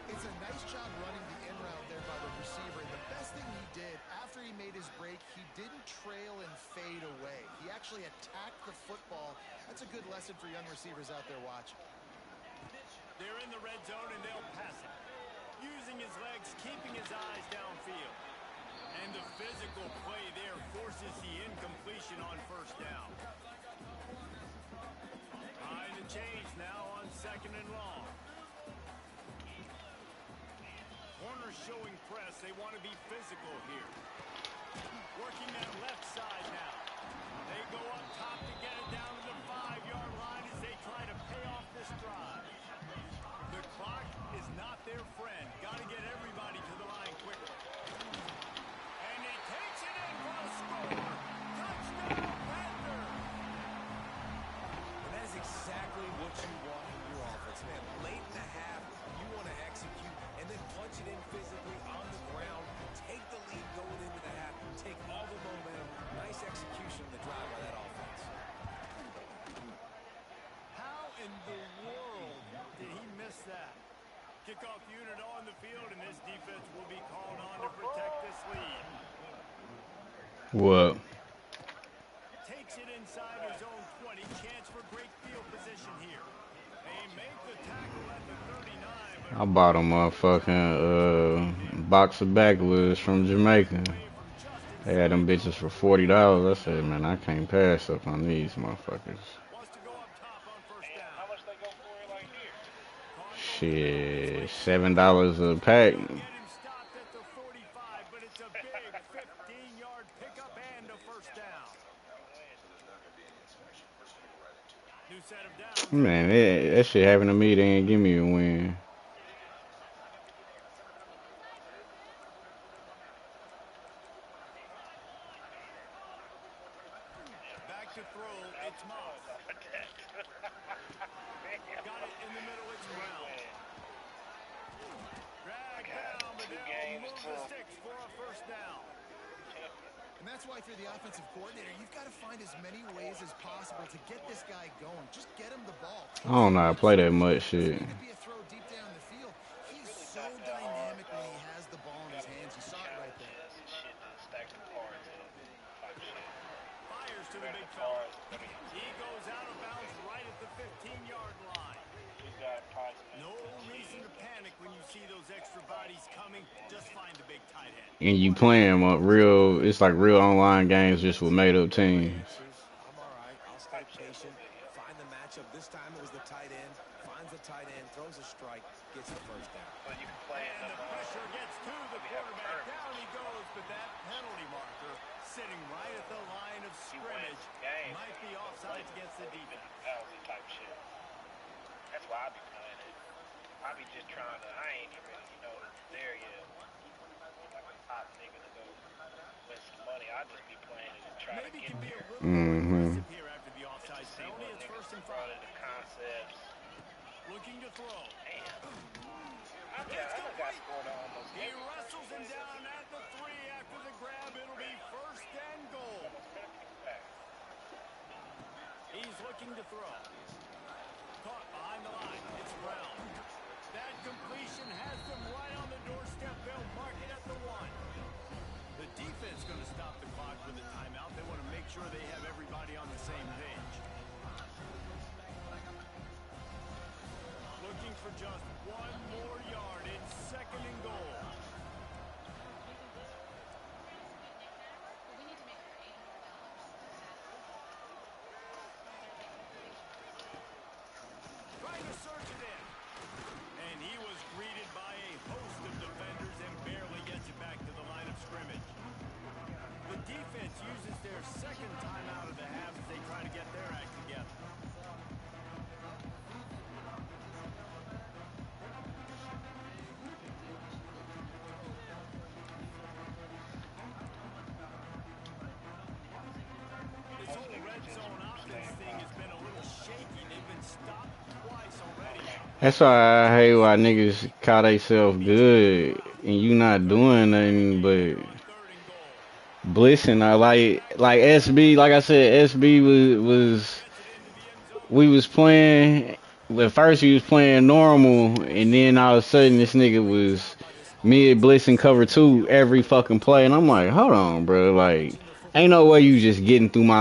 It's a nice job running the in route there by the receiver. And the best thing he did after he made his break, he didn't trail and fade away. He actually attacked the football. That's a good lesson for young receivers out there watching. They're in the red zone and they'll pass it. Using his legs, keeping his eyes downfield. And the physical play there forces the incompletion on first down. Trying to change now on 2nd and long. Corners showing press. They want to be physical here. Working that left side now. They go up top to get it down to the 5-yard line as they try to pay off this drive. The clock is not their friend. Got to get everybody to the line quickly. And he takes it in for a score. Touchdown, Panthers! And that is exactly what you want in your offense, man. Late in the half, you want to execute and then punch it in physically on the ground. Take the lead going into the half. Take all the momentum. Nice execution of the drive by that offense. How in the world did he miss that? Kickoff unit on the field, and this defense will be called on to protect this lead. What? Takes it inside his own 20. Chance for great field position here. They make the tackle at the 39. I bought a motherfucking box of backwoods from Jamaica. They had them bitches for $40. I said, man, I can't pass up on these motherfuckers. How much they go for it like here? Shit, $7 a pack. Get him stopped at the 45, but it's a big 15-yard pickup and a first down. New set of downs. Man, that shit happened to me. They ain't give me a win. Back to throw, it's Moss. Got it in the middle, it's Brown. Drag down, but they'll move the sticks for a first down. And that's why if you're the offensive coordinator, you've got to find as many ways as possible to get this guy going. Just get him the ball. I don't know how to play that much shit. It could be a throw deep down the field. He's so dynamic when he has the ball in his hands. You saw it right there. Fires to the big fella. He goes out of bounds right at the 15-yard line. No reason to panic when you see those extra bodies coming. Just find the big tight end. And you playing real, it's like real online games just with made up teams. I'm all right. I'll stay patient, find the matchup matchup. This time it was the tight end. Finds the tight end, throws a strike, gets the first down. But you can play And the pressure gets to the quarterback. Down he goes, but that penalty marker sitting right at the line of scrimmage might be offsides against the defense. Penalty type shit. That's why I be playing it. I be just trying to, I ain't even really, there yet. Like a hot nigga to go win some money. I just be playing it and try to get there. Aggressive here after the offside penalty. It's first and five. The concepts. Looking to throw. Damn. I got scored on almost. He wrestles him down at the 3 after the grab. It'll be first and goal. He's looking to throw. Caught behind the line. It's Brown. That completion has them right on the doorstep. They'll mark it at the 1. The defense going to stop the clock with a timeout. They want to make sure they have everybody on the same page. Looking for just 1 more yard. It's second and goal. Trying to surge it in. And he was greeted by a host of defenders and barely gets it back to the line of scrimmage. The defense uses their second timeout of the half as they try to get their act together. This whole red zone offense thing has been a little shaky. They've been stopped twice already. That's why I hate why niggas call themselves good and you not doing nothing but blissing. Like SB, like I said, SB was we was playing. At first he was playing normal, and then all of a sudden this nigga was mid blissing cover 2 every fucking play, and I'm like, hold on, bro, like ain't no way you just getting through my